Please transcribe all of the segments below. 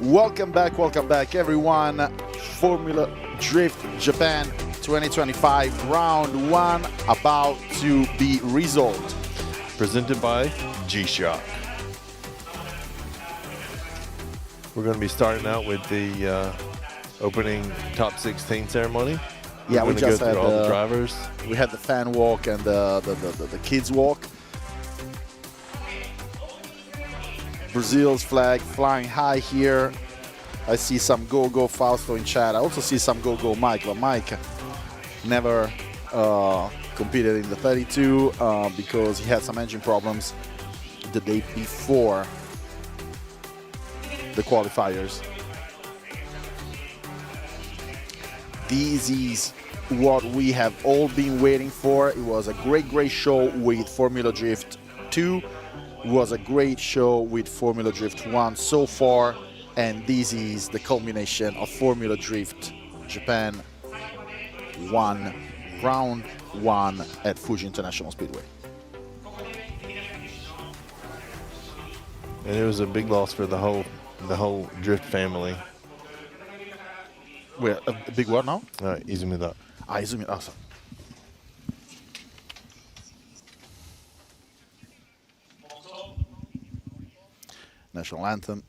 Welcome back everyone. Formula Drift Japan 2025 round 1 about to be resolved. Presented by G-Shock. We're going to be starting out with the opening top 16 ceremony. Yeah, we just go had through all the drivers. We had the fan walk and the kids walk. Brazil's flag flying high here. I see some go Fausto in chat. I also see some go Mike, but Mike never competed in the 32 because he had some engine problems the day before the qualifiers. This is what we have all been waiting for. It was a great show with Formula Drift 2. It was a great show with Formula Drift 1 so far, and this is the culmination of Formula Drift Japan 1, round 1 at Fuji International Speedway. And it was a big loss for the whole Drift family. Wait, a big what now? Izumi da. Izumi, sorry. National anthem.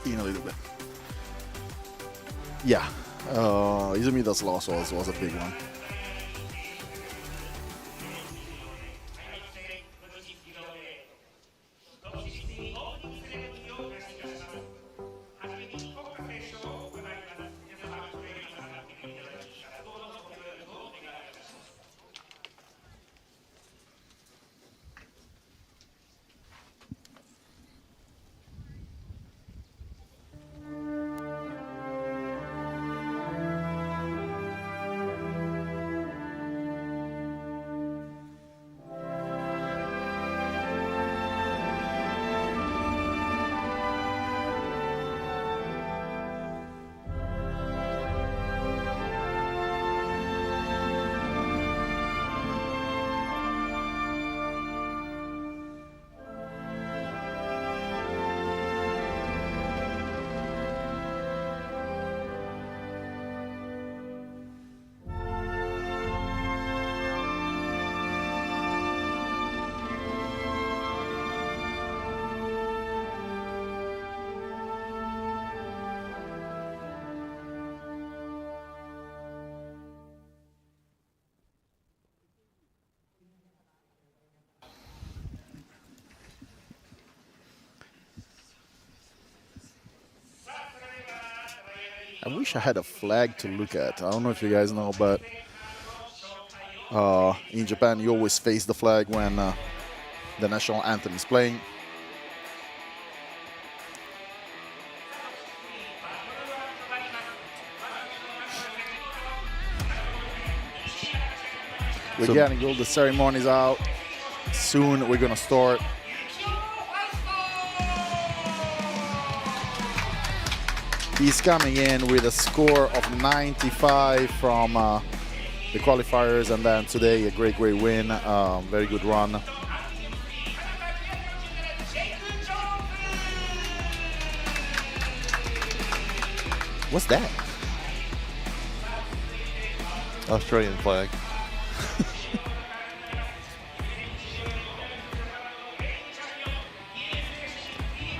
In a little bit. Yeah, Izumida's loss was a big one. I wish I had a flag to look at. I don't know if you guys know, but in Japan, you always face the flag when the national anthem is playing. We're getting all the ceremonies out. Soon we're gonna start. He's coming in with a score of 95 from the qualifiers, and then today a great win, very good run. What's that? Australian flag.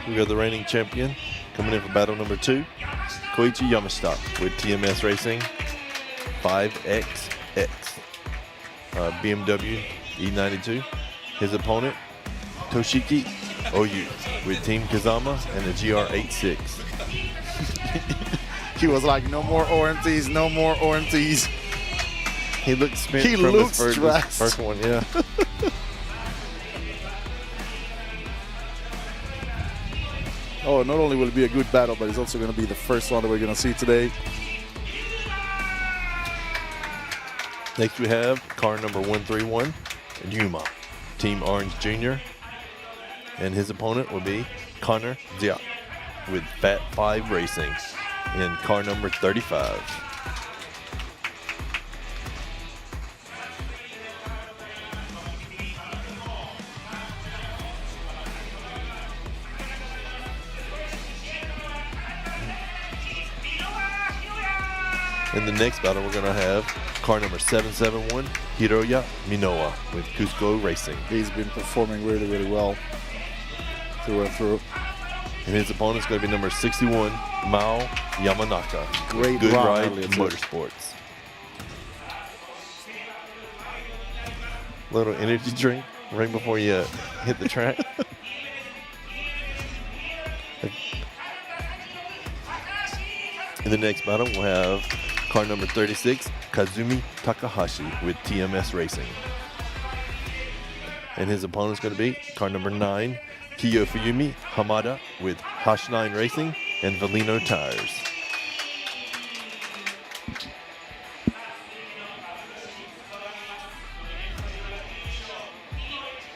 We got the reigning champion coming in for battle number 2, Koichi Yamashita with TMS Racing 5XX BMW E92. His opponent, Toshiki Oyu with Team Kazama and the GR86. He was like, no more OMTs, no more OMTs. He looked spent He from looks his first one, yeah. Oh, not only will it be a good battle, but it's also going to be the first one that we're going to see today. Next we have car number 131, Yuma, Team Orange Jr. And his opponent will be Connor Ziak with Fat 5 Racing in car number 35. In the next battle, we're going to have car number 771, Hiroya Minowa with Cusco Racing. He's been performing really, really well through and through. And his opponent's going to be number 61, Mao Yamanaka. Great Good run Ride earlier, too. Motorsports. Little energy drink right before you hit the track. In the next battle, we'll have car number 36, Kazumi Takahashi with TMS Racing. And his opponent's going to be car number 9, Kiyofumi Hamada with H9 Racing and Valino Tires.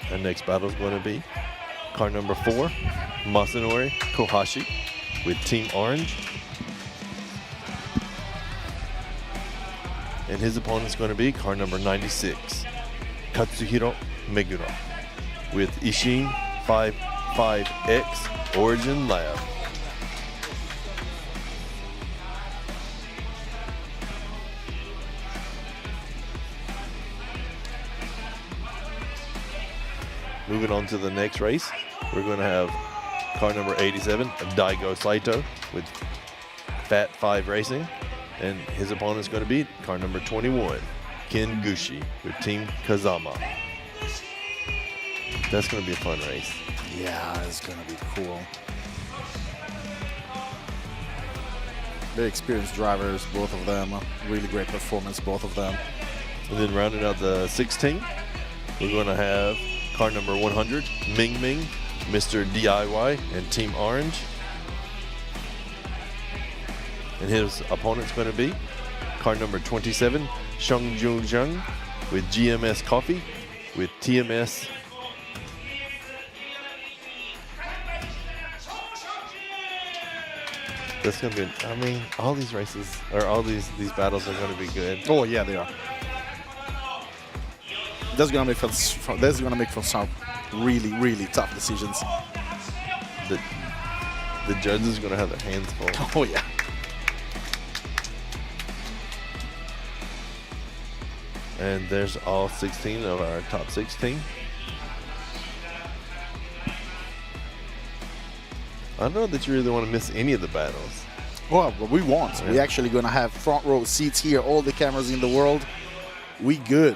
Our next battle is going to be car number 4, Masanori Kohashi with Team Orange. And his opponent's going to be car number 96, Katsuhiro Megura with Ishin 55X Origin Lab. Moving on to the next race, we're going to have car number 87, Daigo Saito with Fat 5 Racing. And his opponent's going to be car number 21, Ken Gushi with Team Kazama. That's going to be a fun race. Yeah, it's going to be cool. Very experienced drivers, both of them. Really great performance, both of them. And then rounding out the 16, we're going to have car number 100, Ming Ming, Mr. DIY, and Team Orange. And his opponent's going to be car number 27, Shang Jung Zhang with GMS Coffee with TMS. That's going to be, I mean, all these races, or all these battles are going to be good. Oh, yeah, they are. That's going to make for some really, really tough decisions. The judges are going to have their hands full. Oh, yeah. And there's all 16 of our top 16. I don't know that you really want to miss any of the battles. Well, but we won't. Yeah. We're actually going to have front row seats here, all the cameras in the world. We good.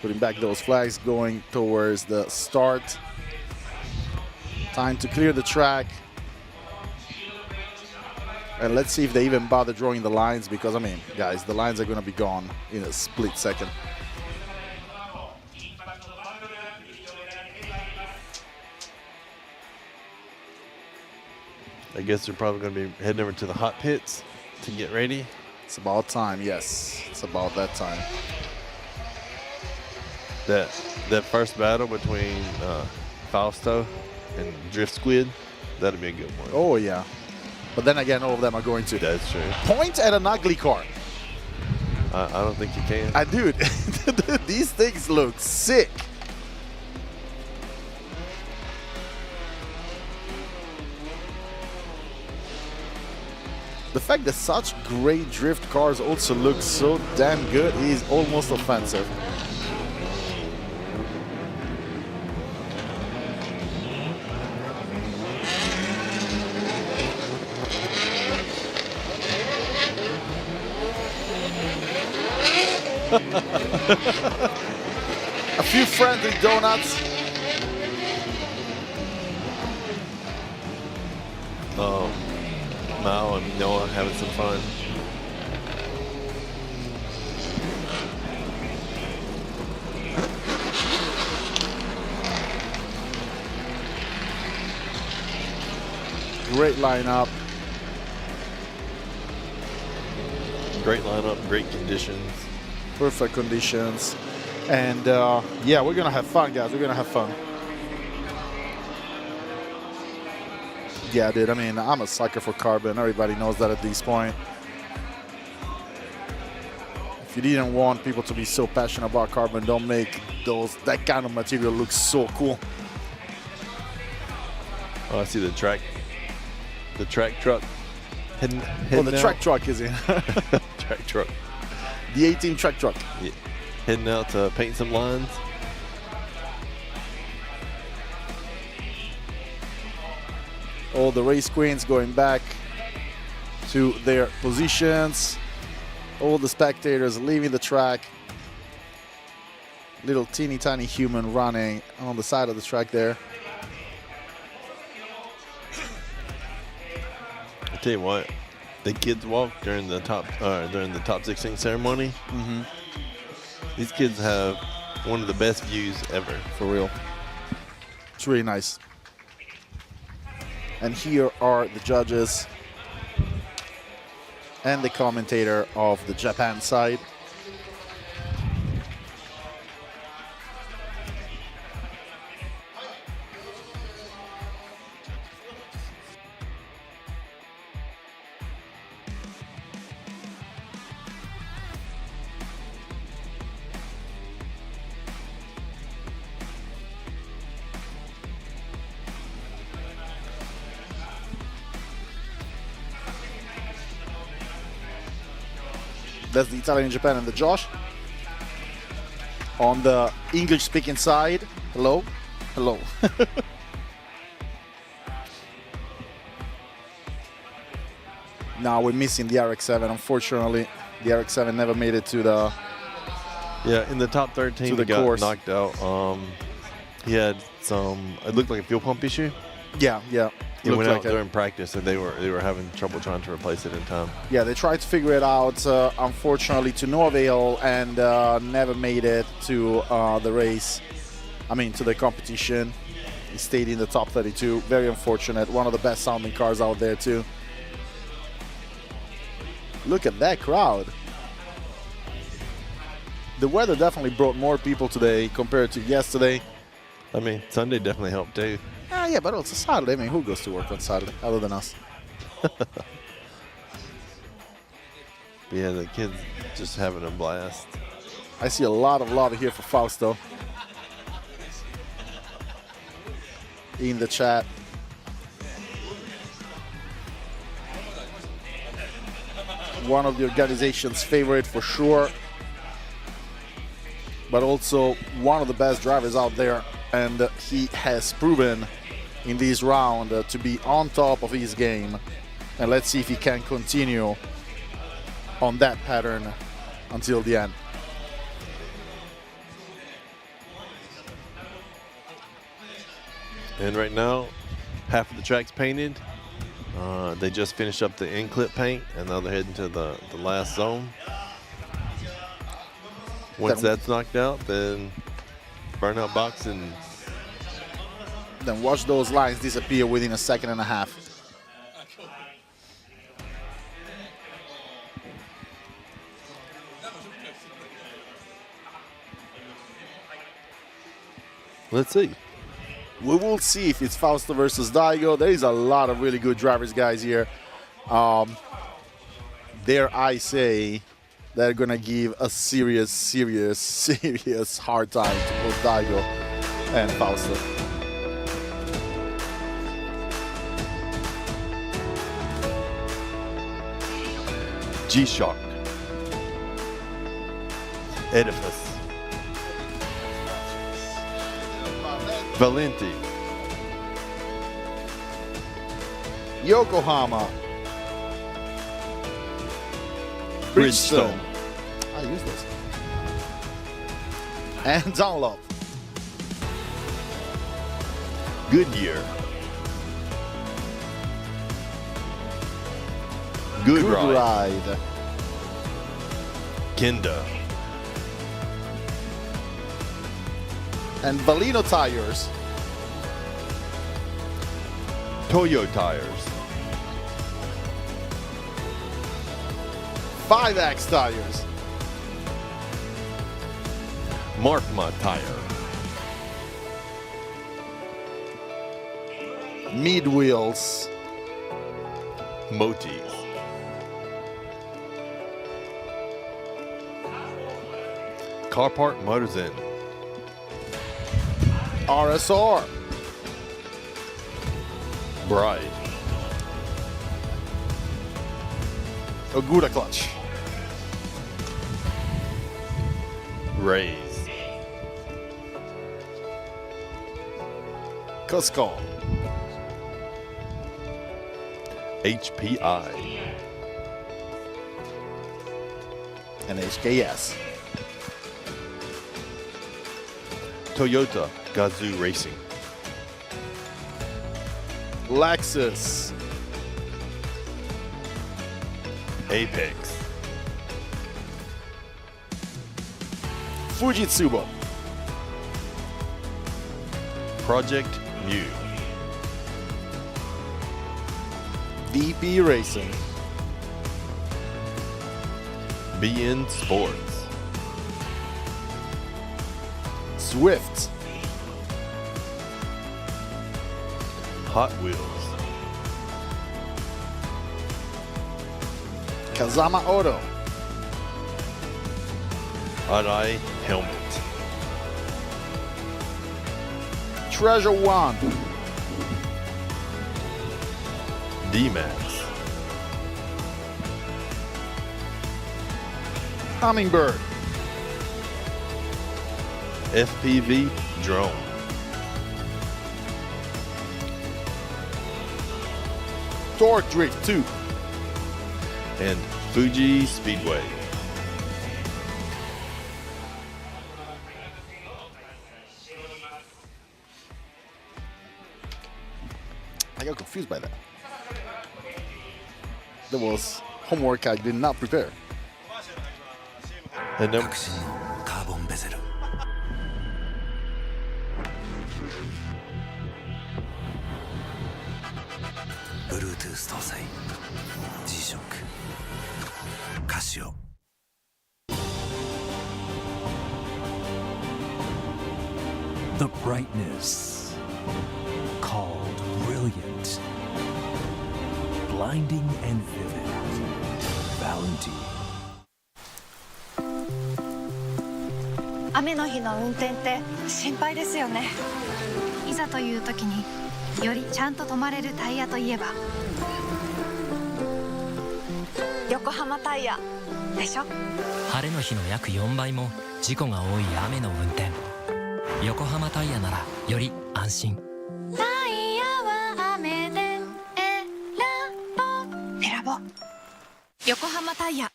Putting back those flags, going towards the start. Time to clear the track. And let's see if they even bother drawing the lines, because, I mean, guys, the lines are going to be gone in a split second. I guess they're probably going to be heading over to the hot pits to get ready. It's about time, yes. It's about that time. That first battle between Fausto and Drift Squid, that'll be a good one. Oh, yeah. But then again, all of them are going to That's true. point at an ugly car. I don't think you can. Dude, these things look sick. The fact that such great drift cars also look so damn good is almost offensive. A few friendly donuts. Mao and Noah having some fun. great lineup. Great lineup, great conditions. Perfect conditions. And yeah, we're gonna have fun, guys. We're gonna have fun. Yeah, dude, I mean, I'm a sucker for carbon. Everybody knows that at this point. If you didn't want people to be so passionate about carbon, don't make that kind of material look so cool. Oh, I see the track truck heading Oh, the out. track truck is in. Track truck. The 18 track truck. Yeah. Heading out to paint some lines. All the race queens going back to their positions. All the spectators leaving the track. Little teeny tiny human running on the side of the track there. I tell you what, the kids walk during the top 16 ceremony. Mm-hmm. These kids have one of the best views ever. For real. It's really nice. And here are the judges and the commentator of the Japan side. That's the Italian Japan and the Josh. On the English-speaking side, hello, hello. Now we're missing the RX-7. Unfortunately, the RX-7 never made it to the. Yeah, in the top 13, To the he got course. knocked out. He had some. It looked like a fuel pump issue. Yeah, yeah. He Looked went like out it. during practice, and they were having trouble trying to replace it in time. Yeah, they tried to figure it out. Unfortunately, to no avail, and never made it to the race. I mean, to the competition. He stayed in the top 32. Very unfortunate. One of the best sounding cars out there too. Look at that crowd. The weather definitely brought more people today compared to yesterday. I mean, Sunday definitely helped too. Yeah, but also Saturday. I mean, who goes to work on Saturday other than us? But yeah, the kids just having a blast. I see a lot of love here for Fausto in the chat. One of the organization's favorite for sure, but also one of the best drivers out there, and he has proven in this round to be on top of his game. And let's see if he can continue on that pattern until the end. And right now, half of the track's painted. They just finished up the in-clip paint, and now they're heading to the last zone. Once that's knocked out, then burnout box, and Then watch those lines disappear within a second and a half. let's see. We will see if it's Fausto versus Daigo. There is a lot of really good drivers, guys, here. Dare I say they're going to give a serious hard time to both Daigo and Fausto. G-Shock. Edifice. Valenti. Yokohama. Bridgestone. I use those. And Dunlop. Goodyear. Good Ride. Kenda. And Valino Tires. Toyo Tires. 5X tires. Markma tire. Mid wheels. Motis. Car Part Motors in. RSR. Bride. Ogura clutch. Raise. Cusco. HPI. And HKS. Toyota Gazoo Racing. Lexus. Apex. Fujitsubo. Project Mu. DP Racing. BN Sports. Swift. Hot Wheels. Kazama Auto. Arai Helmet. Treasure One. D-Max. Hummingbird. FPV Drone. Torque Drift 2. And Fuji Speedway. I got confused by that. There was homework I did not prepare. And number 革新のカーボンベゼル Bluetooth 搭載 G-SHOCK カシオ The brightness, called brilliant, blinding and vivid, Valentine. 雨の日の運転って心配ですよね。いざという時によりちゃんと止まれるタイヤといえば横浜タイヤでしょ。晴れの日の約4倍も事故が多い雨の運転。横浜タイヤならより安心。タイヤは雨で選ぼう。横浜タイヤ。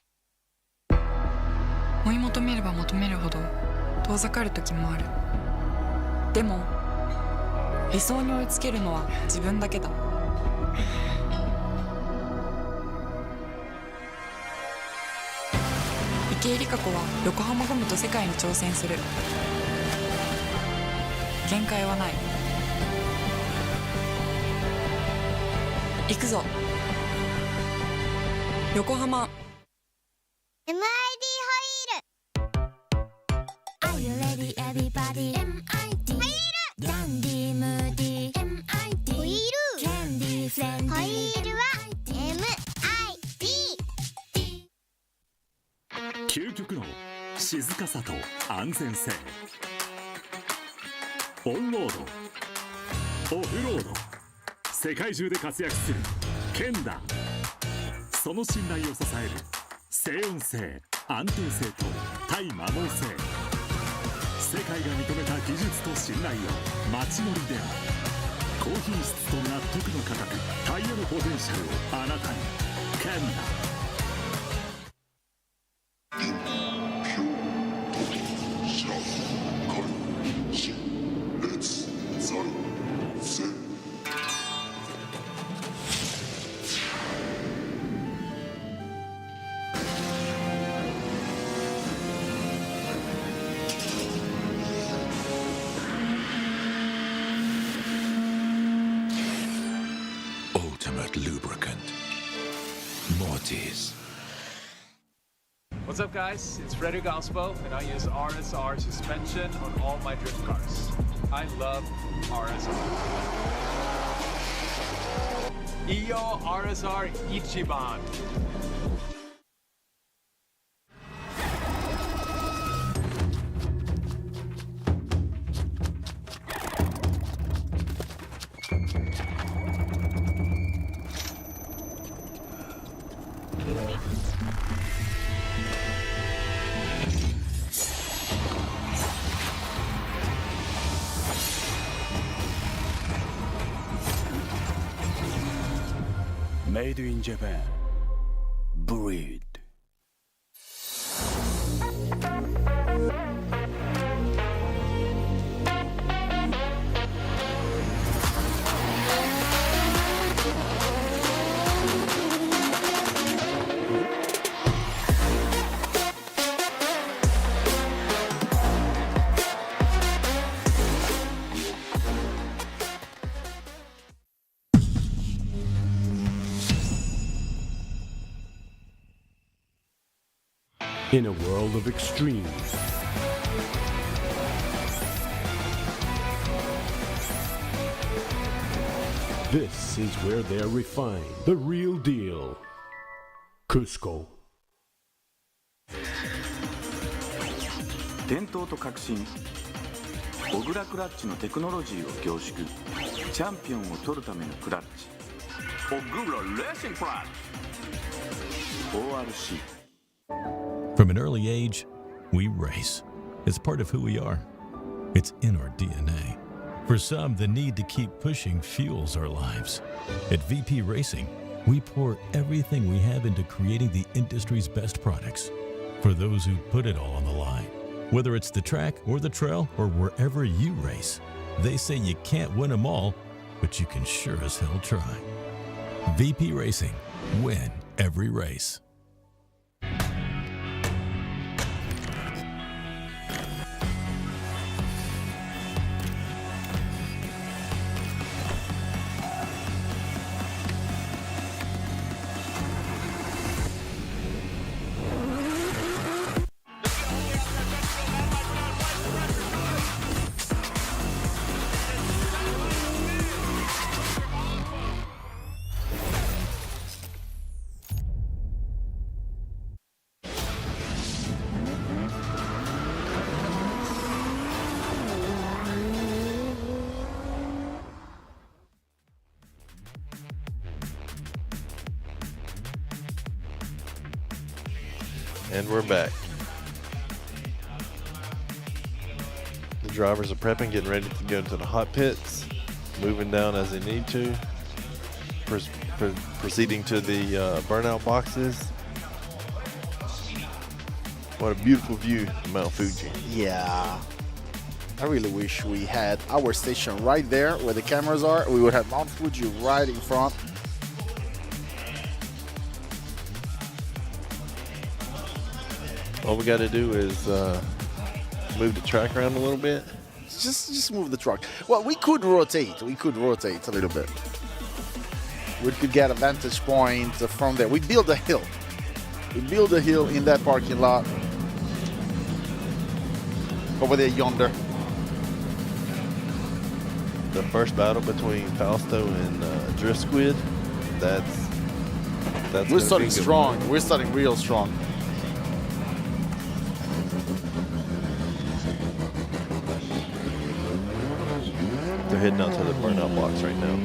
追い求めれば求めるほど遠ざかる時もある。でも理想に追いつけるのは自分だけだ。池江璃花子は横浜ゴムと世界に挑戦する。限界はない。行くぞ横浜。 MID ホイール Are you ready everybody MID ホイールダンディムーディ MID ホイールキャンディーフレンディホイールは MID 究極の静かさと安全性。オンロード、オフロード、世界中で活躍するケンダ。その信頼を支える静音性、安定性と対摩耗性。世界が認めた技術と信頼を街乗りで高品質と納得の価格、タイヤのポテンシャルをあなたに。ケンダ。Ultimate lubricant Mortis What's up, guys? It's Frederick Ospo, and I use RSR suspension on all my drift cars. I love RSR. Iyo RSR Ichiban. Made in Japan. Breed. In a world of extremes, this is where they're refined. The real deal. Cusco. 伝統と革新小倉クラッチのテクノロジーを凝縮チャンピオンを取るためのクラッチ小倉レーシングクラッチ ORC From an early age, we race. It's part of who we are. It's in our DNA. For some, the need to keep pushing fuels our lives. At VP Racing, we pour everything we have into creating the industry's best products. For those who put it all on the line, whether it's the track or the trail or wherever you race, they say you can't win them all, but you can sure as hell try. VP Racing. Win every race. And we're back. The drivers are prepping, getting ready to go into the hot pits, moving down as they need to, proceeding to the burnout boxes. What a beautiful view of Mount Fuji. Yeah. I really wish we had our station right there where the cameras are. We would have Mount Fuji right in front. All we got to do is move the track around a little bit. Just move the truck. Well, we could rotate. We could rotate a little bit. We could get a vantage point from there. We build a hill. We build a hill in that parking lot. Over there, yonder. The first battle between Fausto and Drift Squid. That's We're starting strong. We're starting real strong. They're heading out to the burnout box right now.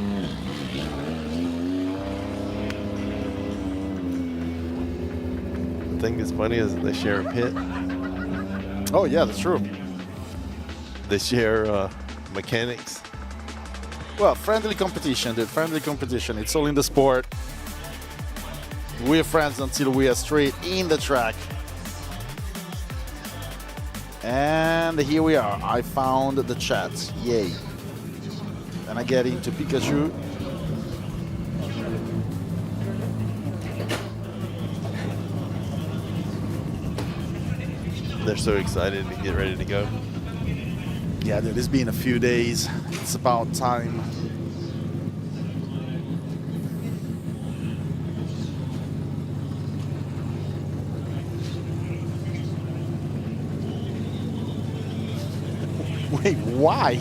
The thing that's funny is that they share a pit. Oh yeah, that's true. They share mechanics. Well, friendly competition, dude. Friendly competition. It's all in the sport. We're friends until we are straight in the track. And here we are. I found the chat. Yay. And I get into Pikachu. They're so excited to get ready to go. Yeah, dude, it's been a few days. It's about time. Wait, why?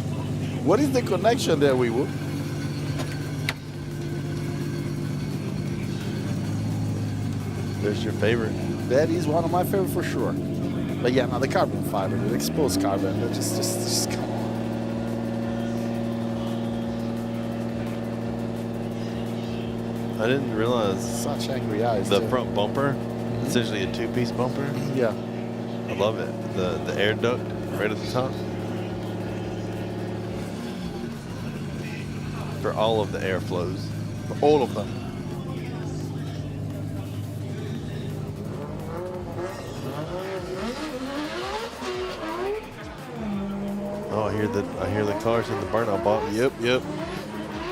What is the connection there, Weewood? There's your favorite. That is one of my favorite for sure. But yeah, now the carbon fiber, the exposed carbon, that just come on. I didn't realize Such angry eyes. the too. front bumper, essentially a two-piece bumper. Yeah. I love it. The air duct right at the top. For all of the air flows. For all of them. Oh, I hear the cars in the burnout box. Yep.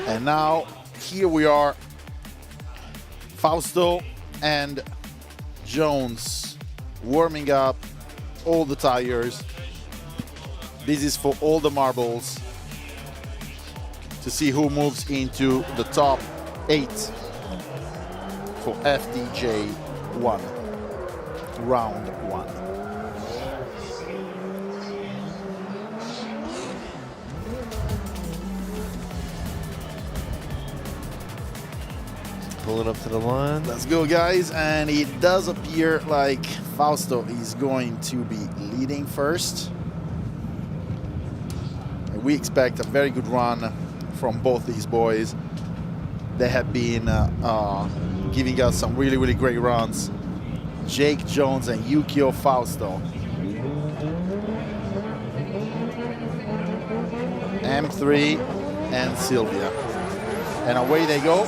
And now here we are, Fausto and Jones warming up all the tires. This is for all the marbles to see who moves into the top 8 for FDJ 1, round 1. Pulling up to the line. Let's go, guys. And it does appear like Fausto is going to be leading first. And we expect a very good run from both these boys. They have been giving us some really, really great runs. Jake Jones and Yukio Fausto. M3 and Sylvia. And away they go.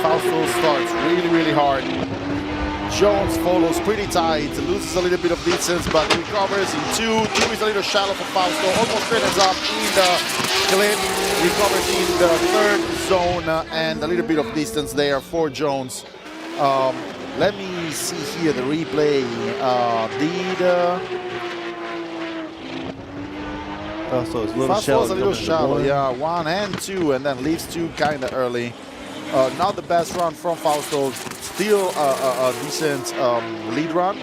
Fausto starts really, really hard. Jones follows pretty tight, loses a little bit of distance, but recovers in 2. 2 is a little shallow for Fausto, almost straightens up in the clip. Recovers in the 3rd zone, and a little bit of distance there for Jones. Let me see here the replay. Fausto is a little Fausto's shallow. a little shallow, yeah. 1 and 2, and then leaves 2 kind of early. Not the best run from Fausto, still a decent lead run.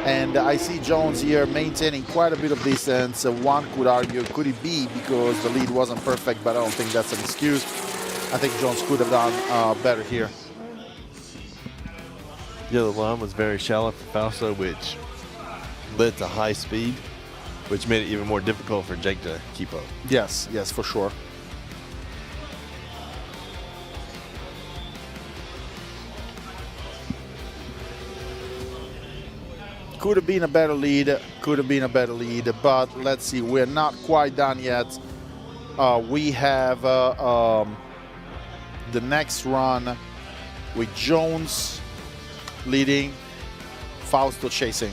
And I see Jones here maintaining quite a bit of distance. One could argue, could it be because the lead wasn't perfect, but I don't think that's an excuse. I think Jones could have done better here. Yeah, the line was very shallow for Fausto, which led to high speed, which made it even more difficult for Jake to keep up. Yes, for sure. Could have been a better lead, but let's see, we're not quite done yet. We have the next run with Jones leading, Fausto chasing.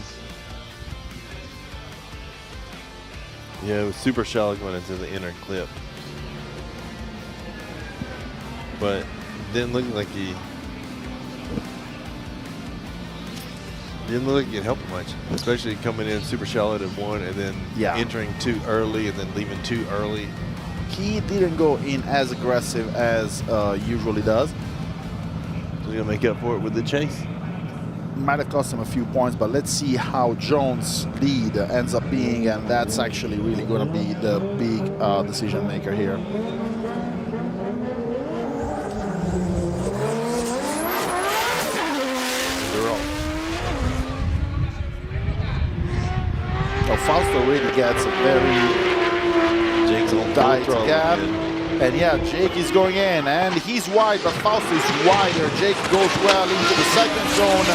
Yeah, it was super shallow going into the inner clip. But didn't look like he helped much, especially coming in super shallow to 1 and then entering 2 early and then leaving 2 early. He didn't go in as aggressive as usually does. So he's gonna make up for it with the chase. Might have cost him a few points, but let's see how Jones' lead ends up being, and that's actually really going to be the big decision maker here. So Fausto really gets a very Jake's on tight full gap. throttle. And yeah, Jake is going in, and he's wide, but Fausto is wider. Jake goes well into the 2nd zone,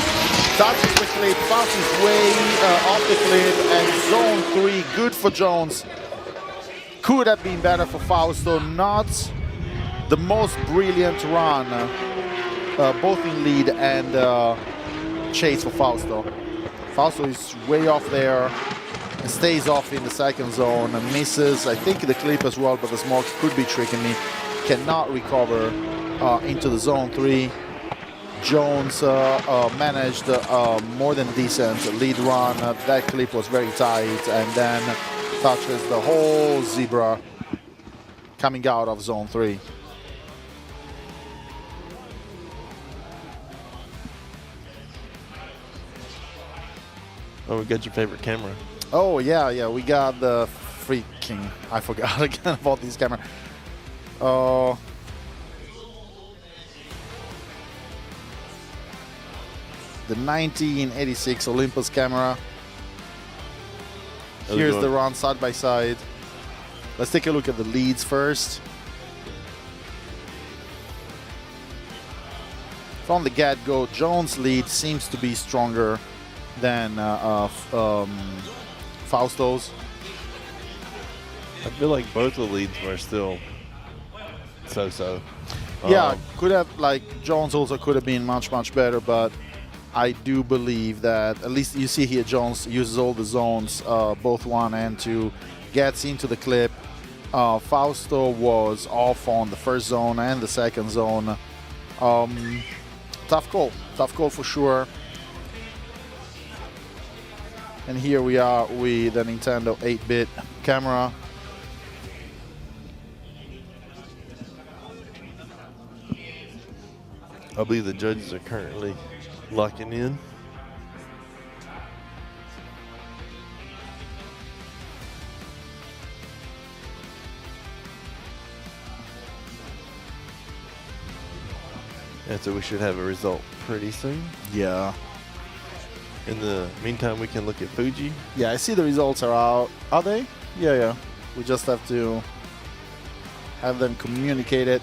touches the clip, Fausto is way off the clip, and zone 3, good for Jones. Could have been better for Fausto, not the most brilliant run, both in lead and chase for Fausto. Fausto is way off there, and stays off in the 2nd zone and misses, I think, the clip as well, but the smoke could be tricking me. Cannot recover into the zone 3. Jones managed more than decent lead run. That clip was very tight, and then touches the whole zebra coming out of zone 3. Oh, we got your favorite camera. Oh, yeah, we got the freaking... I forgot again about this camera. The 1986 Olympus camera. Here's the run side by side. Let's take a look at the leads first. From the get-go, Jones' lead seems to be stronger than Fausto's. I feel like both the leads were still so-so. Yeah, could have, like, Jones also could have been much better, but I do believe that, at least you see here, Jones uses all the zones, both 1 and 2, gets into the clip. Fausto was off on the first zone and the second zone. Tough call for sure. And here we are with the Nintendo 8-bit camera. I believe the judges are currently locking in. And so we should have a result pretty soon. Yeah. In the meantime, we can look at Fuji. Yeah, I see the results are out. Are they? Yeah. We just have to have them communicated.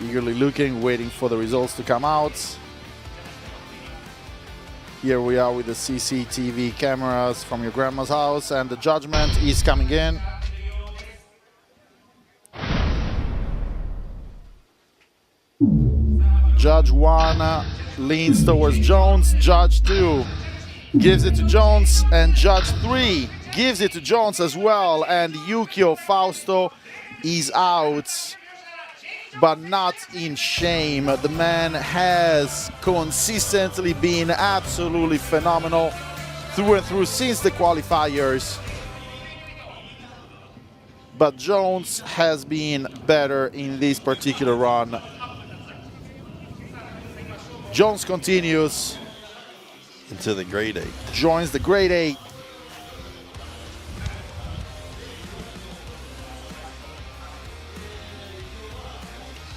Eagerly looking, waiting for the results to come out. Here we are with the CCTV cameras from your grandma's house, and the judgment is coming in. Judge 1 leans towards Jones. Judge 2 gives it to Jones, and Judge 3 gives it to Jones as well. And Yukio Fausto is out, but not in shame. The man has consistently been absolutely phenomenal through and through since the qualifiers. But Jones has been better in this particular run. Jones continues into the grade 8. Joins the grade 8.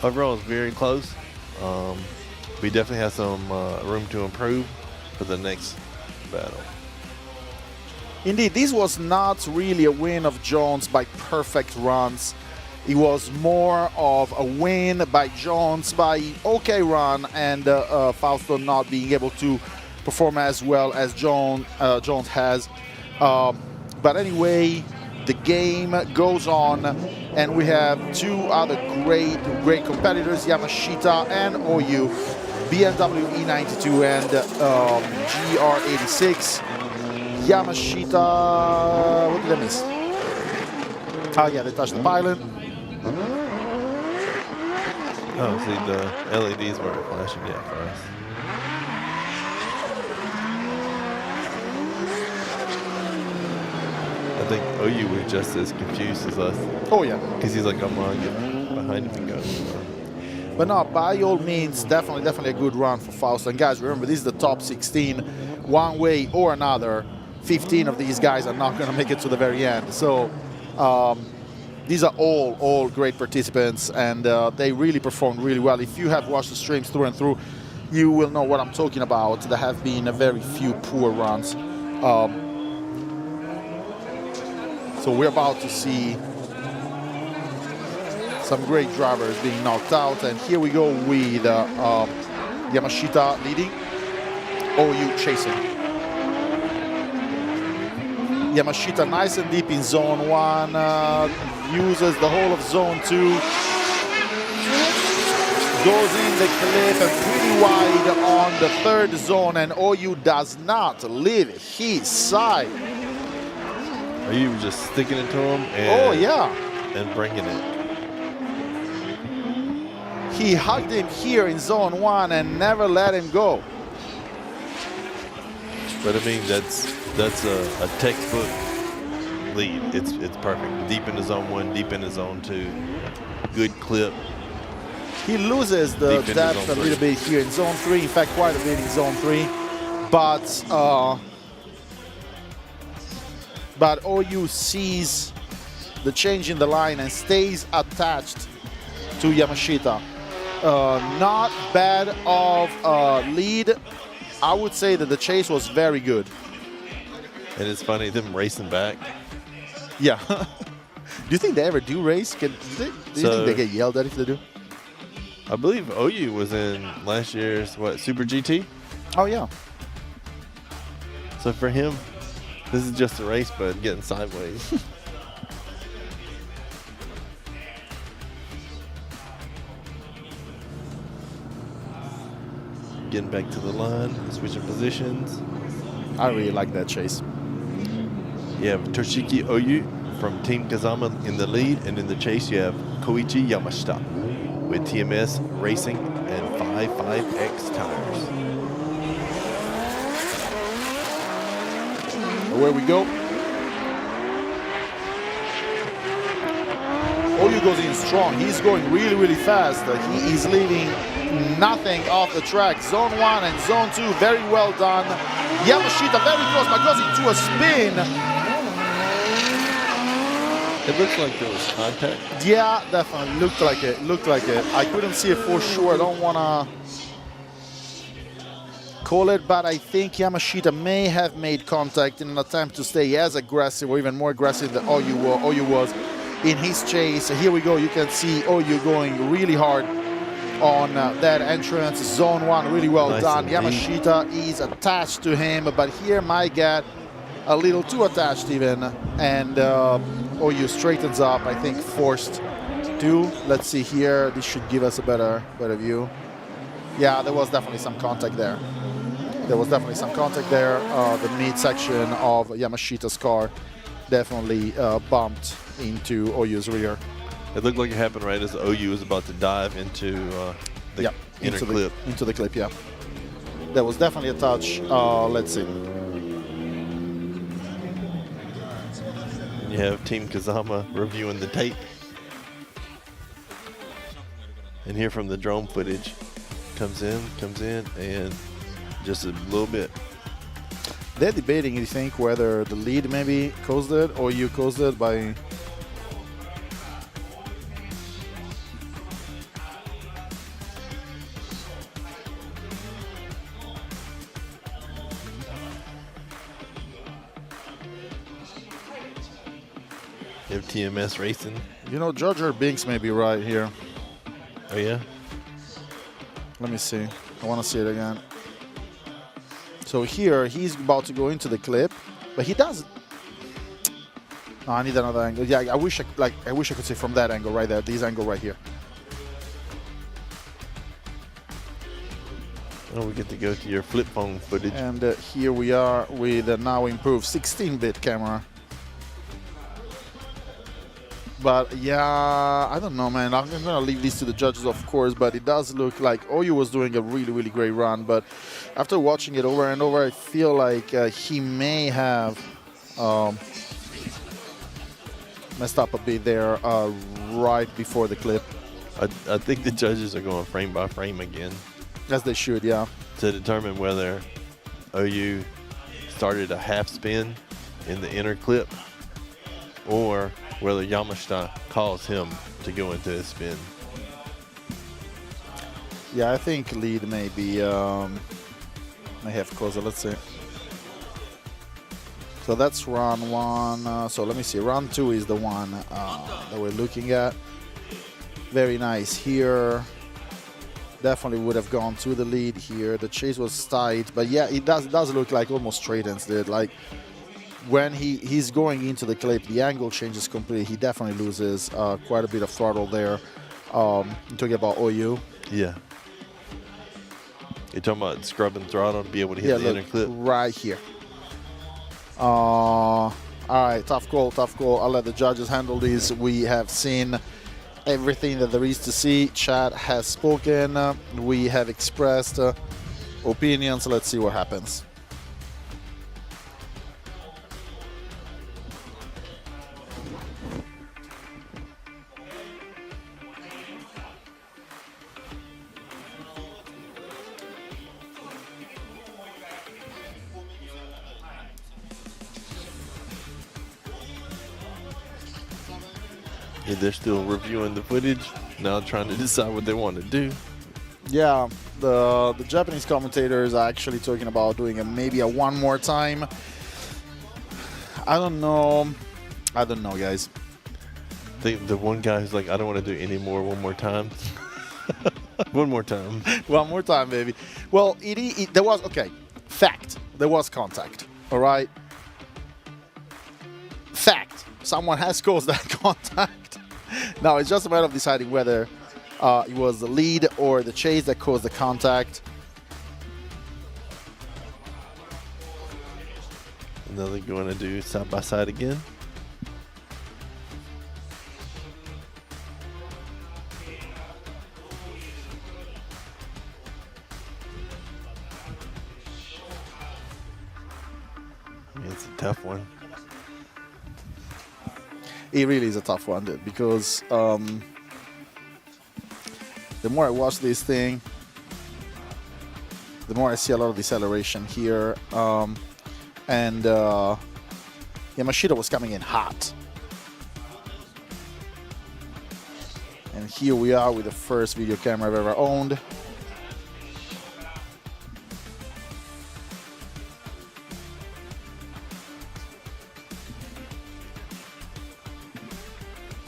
Overall, it's very close. We definitely have some room to improve for the next battle. Indeed, this was not really a win of Jones by perfect runs. It was more of a win by Jones by okay run, and Fausto not being able to perform as well as Jones has. But anyway, the game goes on, and we have two other great competitors, Yamashita and Oyu, BMW E92 and GR86. Yamashita, what did I miss? Oh yeah, they touched the pylon. Oh, see, the LEDs weren't flashing yet for us. I think OU was just as confused as us. Oh yeah. Because he's like, I'm gonna get behind him and go. But no, by all means, definitely a good run for Fausto. And guys, remember, this is the top 16. One way or another, 15 of these guys are not gonna make it to the very end. So these are all great participants, and they really performed really well. If you have watched the streams through and through, you will know what I'm talking about. There have been a very few poor runs. So we're about to see some great drivers being knocked out. And here we go with Yamashita leading, OU chasing. Yamashita nice and deep in zone 1, uses the whole of zone 2, goes in the clip and pretty wide on the third zone, and OU does not leave his side. Are you just sticking it to him and, oh yeah, and bringing it? He hugged him here in zone 1 and never let him go. But I mean, that's a textbook lead. It's perfect. Deep into zone 1, deep into zone 2. Good clip. He loses the Deep into depth zone a little three. bit here in zone 3. In fact, quite a bit in zone 3. But OU sees the change in the line and stays attached to Yamashita. Not bad of lead. I would say that the chase was very good. And it's funny, them racing back. Yeah. Do you think they ever do race? Do you think they get yelled at if they do? I believe OU was in last year's, Super GT? Oh, yeah. So for him, this is just a race, but getting sideways. Getting back to the line, switching positions. I really like that chase. You have Toshiki OU from Team Kazama in the lead, and in the chase you have Koichi Yamashita with TMS Racing and 55X tires. Away we go. OU goes in strong. He's going really, really fast. He is leaving nothing off the track. Zone 1 and Zone 2, very well done. Yamashita very close, but goes into a spin. It looks like there was contact. Yeah, definitely. Looked like it. I couldn't see it for sure. I don't want to call it, but I think Yamashita may have made contact in an attempt to stay as aggressive or even more aggressive than OU was in his chase. Here we go. You can see OU going really hard on that entrance. Zone 1, really well done. Yamashita is attached to him, but here might get a little too attached even, and OU straightens up, I think forced to. Let's see here. This should give us a better view. Yeah, there was definitely some contact there. The midsection of Yamashita's car definitely bumped into OU's rear. It looked like it happened right as OU was about to dive into the inner clip. Into the clip, yeah. There was definitely a touch. Let's see. You have Team Kazama reviewing the tape. And here from the drone footage, comes in, and just a little bit. They're debating, you think, whether the lead maybe caused it or you caused it by... You have TMS Racing. You know, Jar Jar Binks may be right here. Oh, yeah? Let me see. I want to see it again. So here, he's about to go into the clip, but he does... No, I need another angle. Yeah, I wish I could see from that angle right there. This angle right here. Oh, we get to go to your flip phone footage. And here we are with a now improved 16-bit camera. But yeah, I don't know, man. I'm going to leave this to the judges, of course, but it does look like OU was doing a really, really great run. But after watching it over and over, I feel like he may have messed up a bit there right before the clip. I think the judges are going frame by frame again. As they should, yeah. To determine whether OU started a half spin in the inner clip or whether Yamashita caused him to go into a spin. Yeah, I think lead may have caused it. Let's see. So that's run 1. So let me see. Run 2 is the one that we're looking at. Very nice here. Definitely would have gone to the lead here. The chase was tight, but yeah, it does look like almost straight ends did. Like when he's going into the clip, the angle changes completely. He definitely loses quite a bit of throttle there. I'm talking about OU. Yeah. You're talking about scrubbing throttle to be able to hit the inner clip? Right here. All right, tough call. I'll let the judges handle this. We have seen everything that there is to see. Chat has spoken. We have expressed opinions. Let's see what happens. Yeah, they're still reviewing the footage, now trying to decide what they want to do. Yeah, the Japanese commentators are actually talking about doing maybe a one more time. I don't know, guys. The one guy who's like, I don't want to do any more one more time. One more time. One more time, baby. Well, there was, okay, fact, there was contact, all right? Fact, someone has caused that contact. Now, it's just a matter of deciding whether it was the lead or the chase that caused the contact. And then they're going to do side by side again. It's a tough one. It really is a tough one, dude, because the more I watch this thing, the more I see a lot of deceleration here. And Yamashita was coming in hot. And here we are with the first video camera I've ever owned.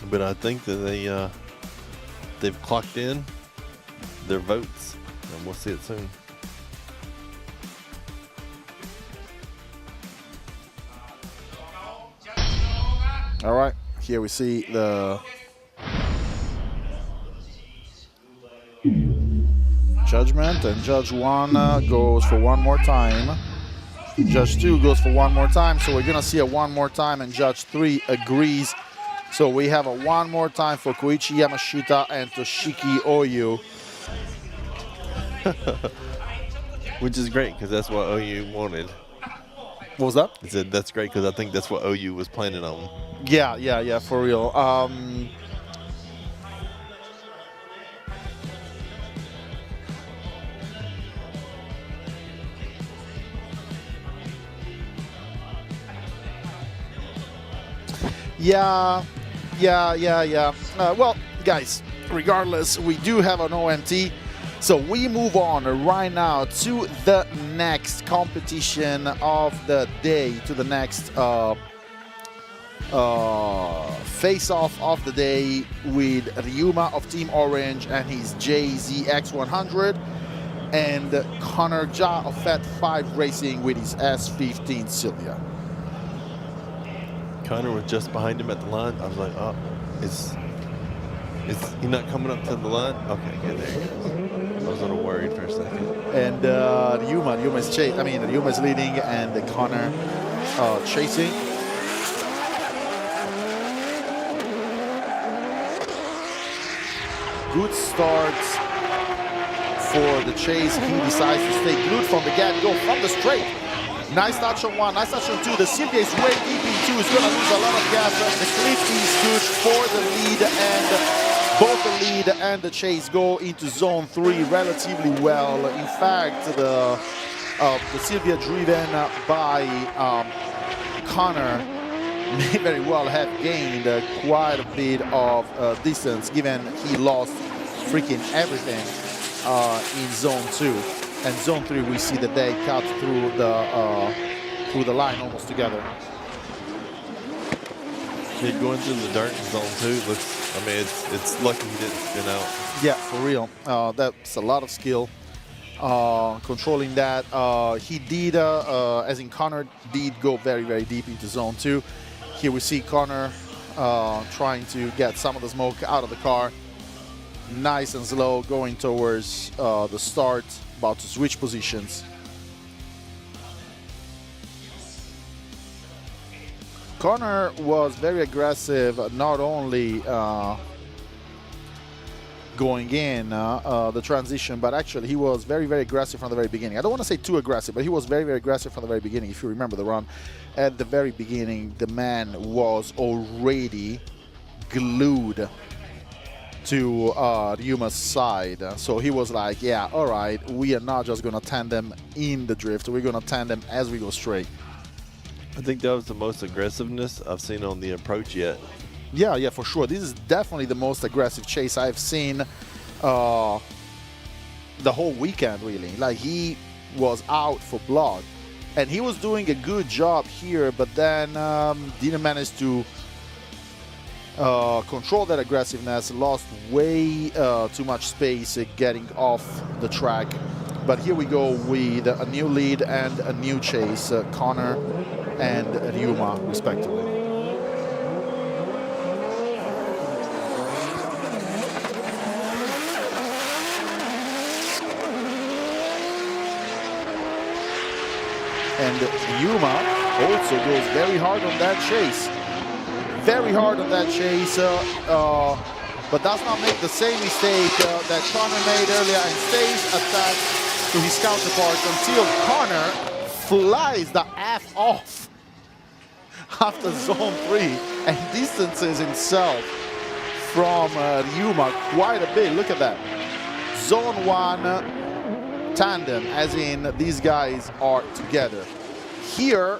But I think that they've clocked in their votes, and we'll see it soon. All right, here we see the judgment, and Judge 1 goes for one more time. Judge 2 goes for one more time, so we're gonna see a one more time, and Judge 3 agrees. So we have a one more time for Koichi Yamashita and Toshiki Oyu. Which is great, because that's what OU wanted. What was that? I said that's great, because I think that's what OU was planning on. Yeah, for real. Yeah. Well, guys, regardless, we do have an OMT. So we move on right now to the next competition of the day, to the next face-off of the day with Ryuma of Team Orange and his JZX100, and Connor Ja of Fat 5 Racing with his S15 Silvia. Connor was just behind him at the line. I was like, oh, is he not coming up to the line? Okay, good, there he goes. I was a little worried for a second. And Ryuma's leading, and Connor chasing. Good start for the chase. He decides to stay glued from the get-go, from the straight. Nice touch on one, nice touch on two. The Silvia is way deep in two. He's going to lose a lot of gas. The cliff is good for the lead, and both the lead and the chase go into zone 3 relatively well. In fact, the Silvia driven by Connor may very well have gained quite a bit of distance, given he lost freaking everything in zone 2. And zone 3, we see that they cut through the line almost together. Yeah, going through the dirt in zone 2 looks, it's lucky he didn't spin out. Yeah, for real. That's a lot of skill. Controlling that. He did, as in Connor, did go very, very deep into zone 2. Here we see Connor trying to get some of the smoke out of the car. Nice and slow, going towards the start, about to switch positions. Connor was very aggressive, not only going in the transition, but actually he was very, very aggressive from the very beginning. I don't want to say too aggressive, but he was very, very aggressive from the very beginning. If you remember the run, at the very beginning, the man was already glued to Ryuma's side. So he was like, yeah, all right, we are not just going to tandem in the drift, we're going to tandem as we go straight. I think that was the most aggressiveness I've seen on the approach yet. Yeah, for sure. This is definitely the most aggressive chase I've seen the whole weekend, really. Like, he was out for blood. And he was doing a good job here, but then didn't manage to control that aggressiveness, lost way too much space getting off the track. But here we go with a new lead and a new chase, Connor and Ryuma, respectively. And Ryuma also goes very hard on that chase. Very hard on that chase, but does not make the same mistake that Connor made earlier and stays attached to his counterpart until Connor flies the F off after zone 3 and distances himself from Ryuma quite a bit. Look at that. Zone 1 tandem, as in these guys are together. Here,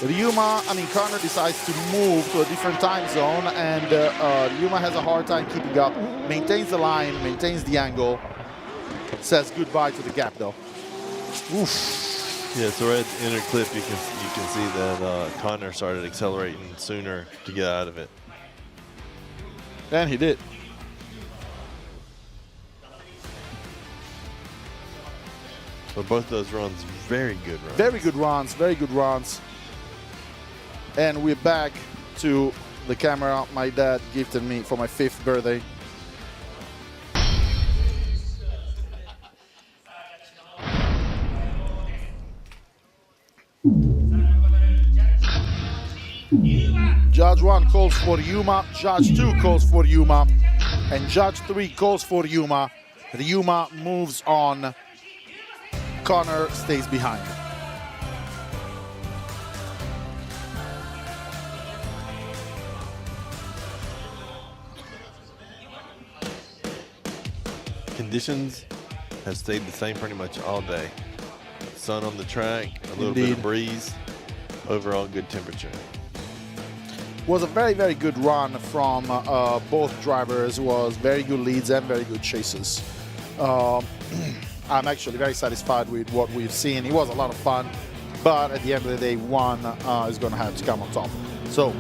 Connor decides to move to a different time zone, and Ryuma has a hard time keeping up, maintains the line, maintains the angle, says goodbye to the gap though. Oof. Yeah, so right at the inner clip, you can see that Connor started accelerating sooner to get out of it. And he did. But both those runs, very good runs. Very good runs, very good runs. And we're back to the camera my dad gifted me for my 5th birthday. Judge 1 calls for Ryuma, Judge 2 calls for Ryuma, and Judge 3 calls for Ryuma. Ryuma moves on, Connor stays behind. Conditions have stayed the same pretty much all day. Sun on the track, a little bit of breeze, overall good temperature. Was a very, very good run from both drivers. Was very good leads and very good chases. I'm actually very satisfied with what we've seen. It was a lot of fun, but at the end of the day, one is going to have to come on top. So,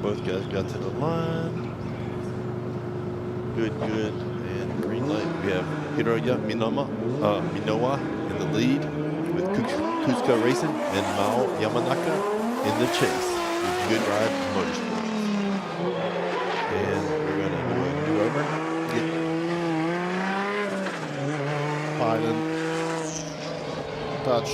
both guys got to the line. Good, and green light. We have Hiroya Minowa in the lead with Cusco Racing and Mao Yamanaka in the chase with Good Ride Motorsports. And we're going to do a new over. Pilot. Touch.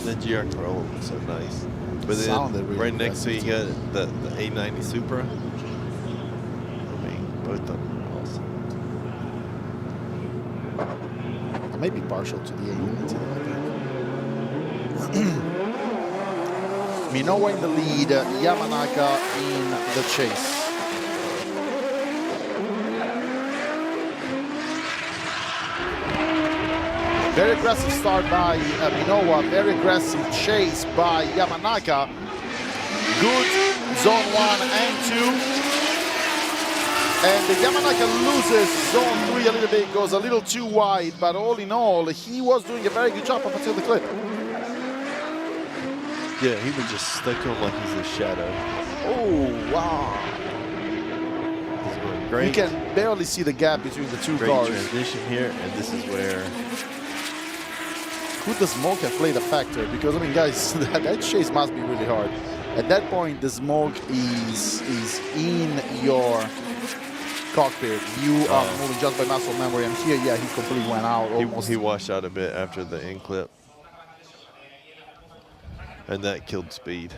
The GR Corolla looks so nice. But then really right next to you got the A90 Supra. I mean, both of them are awesome. I may be partial to the A90. Minowa in the lead, Yamanaka in the chase. Very aggressive start by Minowa, very aggressive chase by Yamanaka. Good zone 1 and 2. And Yamanaka loses zone 3 a little bit, goes a little too wide, but all in all, he was doing a very good job up until the clip. Yeah, he was just stuck to him like he's a shadow. Oh, wow. Great. You can barely see the gap between the two Great cars. transition here, and this is where... Could the smoke have played a factor? Because, I mean, guys, that chase must be really hard. At that point, the smoke is in your cockpit. You are moving just by muscle memory, and here, yeah, he completely went out almost. He washed out a bit after the in clip. And that killed speed.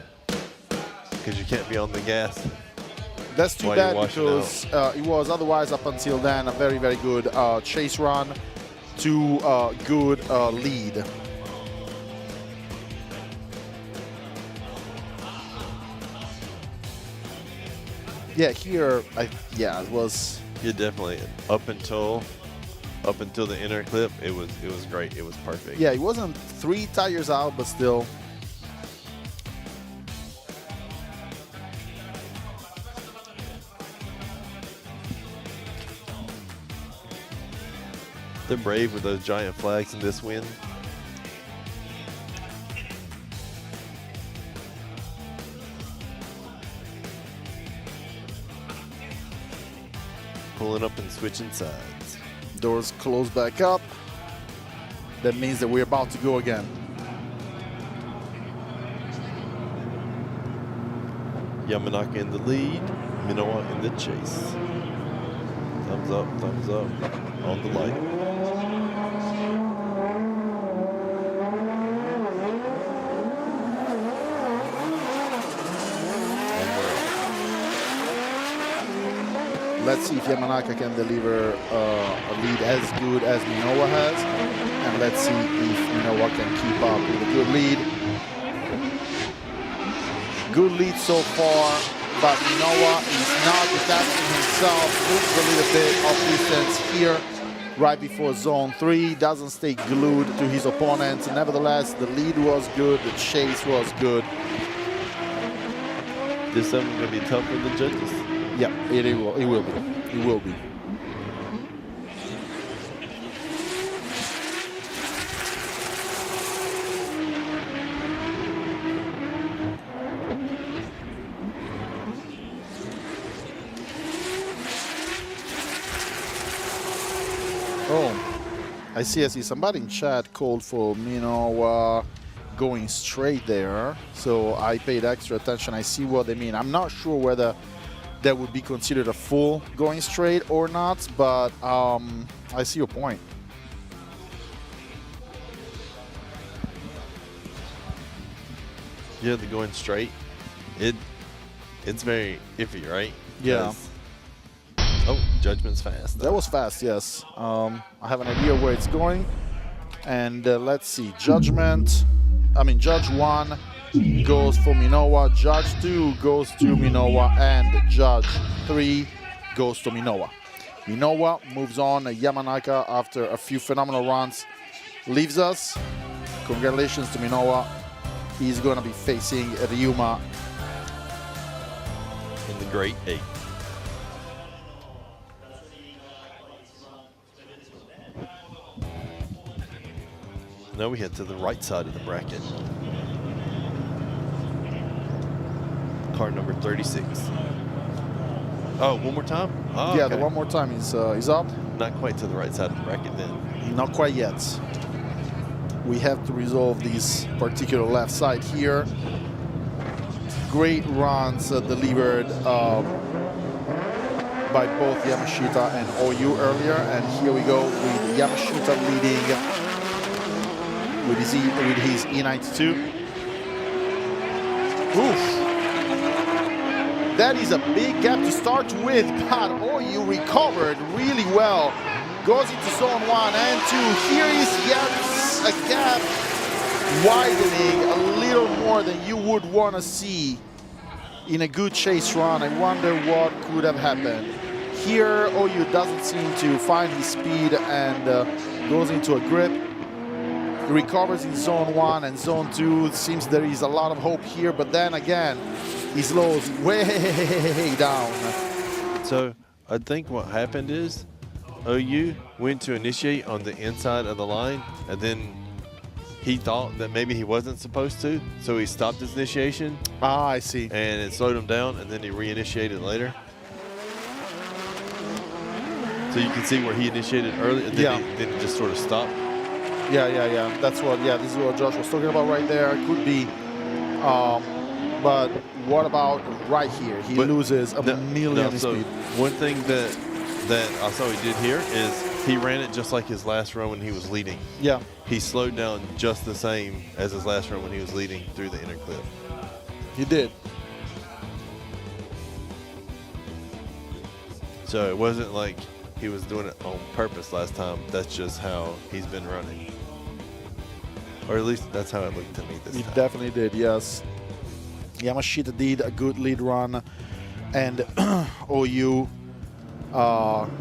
Because you can't be on the gas. That's too While you're bad washing because it was otherwise up until then a very, very good chase run to good lead. Yeah, here, it was. Yeah, definitely. Up until the inner clip, it was great. It was perfect. Yeah, it wasn't 3 tires out, but still. They're brave with those giant flags in this wind. Pulling up and switching sides. Doors close back up. That means that we're about to go again. Yamanaka in the lead, Minowa in the chase. Thumbs up on the light. Let's see if Yamanaka can deliver a lead as good as Minowa has. And let's see if Minowa can keep up with a good lead. Good lead so far, but Minowa is not detaching himself. Moves a little bit off distance here, right before zone 3. Doesn't stay glued to his opponent. Nevertheless, the lead was good, the chase was good. This time going to be tough for the judges. Yeah, it will be. It will be. Oh, I see. Somebody in chat called for Minowa going straight there, so I paid extra attention. I see what they mean. I'm not sure whether that would be considered a full going straight or not, but I see your point. Yeah, the going straight. It's very iffy, right? Yeah. Oh, judgment's fast. That was fast, yes. I have an idea where it's going. And let's see. Judge 1 goes for Minowa, Judge 2 goes to Minowa, and Judge 3 goes to Minowa. Minowa moves on. Yamanaka, after a few phenomenal runs, leaves us. Congratulations to Minowa. He's going to be facing Ryuma in the Great 8. Now we head to the right side of the bracket. Car number 36. Oh, one more time? Oh, yeah, okay. the one more time is up. Not quite to the right side of the bracket then. Not quite yet. We have to resolve this particular left side here. Great runs delivered by both Yamashita and Oyu earlier. And here we go with Yamashita leading with his E92. Oof. That is a big gap to start with, but Oyu recovered really well. Goes into zone 1 and 2. Here is yet a gap widening a little more than you would want to see in a good chase run. I wonder what could have happened. Here, Oyu doesn't seem to find his speed and goes into a grip. He recovers in zone 1 and zone 2. It seems there is a lot of hope here, but then again, he slows way down. So I think what happened is OU went to initiate on the inside of the line, and then he thought that maybe he wasn't supposed to, so he stopped his initiation. Ah, I see. And it slowed him down, and then he reinitiated later. So you can see where he initiated early, and then, then he just sort of stopped. Yeah. That's what. Yeah, this is what Josh was talking about right there. It could be. But what about right here? He loses a million in speed. One thing that I saw he did here is he ran it just like his last run when he was leading. Yeah. He slowed down just the same as his last run when he was leading through the inner clip. He did. So it wasn't like he was doing it on purpose last time. That's just how he's been running. Or at least that's how it looked to me this He time. definitely did, yes. Yamashita did a good lead run, and OU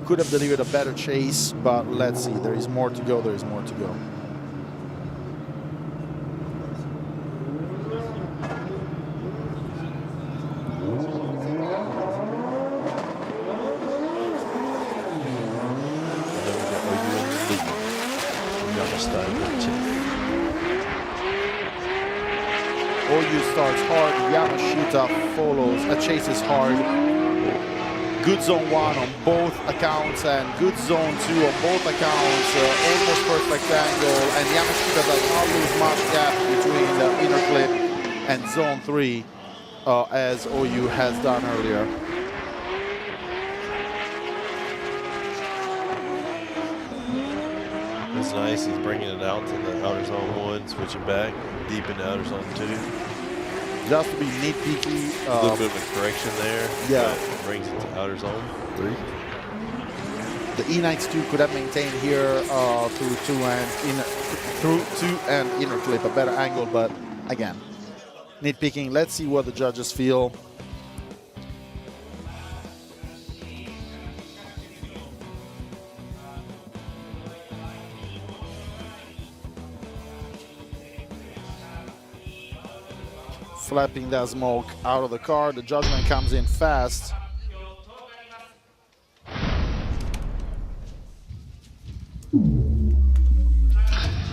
could have delivered a better chase, but let's see. There is more to go. There is more to go. OU starts hard, Yamashita follows, chases hard. Good zone 1 on both accounts and good zone 2 on both accounts. Almost perfect angle, and Yamashita does not lose much gap between the inner clip and zone 3 as OU has done earlier. It's nice. He's bringing it out to the outer zone 1, switching back, deep into outer zone 2. Just to be nitpicky. A little bit of a correction there. Yeah. But brings it to outer zone 3. The E92 could have maintained here through 2 and inner clip, a better angle, but again, nitpicking. Let's see what the judges feel. Flapping that smoke out of the car. The judgment comes in fast.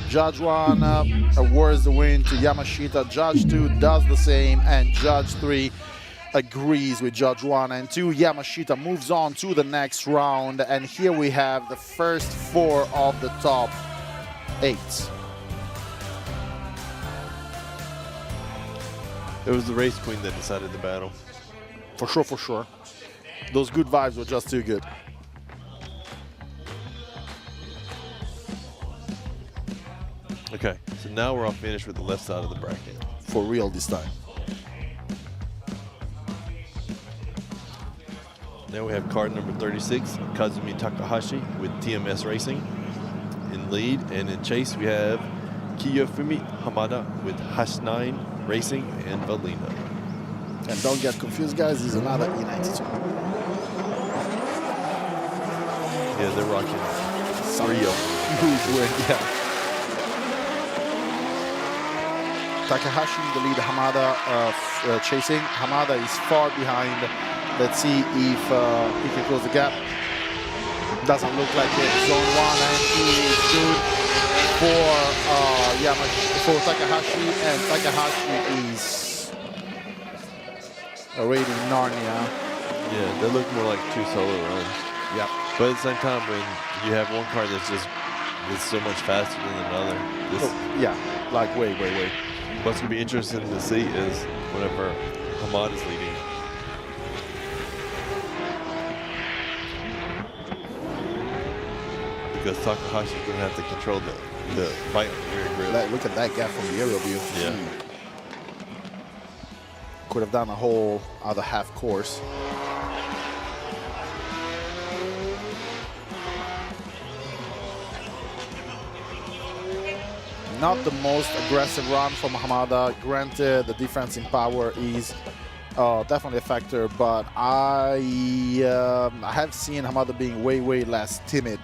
Judge 1 awards the win to Yamashita. Judge 2 does the same, and Judge 3 agrees with Judge 1 and 2. Yamashita moves on to the next round, and here we have the first 4 of the top 8. It was the race queen that decided the battle. For sure, for sure. Those good vibes were just too good. Okay, so now we're all finished with the left side of the bracket. For real this time. Now we have card number 36, Kazumi Takahashi with TMS Racing in lead. And in chase, we have Kiyofumi Hamada with Hash9 Racing and Valina. And don't get confused, guys, this is another E92. Yeah, they're rocking 3 of them. Huge win, yeah. Takahashi in the lead, Hamada chasing. Hamada is far behind. Let's see if he can close the gap. Doesn't look like it. Zone 1 and 2 is good for Takahashi, and Takahashi is already in Narnia. Yeah, they look more like 2 solo runs. Yeah. But at the same time, when you have one car that's so much faster than another. Yeah, like way. What's going to be interesting to see is whenever Hamad is leading. Because Takahashi's going to have to control the fight on the rear grip. Look at that gap from the aerial view. Yeah. Could have done a whole other half course. Not the most aggressive run from Hamada. Granted, the difference in power is definitely a factor, but I have seen Hamada being way less timid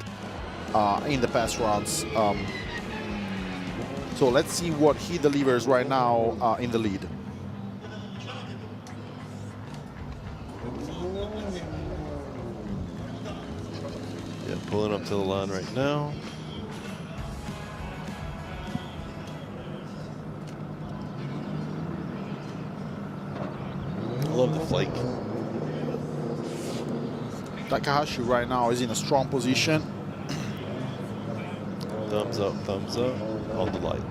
in the past runs. So let's see what he delivers right now in the lead. Yeah, pulling up to the line right now. I love the flake. Takahashi right now is in a strong position. Thumbs up on the light.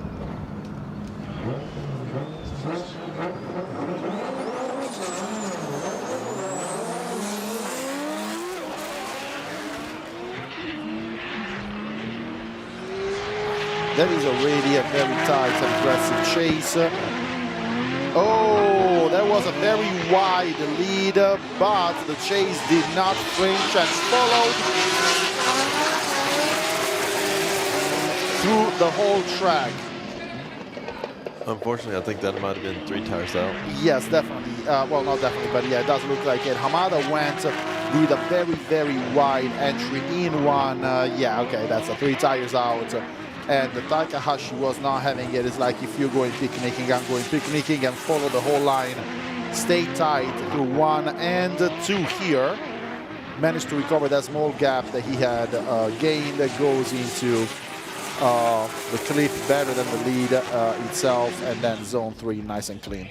That is already a very tight and aggressive chase. Oh, that was a very wide lead, but the chase did not flinch and followed through the whole track. Unfortunately, I think that might have been 3 tires out. Yes, definitely. Well, not definitely, but yeah, it does look like it. Hamada went with a very, very wide entry in one. Yeah, okay, that's a 3 tires out. And the Takahashi was not having it. It's like if you're going picnicking, I'm going picnicking, and follow the whole line. Stay tight through 1 and 2 here. Managed to recover that small gap that he had gained that goes into the clip better than the lead itself, and then zone 3 nice and clean.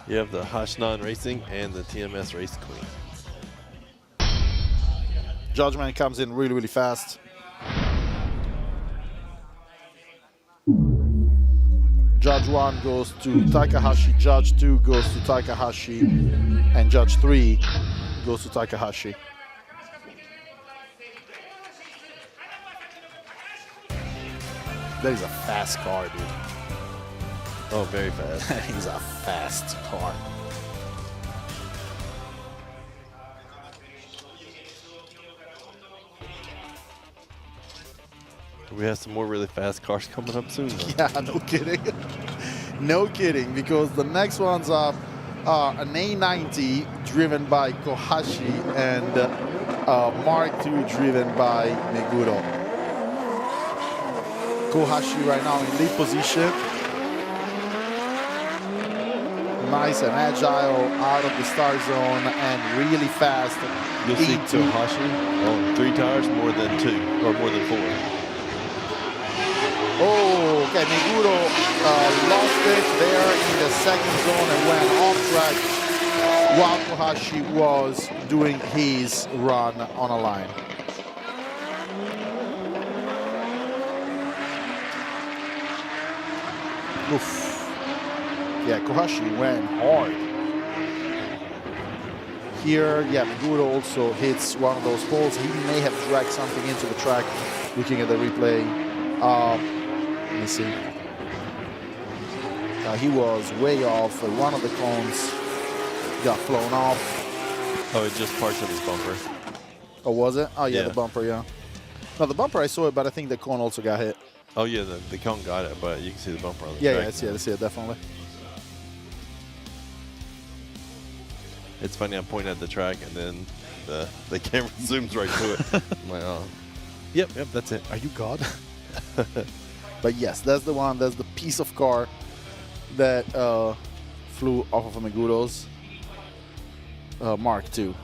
You have the Hashnan Racing and the TMS Race Queen. Judgment comes in really, really fast. Judge 1 goes to Takahashi, Judge 2 goes to Takahashi, and Judge 3 goes to Takahashi. That is a fast car, dude. Oh, very fast. That is a fast car. We have some more really fast cars coming up soon, though. Yeah, no kidding. No kidding, because the next ones are an A90 driven by Kohashi and Mark II driven by Meguro. Kohashi right now in lead position. Nice and agile out of the start zone and really fast. You'll see Kohashi on 3 tires more than 2 or more than 4. Oh, okay, Meguro lost it there in the second zone and went off track while Kohashi was doing his run on a line. Oof. Yeah, Kohashi went hard. Here, yeah, Meguro also hits one of those poles. He may have dragged something into the track, looking at the replay. Let me see. He was way off. One of the cones got flown off. Oh, it's just parts of his bumper. Oh, was it? Oh, yeah, Yeah. the bumper, yeah. No, the bumper I saw it, but I think the cone also got hit. Oh, yeah, the cone got it, but you can see the bumper on the Yeah, track. yeah, I see it, definitely. It's funny, I'm pointing at the track, and then the camera zooms right to it. I'm like, oh. Yep, that's it. Are you God? But yes, that's the one. That's the piece of car that flew off of Meguro's Mark II.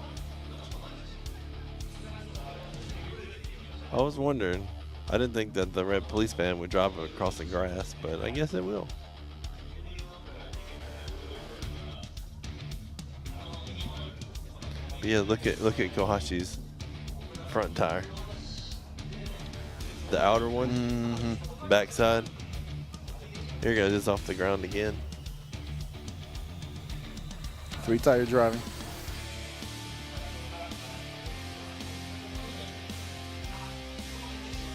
I was wondering. I didn't think that the red police van would drive across the grass, but I guess it will. But yeah, look at Kohashi's front tire. The outer one, backside. Here goes, it's off the ground again. 3-tire driving.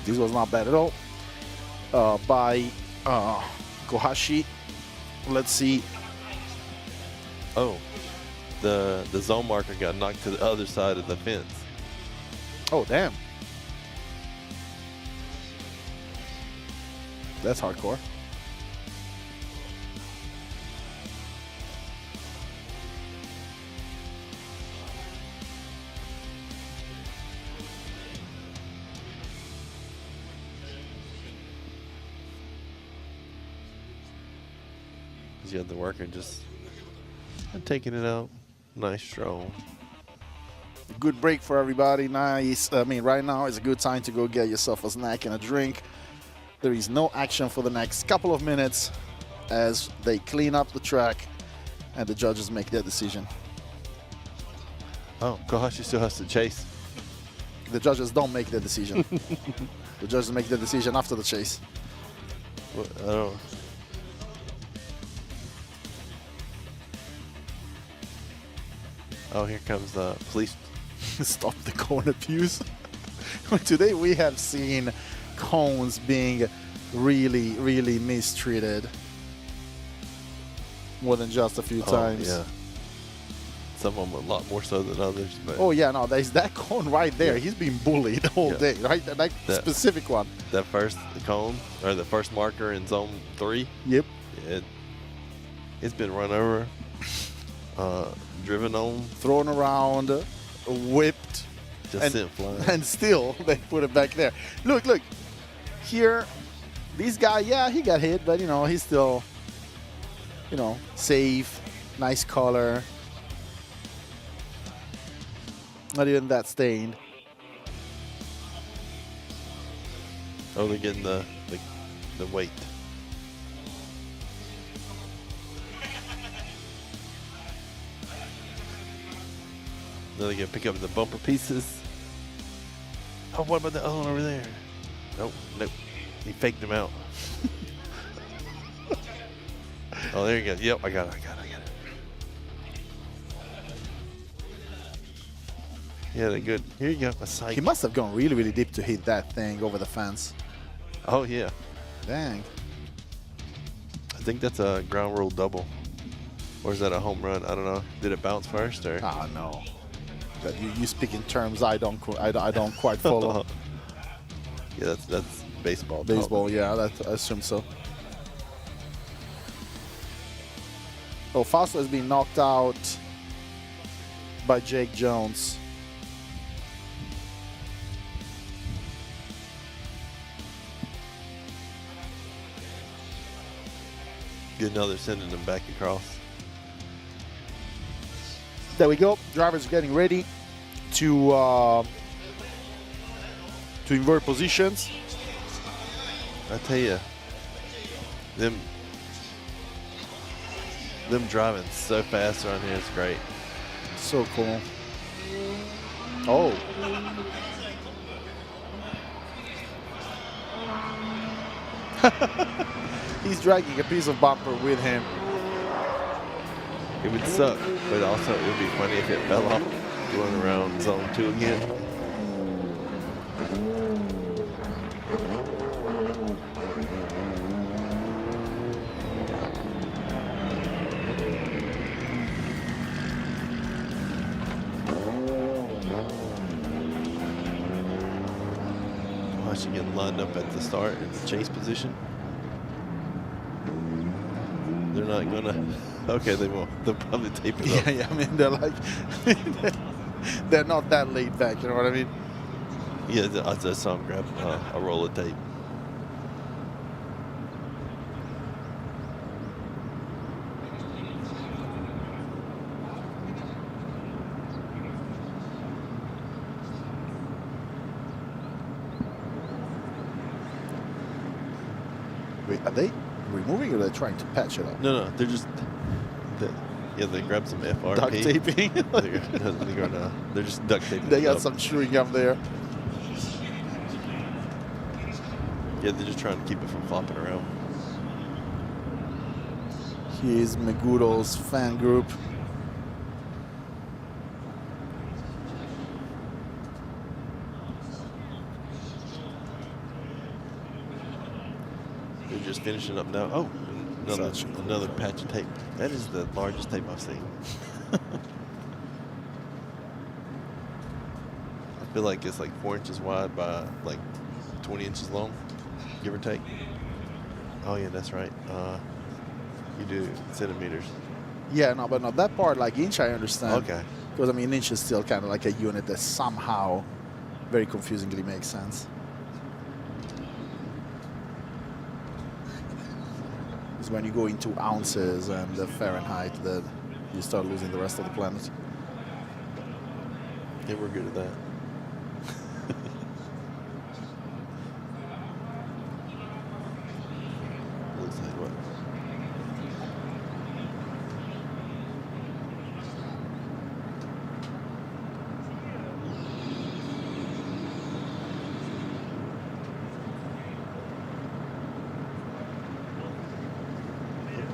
This was not bad at all by Kohashi. Let's see. Oh, the zone marker got knocked to the other side of the fence. Oh, damn. That's hardcore. You had the worker just taking it out. Nice stroll. Good break for everybody. Nice. I mean, right now is a good time to go get yourself a snack and a drink. There is no action for the next couple of minutes as they clean up the track and the judges make their decision. Oh, Kohashi still has to chase. The judges don't make their decision. The judges make the decision after the chase. Well, I don't. Oh, here comes the police. Stop the cone abuse. Today we have seen cones being really, really mistreated more than just a few times. Yeah. Some of them a lot more so than others. But Oh yeah, no, there's that cone right there. He's being bullied all day, right? That specific one. That first cone, or the first marker in zone 3. Yep. It's been run over, driven on, thrown around, whipped, just sent flying. And still they put it back there. Look, look. Here, this guy, yeah, he got hit, but you know, he's still, you know, safe, nice color. Not even that stained. Oh, they're getting the weight. Now they're gonna pick up the bumper pieces. Oh, what about the other one over there? Nope, nope. He faked him out. Oh, there you go. Yep, I got it. Yeah, they're good. Here you go. A sight. He must have gone really, really deep to hit that thing over the fence. Oh, yeah. Dang. I think that's a ground rule double. Or is that a home run? I don't know. Did it bounce first or? Ah, no. That you speak in terms I don't quite follow. Yeah, that's baseball. Baseball, yeah, I assume so. Oh, Fausto has been knocked out by Jake Jones. Good, now they're sending them back across. There we go. Drivers getting ready to invert positions. I tell you, them driving so fast around here is great. So cool. Oh. He's dragging a piece of bumper with him. It would suck, but also it would be funny if it fell off going around zone 2 again. Watch you get lined up at the start in the chase position. They're not gonna. Okay, they won't. They'll probably tape it up. Yeah, I mean, they're like, they're not that laid back, you know what I mean? Yeah, I just saw him grab a roll of tape. Wait, are they removing or are they trying to patch it up? No, they're just. They grabbed some FRP. Duct taping. They're just duct taping. They got some chewing gum there. Yeah, they're just trying to keep it from flopping around. Here's Megudo's fan group. They're just finishing up now. Oh, another patch of tape. That is the largest tape I've seen. I feel like it's like 4 inches wide by like 20 inches long, give or take. Oh yeah, that's right. You do centimeters. Yeah, no, but not that part, like inch, I understand. Okay. Because I mean, inch is still kind of like a unit that somehow very confusingly makes sense. It's when you go into ounces and the Fahrenheit that you start losing the rest of the planet. Yeah, we're good at that. Looks like what?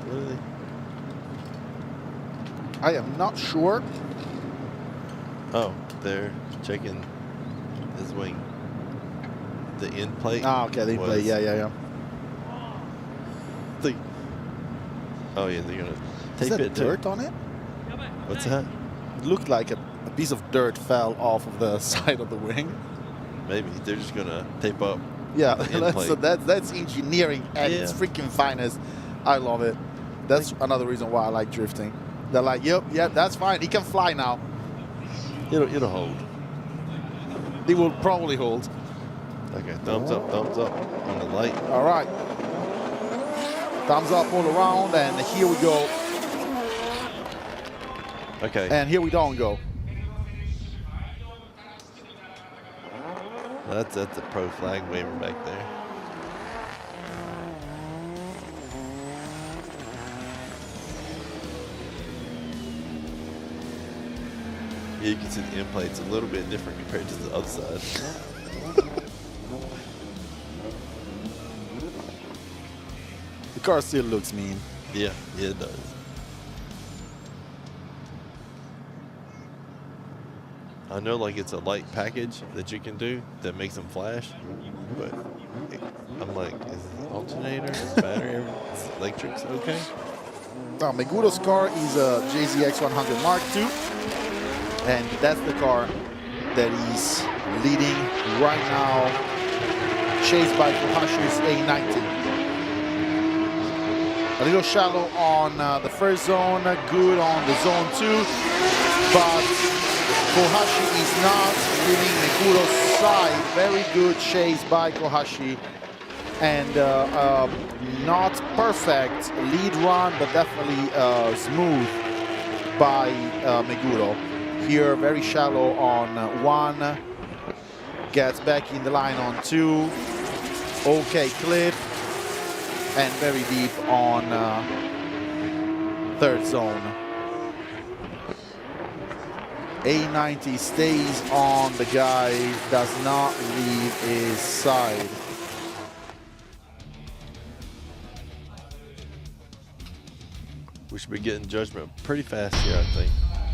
What are they? I am not sure. Oh, they're checking his wing. the end plate. Ah, okay, the end plate. Yeah. Oh yeah, they're gonna Is tape that it. dirt on it? What's that? It looked like a piece of dirt fell off of the side of the wing. Maybe they're just gonna tape up. Yeah, the end plate. that's engineering at its freaking finest. I love it. That's another reason why I like drifting. They're like, yep, that's fine. He can fly now. It'll hold. He will probably hold. Okay, thumbs up on the light. All right. Thumbs up all around, and here we go. Okay. And here we don't go. That's a pro flag waving back there. Yeah, you can see the end plate's a little bit different compared to the other side. The car still looks mean. Yeah, it does. I know, like, it's a light package that you can do that makes them flash, but I'm like, is it the alternator, is the battery, is electric's okay? Now, Meguro's car is a JZX100 Mark II, and that's the car that he's leading right now, chased by Kohashi's A90. A little shallow on the first zone, good on the zone 2, but Kohashi is not leaving Meguro's side. Very good chase by Kohashi, and not perfect lead run, but definitely smooth by Meguro. Here, very shallow on 1, gets back in the line on 2, okay clip, and very deep on third zone. A90 stays on the guy, does not leave his side. We should be getting judgment pretty fast here, I think.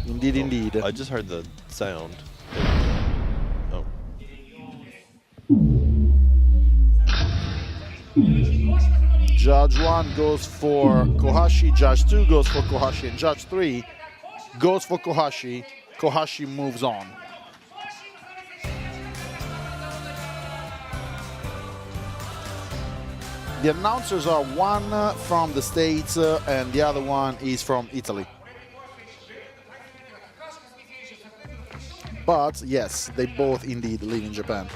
Indeed, indeed. I just heard the sound. Oh. Judge 1 goes for Kohashi, Judge 2 goes for Kohashi, and Judge 3 goes for Kohashi. Kohashi moves on. The announcers are one from the States and the other one is from Italy. But yes, they both indeed live in Japan.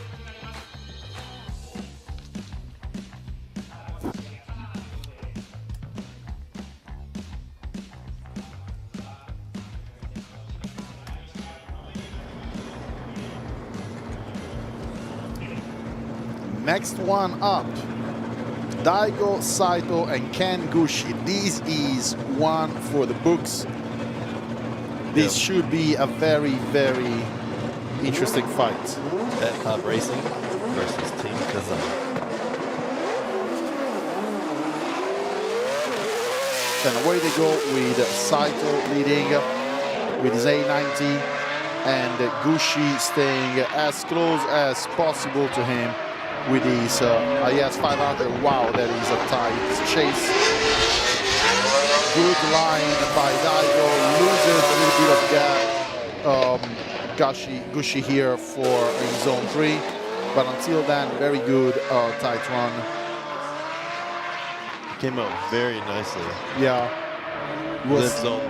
Next one up, Daigo Saito and Ken Gushi. This is one for the books. This should be a very, very interesting fight. At Top Racing versus Team Kazan. And away they go with Saito leading with his A90 and Gushi staying as close as possible to him with his IS 500. Wow, that is a tight chase. Good line by Daigo, loses a little bit of gap. Gushi here for in zone 3, but until then, very good tight run. Came out very nicely. Yeah. Left zone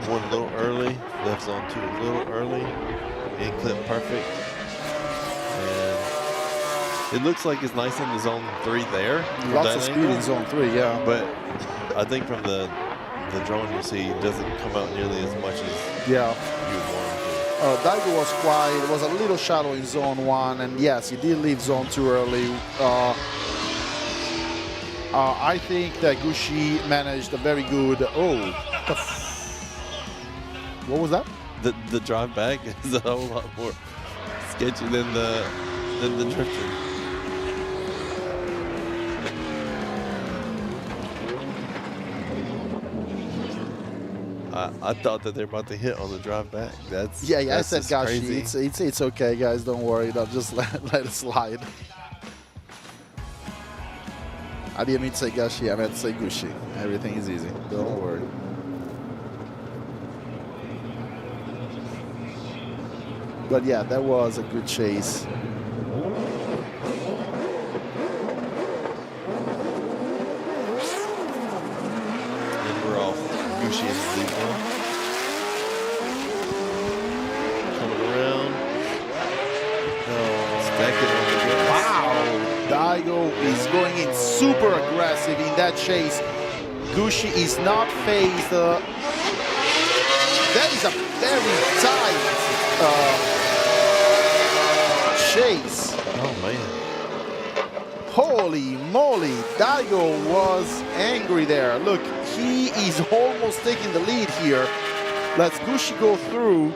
1 a little early, left zone 2 a little early, in clip perfect. It looks like it's nice in the zone 3 there. Lots of speed in zone 3, yeah. But I think from the drone you see, it doesn't come out nearly as much as you would want it to. Daigo was quiet, was a little shallow in zone 1, and yes, he did leave zone 2 early. I think that Gushi managed a very good. What was that? The drive back is a whole lot more sketchy than the drifting. I thought that they're about to hit on the drive back. That's I said Gashi. crazy. It's okay, guys. Don't worry. I'll just let it slide. I didn't mean to say Gashi, I meant to say Gushi. Everything is easy. Don't worry. But yeah, that was a good chase. And we're off. Gushi is the lead now. Coming around. Oh, stacking on the good. Wow! Daigo is going in super aggressive in that chase. Gushi is not phased. That is a very tight chase. Oh, man. Holy moly, Daigo was angry there. Look, he is almost taking the lead here. Let's Gushi go through.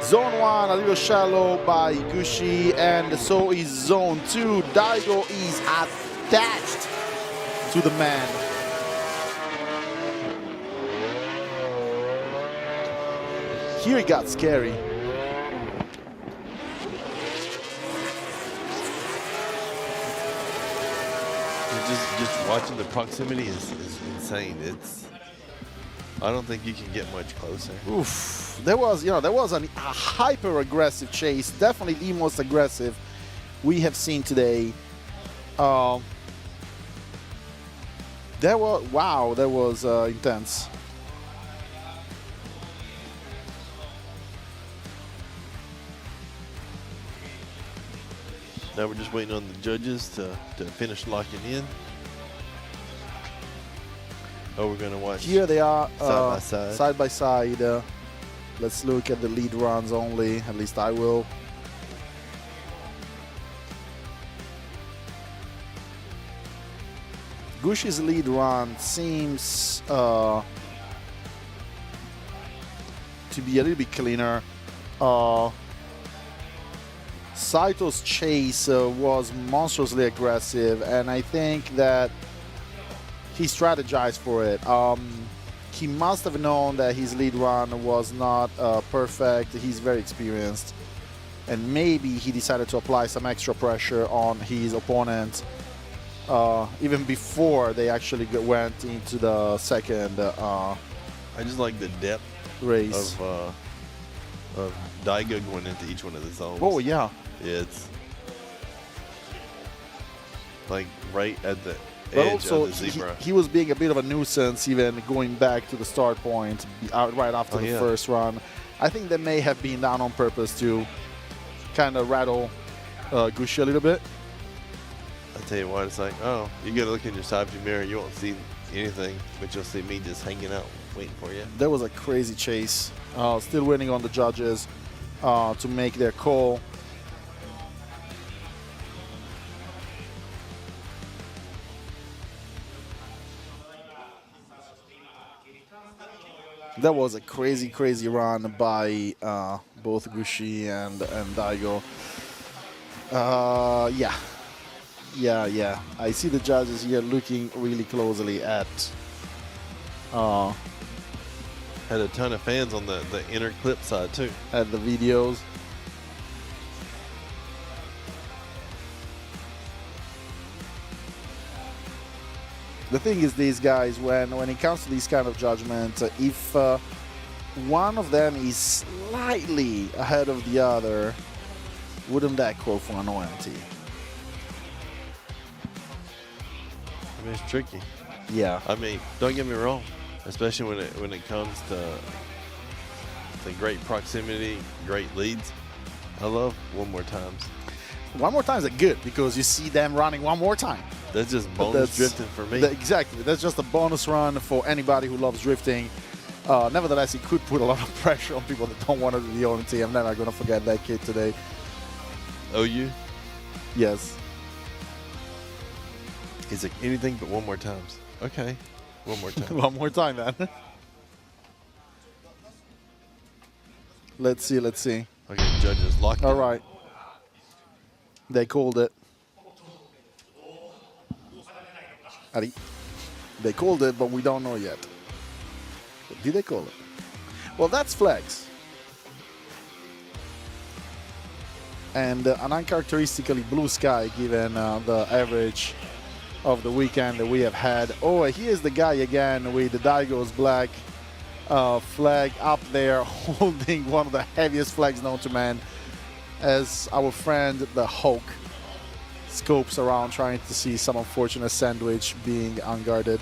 Zone 1 a little shallow by Gushi, and so is Zone 2. Daigo is attached to the man. Here it got scary. Just watching the proximity is insane. I don't think you can get much closer. Oof. There was a hyper aggressive chase, definitely the most aggressive we have seen today. That was intense. Now we're just waiting on the judges to finish locking in. Oh, we're gonna watch. Here they are, side by side. Let's look at the lead runs only. At least I will. Gushi's lead run seems to be a little bit cleaner. Saito's chase was monstrously aggressive, and I think that he strategized for it. He must have known that his lead run was not perfect. He's very experienced, and maybe he decided to apply some extra pressure on his opponent even before they actually went into the second I just like the depth race of Daigo going into each one of the zones. Oh yeah. It's like right at the But edge also, of the zebra. he was being a bit of a nuisance even going back to the start point right after the first run. I think they may have been down on purpose to kind of rattle Gushi a little bit. I tell you what, it's like, oh, you gotta look in your side view mirror, you won't see anything, but you'll see me just hanging out waiting for you. That was a crazy chase. Still waiting on the judges to make their call. That was a crazy, crazy run by both Gushi and Daigo. Yeah. I see the judges here looking really closely at. Had a ton of fans on the inner clip side too. At the videos. The thing is, these guys, when it comes to these kind of judgments, if one of them is slightly ahead of the other, wouldn't that call for an OMT? I mean, it's tricky. Yeah. I mean, don't get me wrong, especially when it comes to the great proximity, great leads. I love one more times. One more times are good because you see them running one more time. That's just bonus drifting for me. Exactly. That's just a bonus run for anybody who loves drifting. Nevertheless, it could put a lot of pressure on people that don't want to do the OMT. I'm never going to forget that kid today. OU? Yes. He's like, anything but one more times. Okay. One more time. One more time, man. Let's see. Okay, judges locked in. All right. They called it. Ari. They called it, but we don't know yet. Did they call it? Well, that's flags. And an uncharacteristically blue sky given the average of the weekend that we have had. Oh, here's the guy again with the Daigo's black flag up there, holding one of the heaviest flags known to man, as our friend the Hulk scopes around trying to see some unfortunate sandwich being unguarded.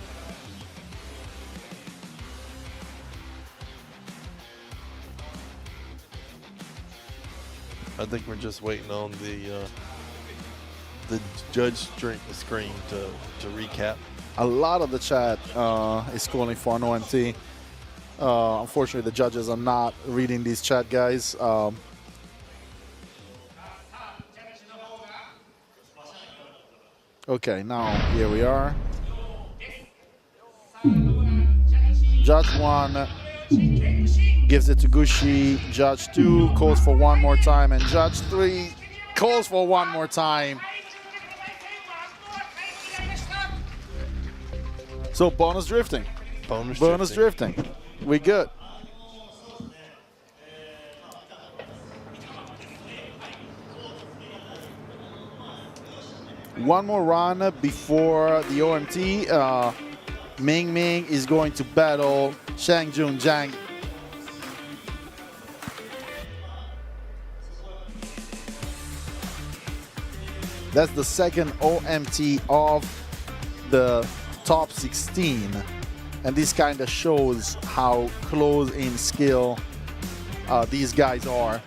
I think we're just waiting on the judge screen to recap. A lot of the chat is calling for an OMT. Unfortunately, the judges are not reading these chat, guys. Okay, now here we are. Judge 1 gives it to Gushi. Judge 2 calls for one more time, and Judge 3 calls for one more time. So bonus drifting. Bonus drifting. We good. One more run before the OMT. Ming Ming is going to battle Shang Jun Jiang. That's the second OMT of the top 16. And this kind of shows how close in skill these guys are.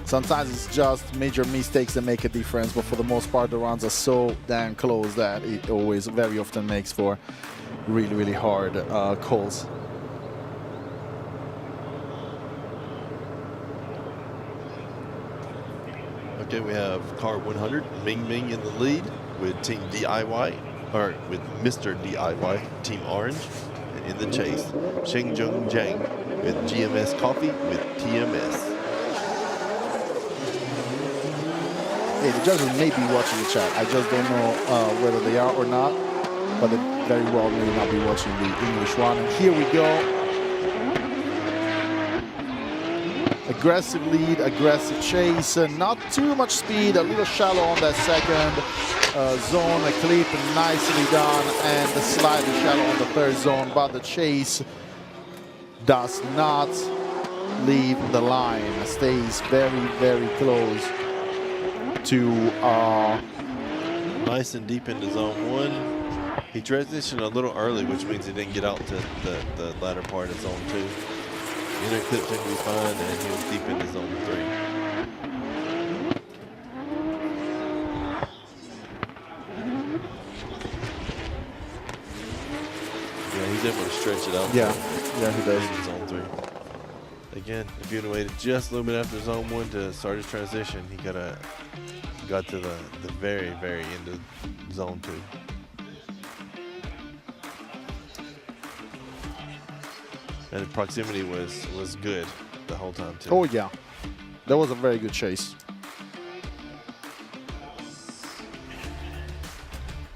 Sometimes it's just major mistakes that make a difference, but for the most part, the runs are so damn close that it always very often makes for really, really hard calls. Okay, we have car 100, Ming Ming in the lead with Team DIY, or with Mr. DIY, Team Orange, and in the chase, Sheng Jung Jiang with GMS Coffee with TMS. Yeah, the judges may be watching the chat. I just don't know whether they are or not, but they very well may not be watching the English one. And here we go. Aggressive lead, aggressive chase, not too much speed, a little shallow on that second zone, a clip nicely done, and slightly shallow on the third zone, but the chase does not leave the line, stays very, very close to nice and deep into zone 1. He transitioned a little early, which means he didn't get out to the latter part of zone 2. Inner clip didn't be fine, and he was deep into zone 3. Yeah, he's able to stretch it out. Yeah, he does. In zone 3. Again, if you'd have waited just a little bit after zone 1 to start his transition, he got to the very, very end of zone 2. And the proximity was good the whole time too. Oh yeah, that was a very good chase.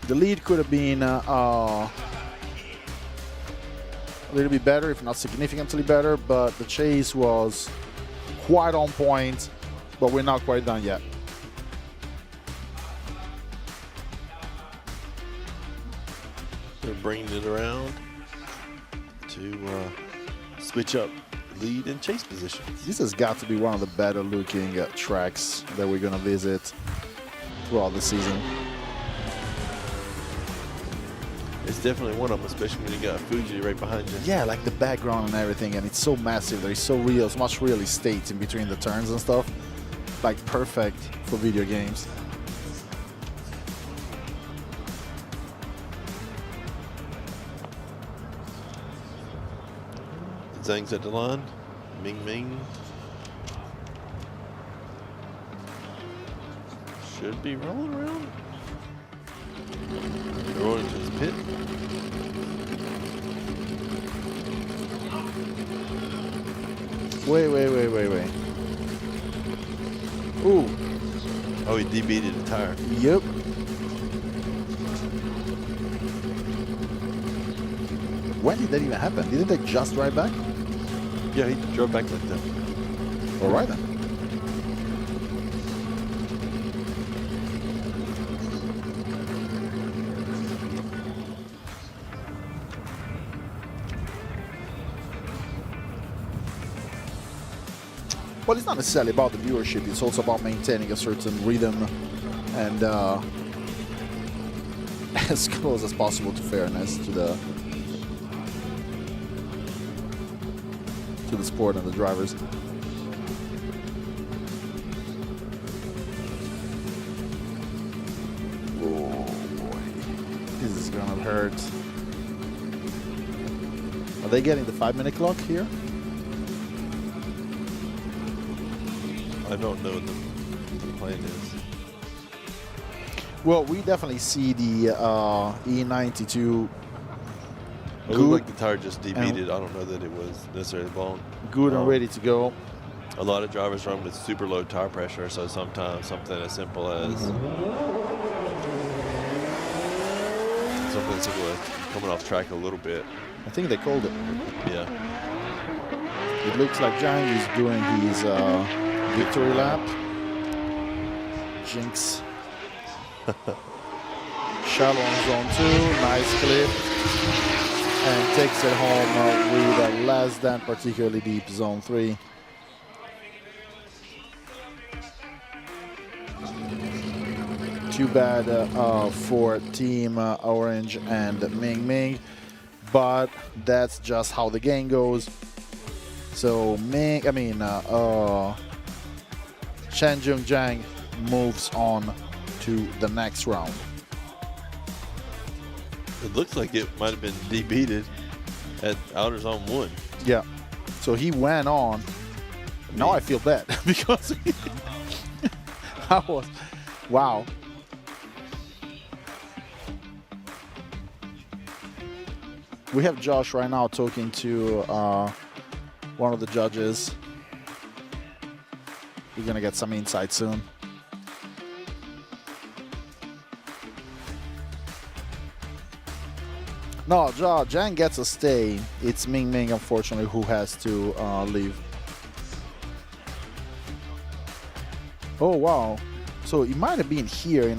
The lead could have been a little bit better, if not significantly better, but the chase was quite on point, but we're not quite done yet. They're bringing it around to switch up lead and chase positions. This has got to be one of the better looking tracks that we're going to visit throughout the season. It's definitely one of them, especially when you got Fuji right behind you. Yeah, like the background and everything, and it's so massive. There's so real, so much real estate in between the turns and stuff. Like perfect for video games. Zhang's at the line. Ming Ming should be rolling around. Rolling to the pit. Wait. Ooh. Oh, he DB'd the tire. Yep. When did that even happen? Didn't they just drive back? Yeah, he drove back like that. All right then. Well, it's not necessarily about the viewership. It's also about maintaining a certain rhythm and as close as possible to fairness to the sport and the drivers. Oh boy, this is gonna hurt. Are they getting the 5-minute clock here? I don't know what the plan is. Well, we definitely see the E92 It looked like the tire just debeated. I don't know that it was necessarily blown. Good and ready to go. A lot of drivers run with super low tire pressure, so sometimes something as simple as coming off track a little bit. I think they called it. Yeah. It looks like Zhang is doing his victory lap. Jinx. Shallow on zone 2, nice clip. And takes it home with a less than particularly deep zone 3. Too bad for Team Orange and Ming Ming, but that's just how the game goes. So Shanjung Zhang moves on to the next round. It looks like it might have been debeated at outer zone 1. Yeah. So he went on. Now I feel bad because I was, wow. We have Josh right now talking to one of the judges. We're gonna get some insight soon. No, Zhang gets a stay. It's Ming Ming, unfortunately, who has to leave. Oh, wow. So it might have been here in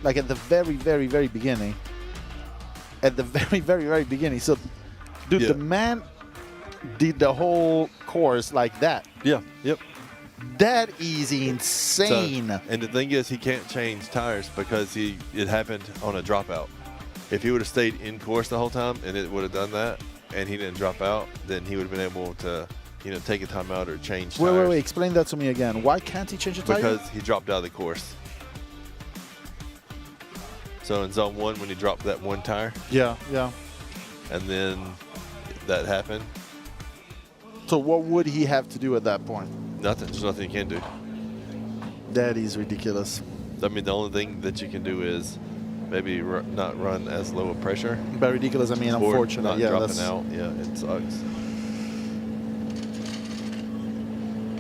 like at the very, very, very beginning. At the very, very, very beginning. So, dude, the man did the whole course like that. Yeah, yep. That is insane. So, and the thing is, he can't change tires because it happened on a dropout. If he would have stayed in course the whole time and it would have done that, and he didn't drop out, then he would have been able to, take a timeout or change tires. Wait. Explain that to me again. Why can't he change the tire? Because he dropped out of the course. So in zone 1, when he dropped that one tire. Yeah. And then that happened. So what would he have to do at that point? Nothing. There's nothing you can do. That is ridiculous. I mean, the only thing that you can do is maybe not run as low a pressure. But ridiculous, I mean, unfortunate. Not yeah, dropping out. Yeah, it sucks.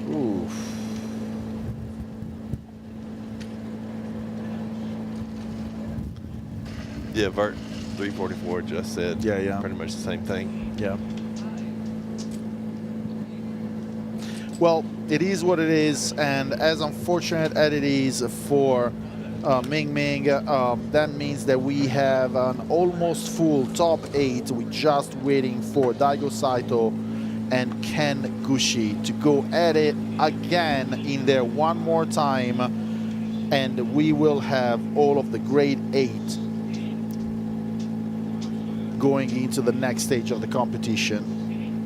Oof. Yeah, Vert 344 just said pretty much the same thing. Yeah. Well, it is what it is, and as unfortunate as it is for Ming Ming, that means that we have an almost full top 8. We're just waiting for Daigo Saito and Ken Gushi to go at it again in there one more time, and we will have all of the grade 8 going into the next stage of the competition.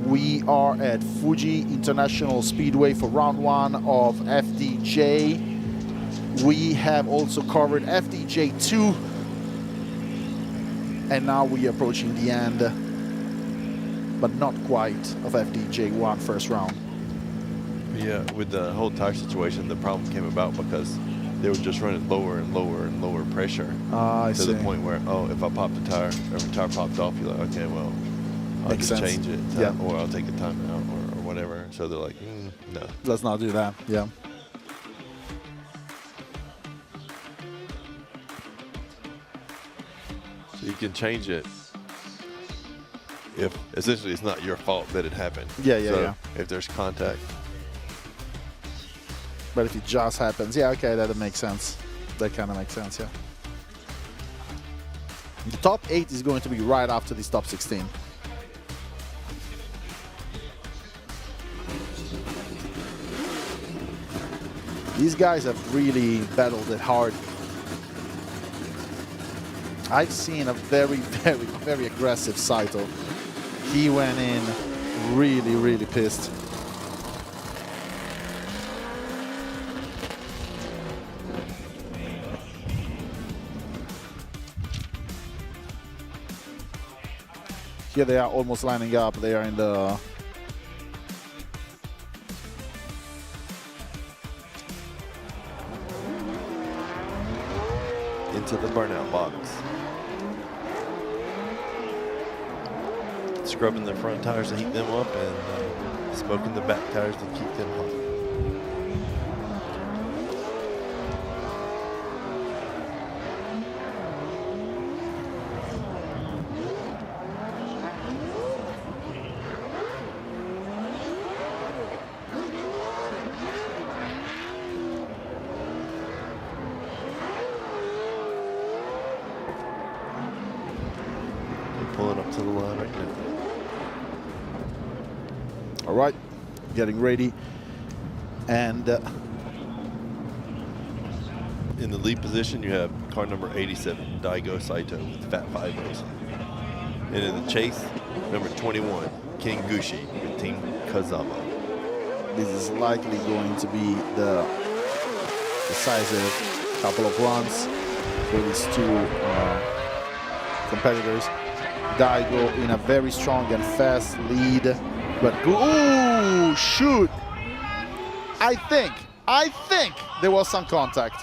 We are at Fuji International Speedway for round 1 of FDJ. We have also covered FDJ 2, and now we are approaching the end, but not quite, of FDJ 1 first round. Yeah, with the whole tire situation, the problem came about because they were just running lower and lower and lower pressure I to see. the point where, if I pop the tire, or if the tire pops off, you're like, okay, well, I'll Makes just sense. change it, or I'll take a timeout or whatever. So they're like, no. Let's not do that, yeah. So you can change it if essentially it's not your fault that it happened. Yeah. If there's contact. But if it just happens, yeah, okay, that makes sense. That kind of makes sense, yeah. The top 8 is going to be right after this top 16. These guys have really battled it hard. I've seen a very, very, very aggressive Saito. He went in really, really pissed. Here they are almost lining up. They are in the into the burnout box. Scrubbing the front tires to heat them up and smoking the back tires to keep them hot. Pulling up to the line right now. All right, getting ready. And in the lead position, you have car number 87, Daigo Saito with Fat 5 Racing. And in the chase, number 21, King Gushi with Team Kazama. This is likely going to be the decisive couple of runs for these two competitors. Daigo in a very strong and fast lead, but ooh, shoot! I think there was some contact.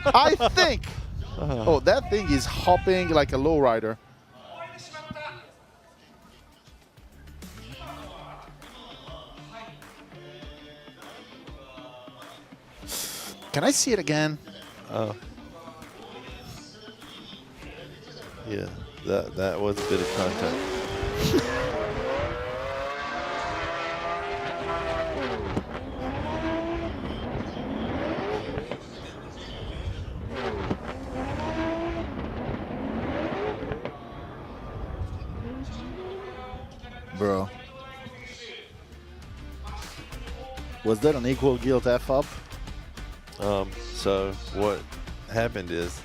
I think. Oh, that thing is hopping like a lowrider. Can I see it again? Yeah, that was a bit of contact. Bro. Was that an equal guilt F-up? So what happened is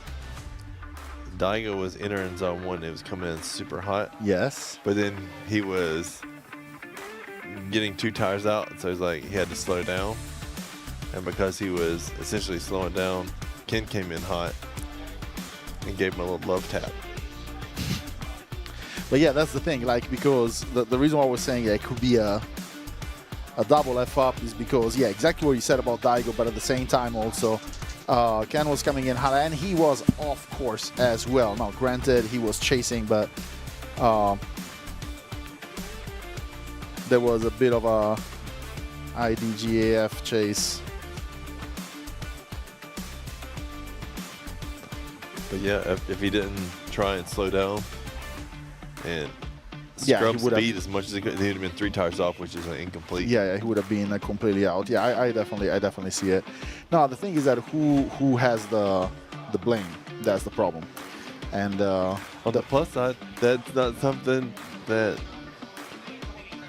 Daigo was entering zone 1. It was coming in super hot. Yes. But then he was getting 2 tires out, so it's like he had to slow down. And because he was essentially slowing down, Ken came in hot and gave him a little love tap. But yeah, that's the thing, like, because the reason why we're saying it could be a double F-up is because, yeah, exactly what you said about Daigo, but at the same time also, Ken was coming in hot, and he was off course as well. Now, granted, he was chasing, but there was a bit of a IDGAF chase. But yeah, if he didn't try and slow down and scrub speed as much as he could, he'd have been 3 tires off, which is an incomplete. Yeah, he would have been completely out. Yeah, I definitely see it. Now the thing is that who has the blame? That's the problem. And on the plus side, that's not something that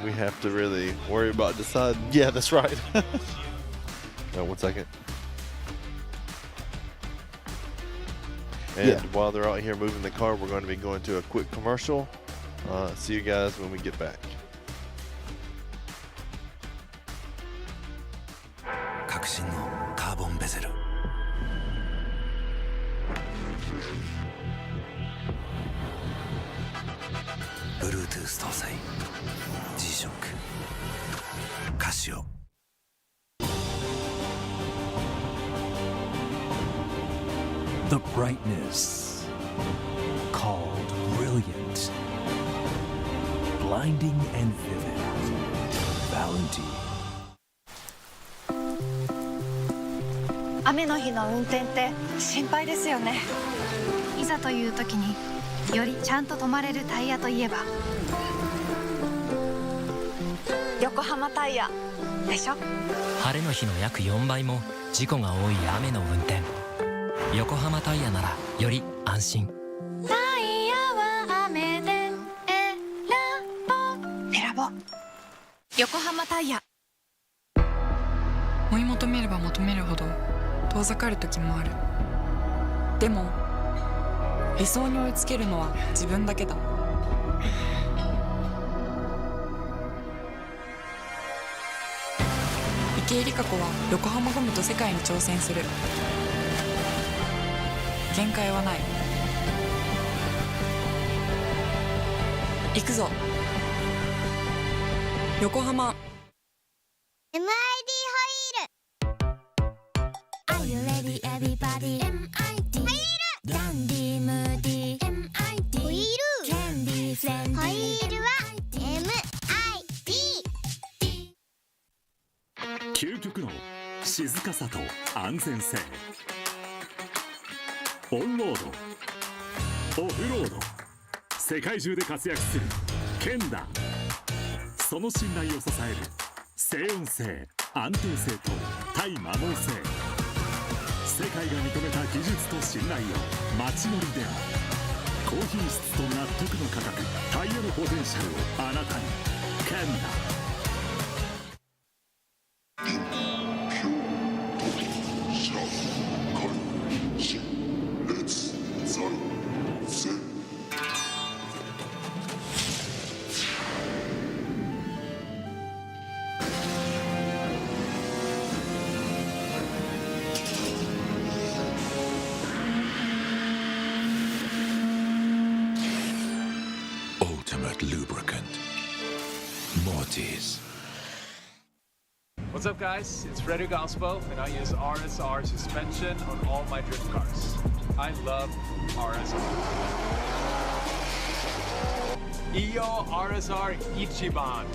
we have to really worry about deciding. Yeah, that's right. 1 second. And yeah, while they're out here moving the car, we're going to be going to a quick commercial. See you guys when we get back. Bluetooth 搭載 G-SHOCK カシオ The brightness called brilliant, blinding and vivid. Valentine. 雨の日の運転って心配ですよね。いざという時によりちゃんと止まれるタイヤといえば横浜タイヤでしょ。晴れの日の約4倍も事故が多い雨の運転。横浜タイヤならより安心。タイヤは雨で選ぼう横浜タイヤ。追い求めれば求めるほど遠ざかる時もある。でも理想に追いつけるのは自分だけだ。池江璃花子は横浜ゴムと世界に挑戦する。限界はない。行くぞ横浜。 MID ホイール Are you ready everybody MID ホイールダンディームーディー MID ホイールキャンディーフレンディーホイールは MID 究極の静かさと安全性。オンロード、オフロード、世界中で活躍するケンダ。その信頼を支える静音性、安定性と対摩耗性。世界が認めた技術と信頼を街乗りでも。高品質と納得の価格、タイヤのポテンシャルをあなたに。ケンダ。Ultimate lubricant. Mortis. What's up, guys? It's Freddy Gaspo, and I use RSR suspension on all my drift cars. I love RSR. Iyo RSR Ichiban.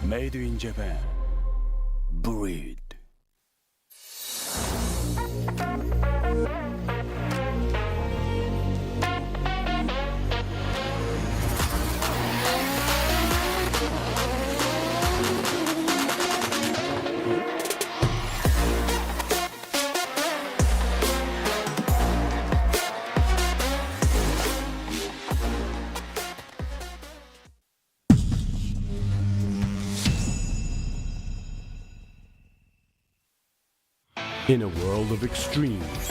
Made in Japan. Breed. In a world of extremes,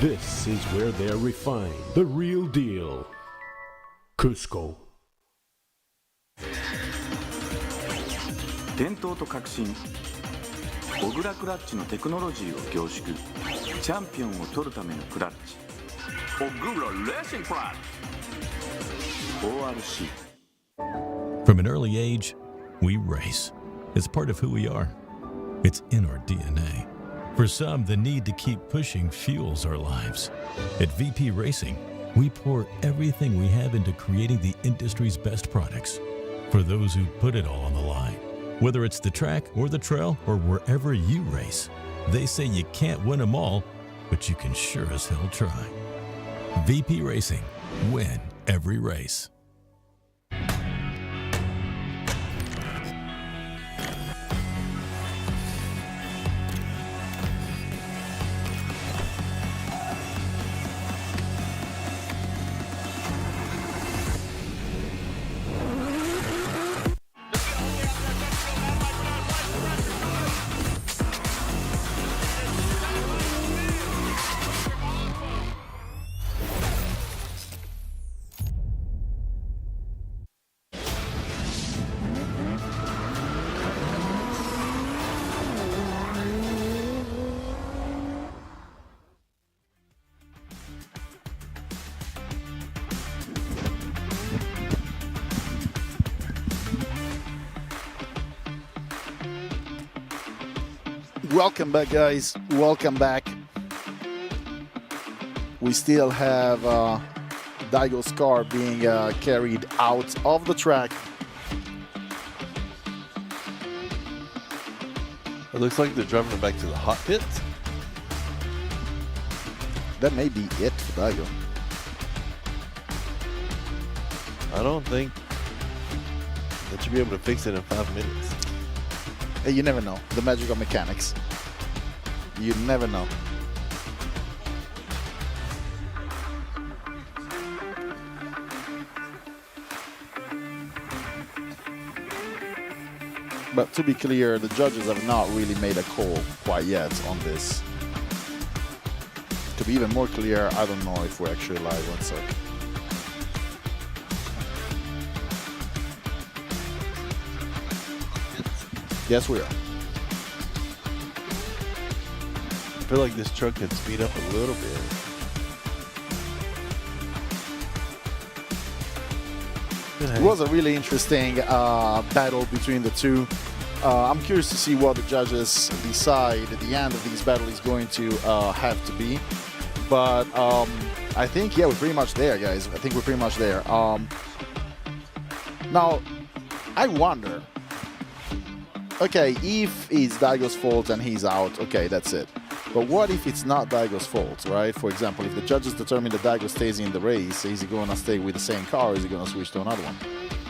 this is where they're refined. The real deal. Cusco. 伝統と革新、小倉クラッチのテクノロジーを凝縮。チャンピオンを取るためのクラッチ、小倉レーシングクラッチ ORC。 From an early age, we race. It's part of who we are. It's in our DNA. For some, the need to keep pushing fuels our lives. At VP Racing, we pour everything we have into creating the industry's best products. For those who put it all on the line, whether it's the track or the trail or wherever you race, they say you can't win them all, but you can sure as hell try. VP Racing. Win every race. Welcome back, guys. Welcome back. We still have Daigo's car being carried out of the track. It looks like they're driving it back to the hot pits. That may be it for Daigo. I don't think that you'll be able to fix it in 5 minutes. Hey, you never know. The magic of mechanics. You never know. But to be clear, the judges have not really made a call quite yet on this. To be even more clear, I don't know if we're actually live. 1 sec. Yes, we are. I feel like this truck could speed up a little bit. It was a really interesting battle between the two. I'm curious to see what the judges decide at the end of this battle is going to have to be. But I think, yeah, we're pretty much there, guys. I think we're pretty much there. Now, I wonder, okay, if it's Daigo's fault and he's out, okay, that's it. But what if it's not Daigo's fault, right? For example, if the judges determine that Daigo stays in the race, is he going to stay with the same car or is he going to switch to another one?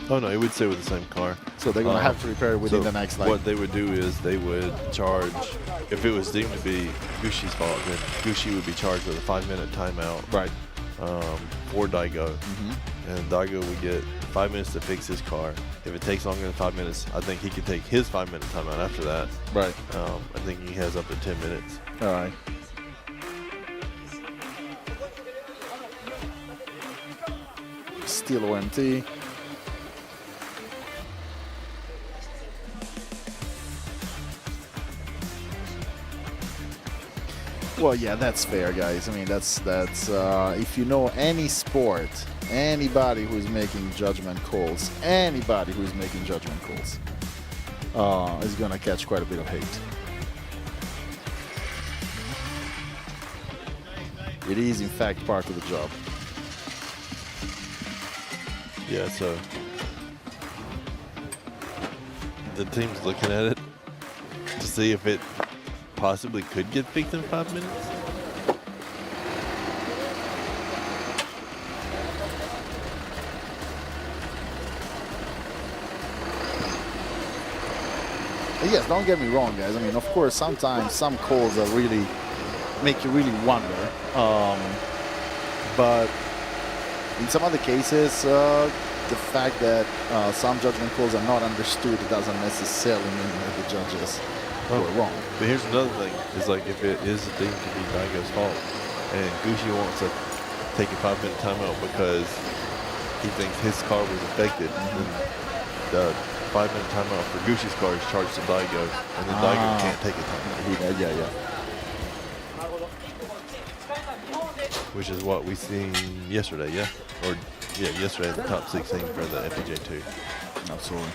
Oh, no, he would stay with the same car. So they're going to have to repair it within the next, like... What they would do is they would charge, if it was deemed to be Gushi's fault, then Gushi would be charged with a 5-minute timeout. Right. For Daigo. And Daigo would get 5 minutes to fix his car. If it takes longer than 5 minutes, I think he could take his 5-minute timeout after that. Right. I think he has up to 10 minutes. All right. Still OMT. Well, yeah, that's fair, guys. I mean, that's if you know any sport, anybody who's making judgment calls, is gonna catch quite a bit of hate. It is, in fact, part of the job. Yeah, so the team's looking at it to see if it possibly could get fixed in 5 minutes. Yes, don't get me wrong, guys. I mean, of course, sometimes some calls are really make you really wonder. But in some other cases, the fact that some judgment calls are not understood doesn't necessarily mean that the judges were wrong. But here's another thing: is like if it is deemed to be Daigo's fault, and Gushi wants to take a 5-minute timeout because he thinks his car was affected, then the 5-minute timeout for Gushi's car is charged to Daigo, and then Daigo can't take a timeout. Yeah. Which is what we seen yesterday, yeah? Or, yeah, yesterday in the top 16 for the FDJ 2. Absolutely.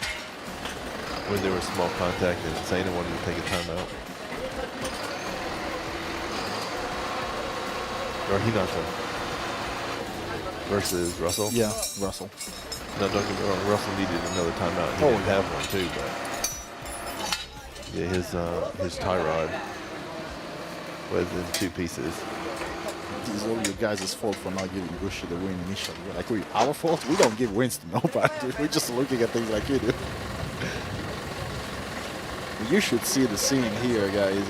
When there was small contact and Sana wanted to take a timeout. Or Hinata versus Russell. Yeah, Russell. No, don't get me wrong, Russell needed another timeout. He didn't have one too, but yeah, his tie rod was in 2 pieces. It's all you guys' fault for not giving Gushi the win initially. Like, our fault? We don't give wins to nobody. We're just looking at things like you do. You should see the scene here, guys,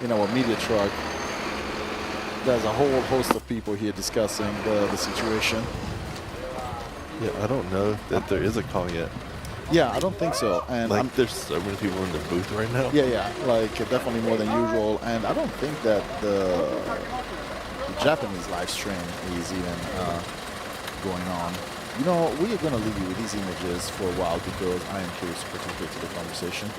in our media truck. There's a whole host of people here discussing the situation. Yeah, I don't know that there is a call yet. Yeah, I don't think so. And like, there's so many people in the booth right now. Yeah, like definitely more than usual. And I don't think that the Japanese live stream is even going on. You know, we are going to leave you with these images for a while because I am curious to participate to the conversation.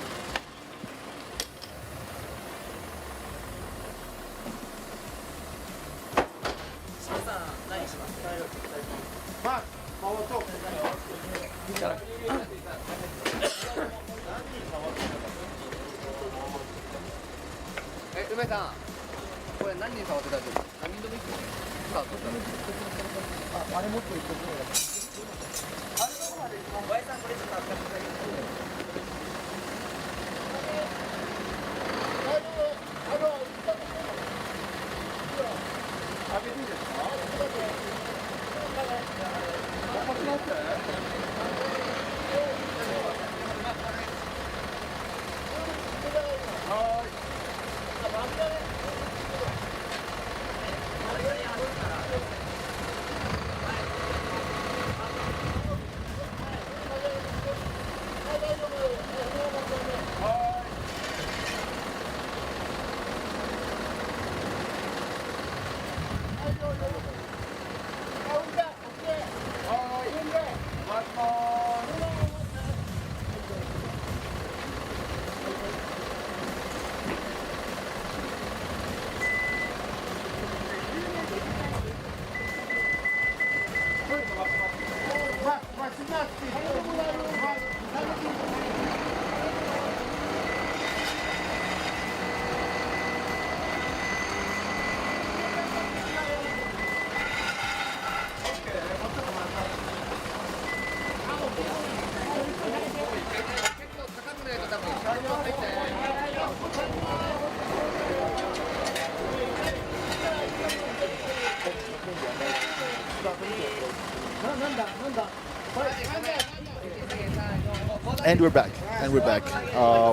And we're back.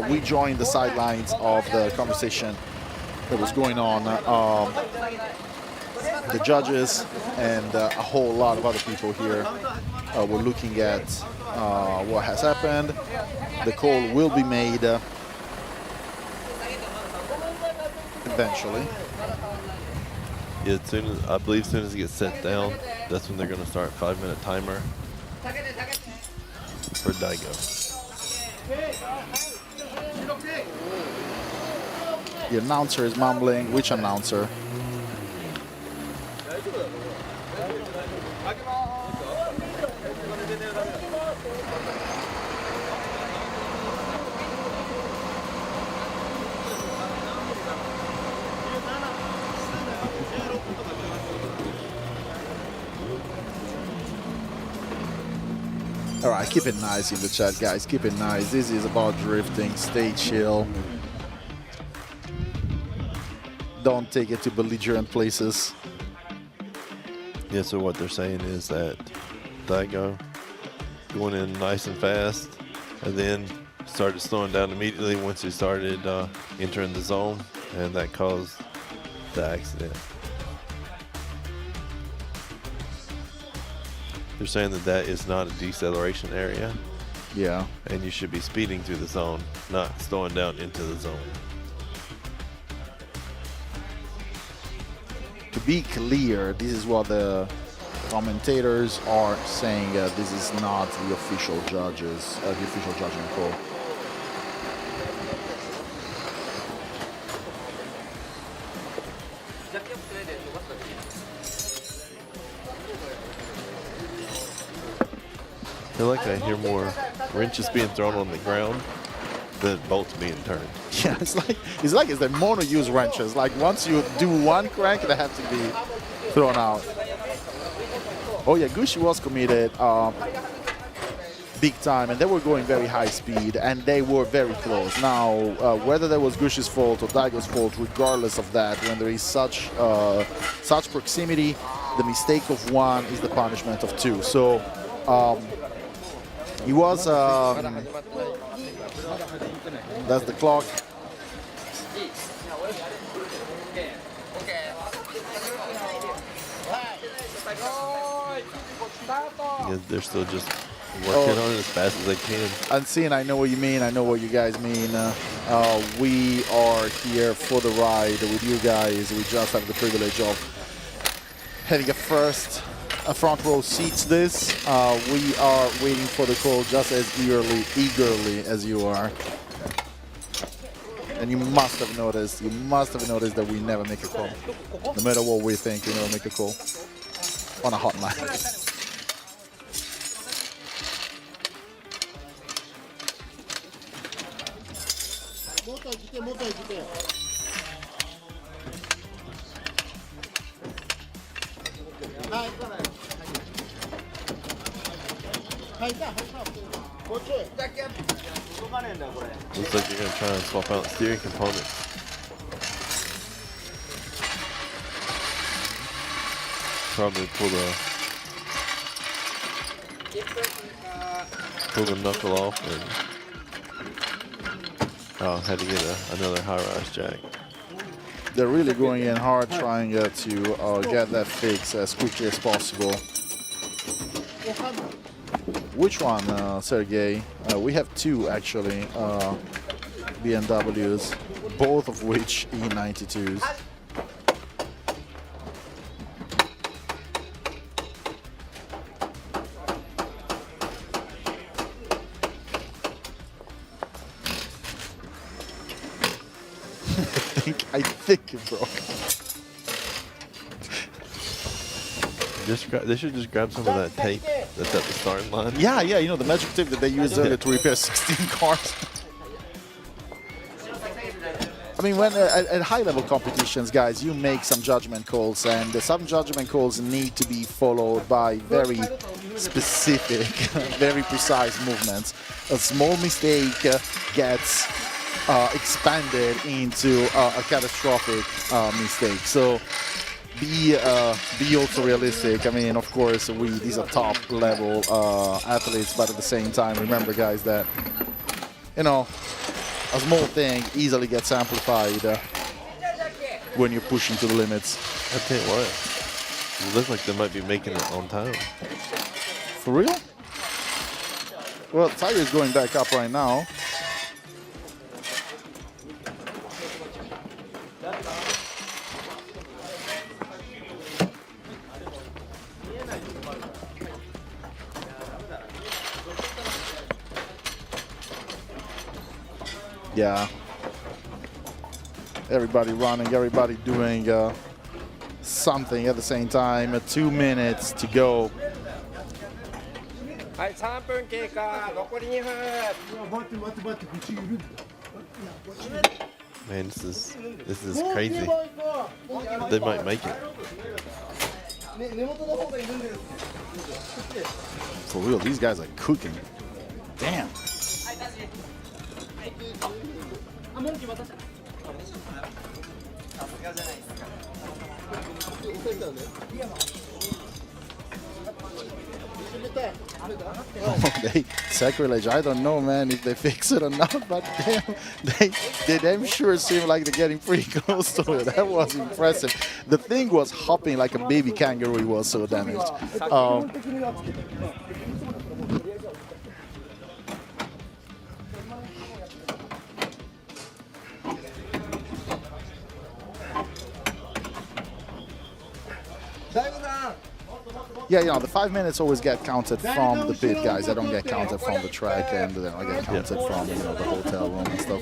We joined the sidelines of the conversation that was going on. The judges and a whole lot of other people here were looking at what has happened. The call will be made eventually. Yeah, I believe as soon as it gets set down, that's when they're going to start 5-minute timer for Daigo. The announcer is mumbling. Which announcer? All right, keep it nice in the chat, guys. Keep it nice. This is about drifting. Stay chill. Don't take it to belligerent places. Yeah, so what they're saying is that Daigo going in nice and fast, and then started slowing down immediately once he started entering the zone, and that caused the accident. They're saying that that is not a deceleration area. Yeah. And you should be speeding through the zone, not slowing down into the zone. To be clear, this is what the commentators are saying. This is not the official judges, the official judging call. I feel like I hear more wrenches being thrown on the ground than bolts being turned. Yeah, it's like the mono-use wrenches. Like once you do one crank, they have to be thrown out. Oh yeah, Gucci was committed big time, and they were going very high speed, and they were very close. Now, whether that was Gucci's fault or Daigo's fault, regardless of that, when there is such proximity, the mistake of one is the punishment of two. So. He was, that's the clock. Yeah, they're still just working on it as fast as they can. Unseen, I know what you mean. I know what you guys mean. We are here for the ride with you guys. We just have the privilege of having a front row seats this. We are waiting for the call just as eagerly as you are. And you must have noticed that we never make a call. No matter what we think, we never make a call on a hotline. Looks like you're going to try and swap out steering components. Probably pull the knuckle off, and had to get another high-rise jack. They're really going in hard, trying to get that fix as quickly as possible. Which one, Sergey? We have two, actually, BMWs, both of which E92s. I think it broke. They should just grab some of that tape that's at the starting line. Yeah, yeah, you know, the magic tape that they used earlier to repair 16 cars. I mean, when at high-level competitions, guys, you make some judgment calls, and some judgment calls need to be followed by very specific, very precise movements. A small mistake gets expanded into a catastrophic mistake. So be also realistic. I mean, of course, these are top-level athletes, but at the same time, remember, guys, that you know, a small thing easily gets amplified when you're pushing to the limits. I tell you what, it looks like they might be making it on time. For real? Well, Tiger's going back up right now. Yeah, everybody running, everybody doing something at the same time. 2 minutes to go. Man, this is crazy. They might make it. For real, these guys are cooking. Damn. They sacrilege. I don't know, man, if they fix it or not, but damn, they damn sure seem like they're getting pretty close to it. That was impressive. The thing was hopping like a baby kangaroo. It was so damaged. Yeah, you know, the 5 minutes always get counted from the pit, guys. They don't get counted from the track, and then I get counted from, you know, the hotel room and stuff.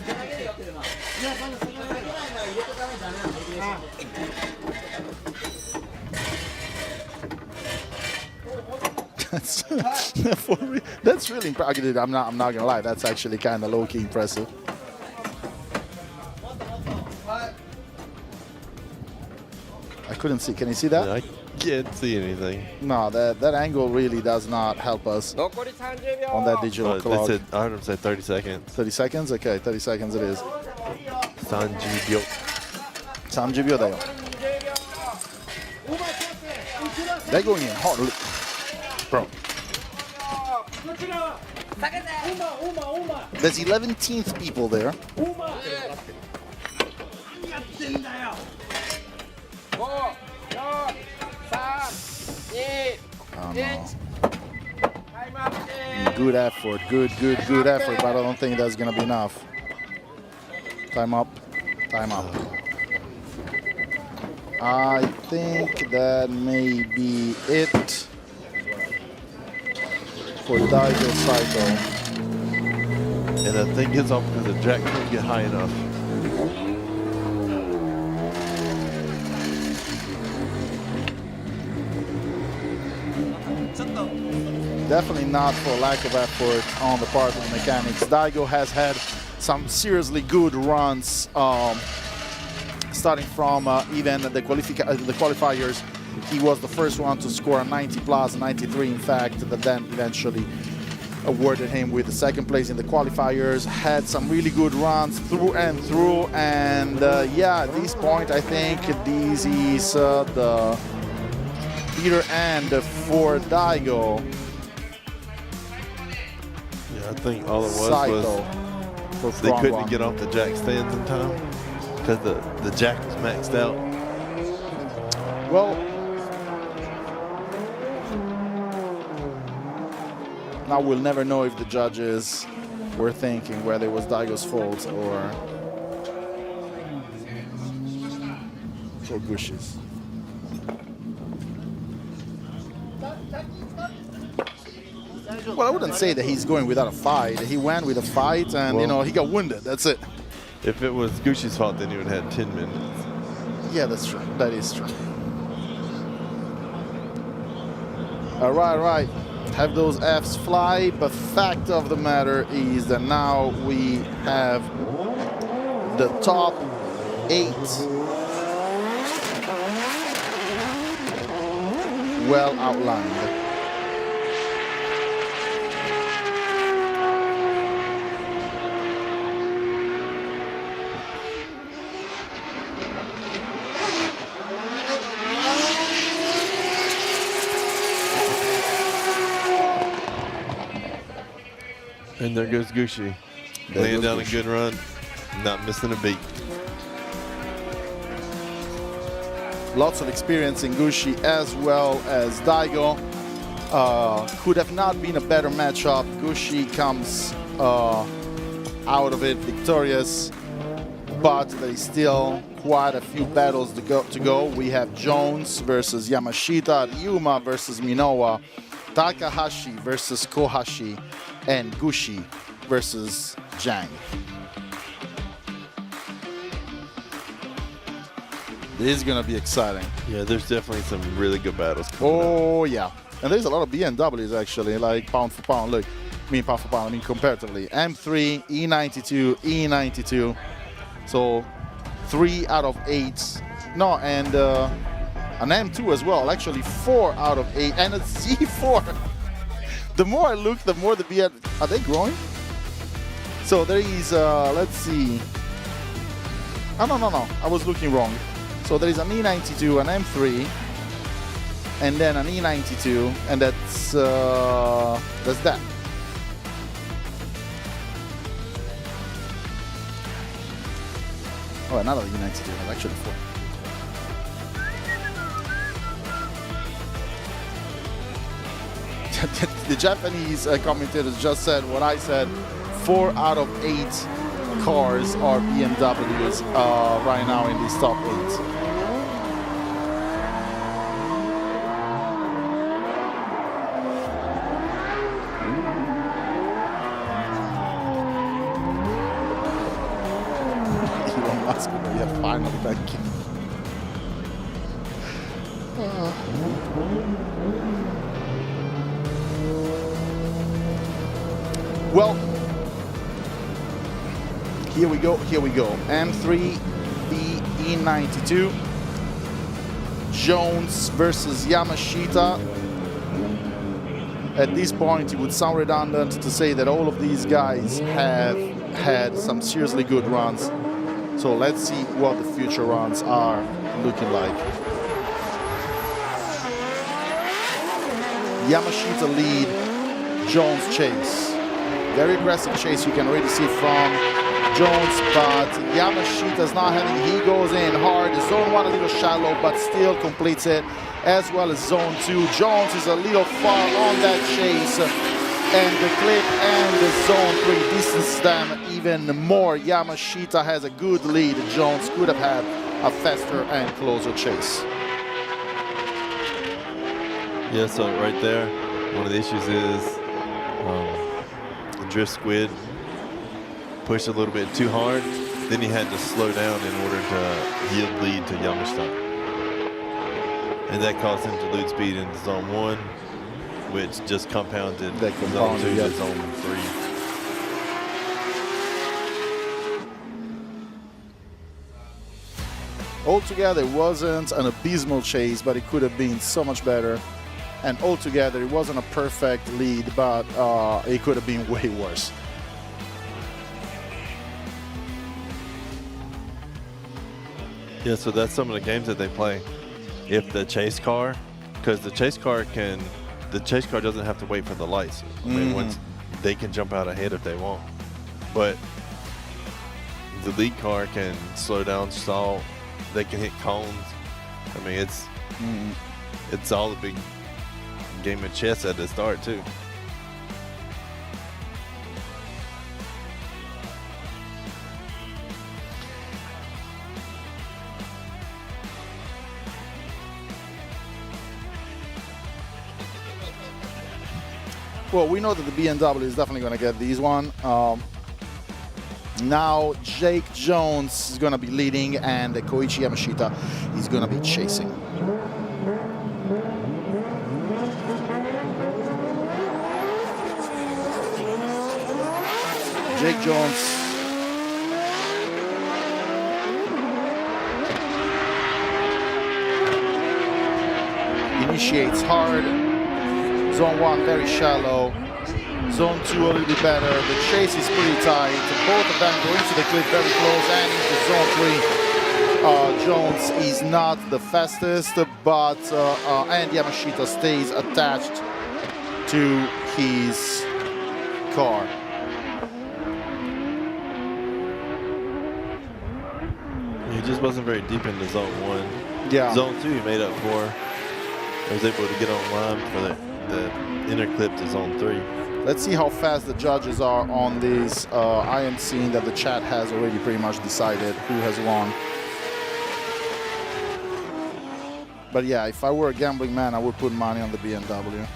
That's really impressive. I'm not gonna lie. That's actually kind of low-key impressive. I couldn't see. Can you see that? Yeah, I can't see anything. No, that angle really does not help us on that digital clock. I heard them say 30 seconds. 30 seconds? Okay, 30 seconds it is. 30秒. 30秒だよ. They're going in hard. Bro. There's 11th people there. Oh, no. Good effort, good effort, but I don't think that's gonna be enough. Time up, time up. I think that may be it for Daigo Saito. And I think it's off because the jack couldn't get high enough. Definitely not for lack of effort on the part of the mechanics. Daigo has had some seriously good runs, starting from even the qualifiers. He was the first one to score a 90 plus, 93 in fact, that then eventually awarded him with the second place in the qualifiers. Had some really good runs through and through, and yeah, at this point I think this is the bitter end for Daigo. I think all it was they couldn't get off the jack stands in time because the jack was maxed out. Well, now we'll never know if the judges were thinking whether it was Daigo's fault or Gushi's. Well, I wouldn't say that he's going without a fight. He went with a fight, and well, you know, he got wounded. That's it. If it was Gushi's fault, then he would have had 10 minutes. Yeah, that's true. That is true. All right. have those Fs fly, but fact of the matter is that now we have the top 8 well outlined. And there goes Gucci. Laying down a good run, not missing a beat. Lots of experience in Gucci as well as Daigo. Could have not been a better matchup. Gucci comes out of it victorious, but there is still quite a few battles to go. We have Jones versus Yamashita, Ryuma versus Minowa, Takahashi versus Kohashi, and Gucci versus Jang. This is gonna be exciting. Yeah, there's definitely some really good battles coming Oh yeah, and there's a lot of BMWs actually, like pound for pound. Look, I mean pound for pound, I mean comparatively. M3, E92, E92. So 3 out of 8. No, and an M2 as well. Actually 4 out of 8, and a Z4. The more I look, the more the BM. Are they growing? So there is, let's see. Oh, no. I was looking wrong. So there is an E92, an M3, and then an E92, and that's that. Oh, another E92, actually 4. The Japanese commentators just said what I said. 4 out of 8 cars are BMWs right now in these top 8. Elon Musk, yeah, finally back. Well, here we go. M3, E92. Jones versus Yamashita. At this point, it would sound redundant to say that all of these guys have had some seriously good runs. So let's see what the future runs are looking like. Yamashita lead, Jones chase. Very aggressive chase, you can already see from Jones, but Yamashita's not having, he goes in hard. Zone 1 a little shallow, but still completes it, as well as zone 2. Jones is a little far on that chase, and the clip and the zone 3 distance them even more. Yamashita has a good lead. Jones could have had a faster and closer chase. Yeah, so right there, one of the issues is the drift squid pushed a little bit too hard. Then he had to slow down in order to yield lead to Yamashita. And that caused him to lose speed into zone 1, which just compounded zone 2 to zone 3. Altogether, it wasn't an abysmal chase, but it could have been so much better. And altogether, it wasn't a perfect lead, but it could have been way worse. Yeah, so that's some of the games that they play. If the chase car, because the chase car doesn't have to wait for the lights. I mean, once they can jump out ahead if they want. But the lead car can slow down, stall. They can hit cones. I mean, it's all a big game of chess at the start too. Well, we know that the BMW is definitely going to get these one. Now Jake Jones is going to be leading, and Koichi Yamashita is going to be chasing. Jake Jones initiates hard. Zone 1 very shallow. Zone 2 a little bit better. The chase is pretty tight. Both of them go into the cliff very close and into Zone 3. Jones is not the fastest, but and Yamashita stays attached to his car. He just wasn't very deep into Zone 1. Yeah. Zone 2 he made up for. He was able to get on line for the inner clip to Zone 3. Let's see how fast the judges are on this. I am seeing that the chat has already pretty much decided who has won. But yeah, if I were a gambling man, I would put money on the BMW.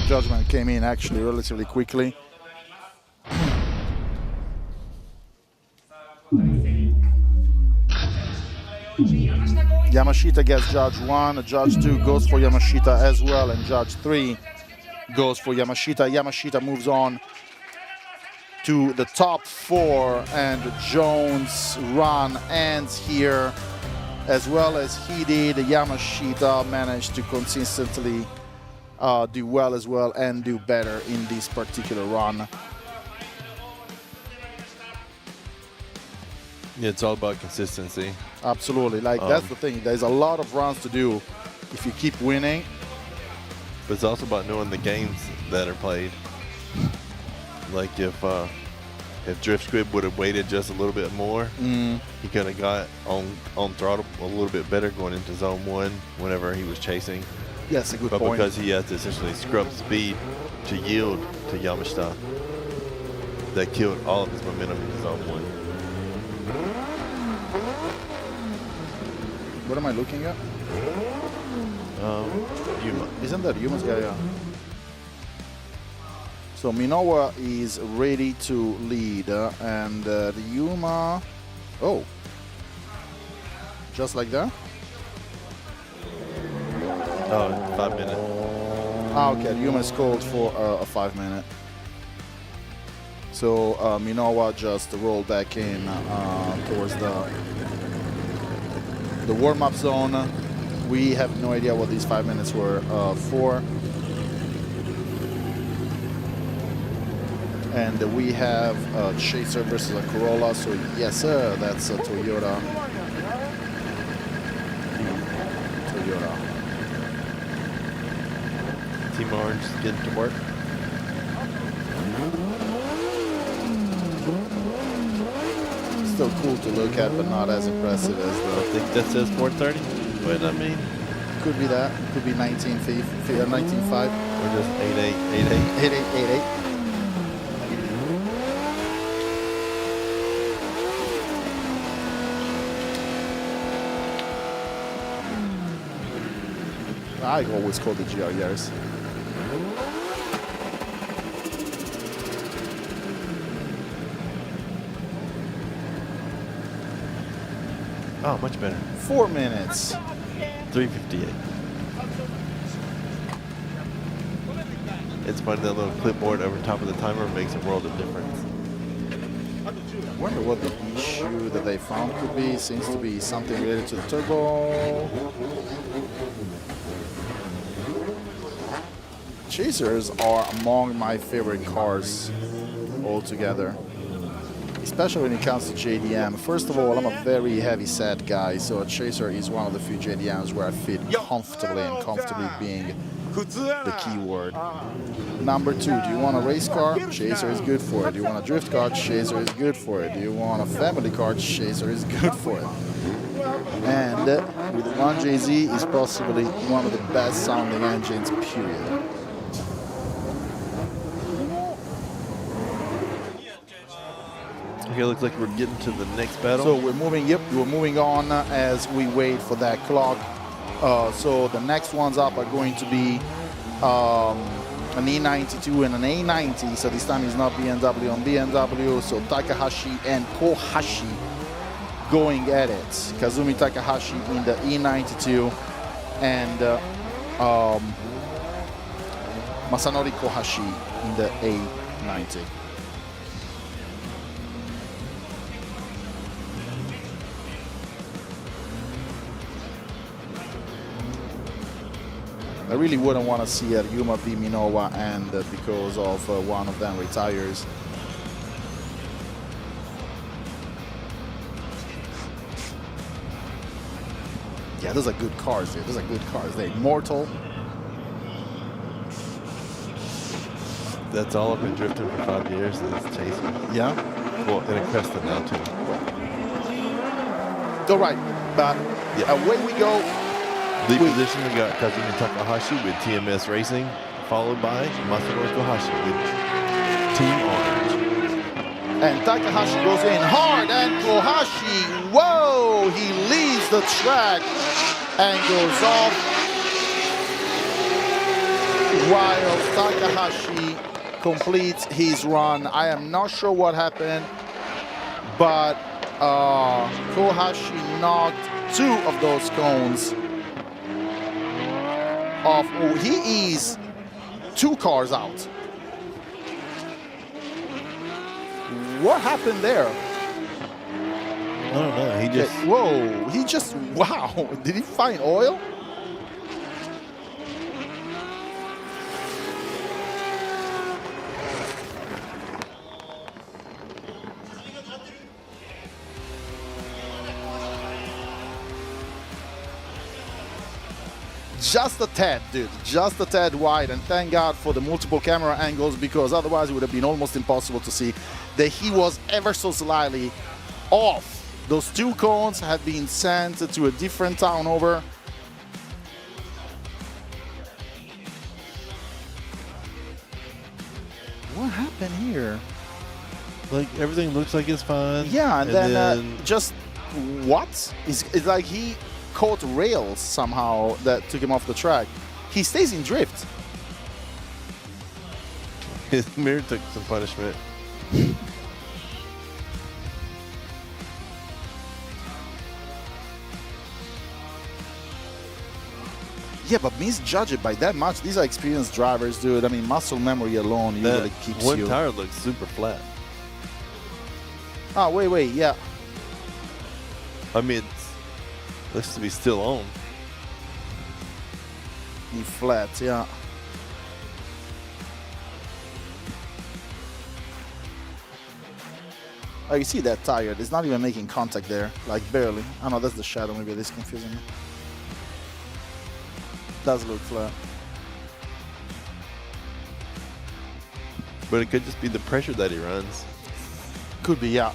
Judgment came in actually relatively quickly. Yamashita gets Judge 1, Judge 2 goes for Yamashita as well, and Judge 3 goes for Yamashita. Yamashita moves on to the top 4, and Jones' run ends here as well as he did. Yamashita managed to consistently do well as well and do better in this particular run. Yeah, it's all about consistency. Absolutely, like that's the thing. There's a lot of runs to do if you keep winning. But it's also about knowing the games that are played. Like if Drift Squib would have waited just a little bit more, he could have got on throttle a little bit better going into Zone 1 whenever he was chasing. Yes, a good but point. But because he had to essentially scrub speed to yield to Yamashita, that killed all of his momentum in Zone 1. What am I looking at? Yuma. Isn't that Yuma's? Yeah. So Minowa is ready to lead, and the Yuma. Oh, just like that? Oh, 5 minutes. Okay, Yuma is called for a 5 minute. So Minowa just rolled back in towards the warm-up zone. We have no idea what these 5 minutes were for. And we have a Chaser versus a Corolla. So yes, sir, that's a Toyota. Team Orange is getting to work. Still cool to look at, but not as impressive as the. I think that says 430. What I mean? Could be that. Could be 19.5. Or just 8888. 8888. I always call the GREs. Oh, much better. 4 minutes. 3:58. It's funny that little clipboard over top of the timer makes a world of difference. I wonder what the issue that they found could be. Seems to be something related to the turbo. Chasers are among my favorite cars altogether, especially when it comes to JDM. First of all, I'm a very heavy set guy, so a Chaser is one of the few JDMs where I fit comfortably, and comfortably being the key word. Number 2, do you want a race car? Chaser is good for it. Do you want a drift car? Chaser is good for it. Do you want a family car? Chaser is good for it. And with 1JZ is possibly one of the best sounding engines, period. Okay, looks like we're getting to the next battle. So we're moving on as we wait for that clock. So the next ones up are going to be an E92 and an A90. So this time it's not BMW on BMW. So Takahashi and Kohashi going at it. Kazumi Takahashi in the E92 and Masanori Kohashi in the A90. I really wouldn't want to see Ryuma v Minowa and because of one of them retires. Yeah, those are good cars there. Those are good cars. They're immortal. That's all I've been drifting for 5 years is chasing. Yeah? Well, in a Cresta now too. All right, but away we go. Lead position, we got Kazumi Takahashi with TMS Racing, followed by Masanori Kohashi with Team Orange. And Takahashi goes in hard, and Kohashi, whoa, he leaves the track and goes off, while Takahashi completes his run. I am not sure what happened, but Kohashi knocked 2 of those cones off. Oh, he is 2 cars out. What happened there? I don't know. He just... Whoa, he just... Wow. Did he find oil? Just a tad, dude. Just a tad wide. And thank God for the multiple camera angles, because otherwise it would have been almost impossible to see that he was ever so slightly off. Those 2 cones had been sent to a different town over. What happened here? Like, everything looks like it's fine. Yeah, and then just what? It's like he caught rails somehow that took him off the track. He stays in drift. His mirror took some punishment. Yeah, but misjudge it by that much. These are experienced drivers, dude. I mean, muscle memory alone usually keeps you. One tire looks super flat. Oh, wait, yeah. I mean, it looks to be still on. Flat, yeah. Oh, you see that tire? It's not even making contact there, like barely. I know that's the shadow. Maybe it is confusing me. Does look flat. But it could just be the pressure that he runs. Could be, yeah.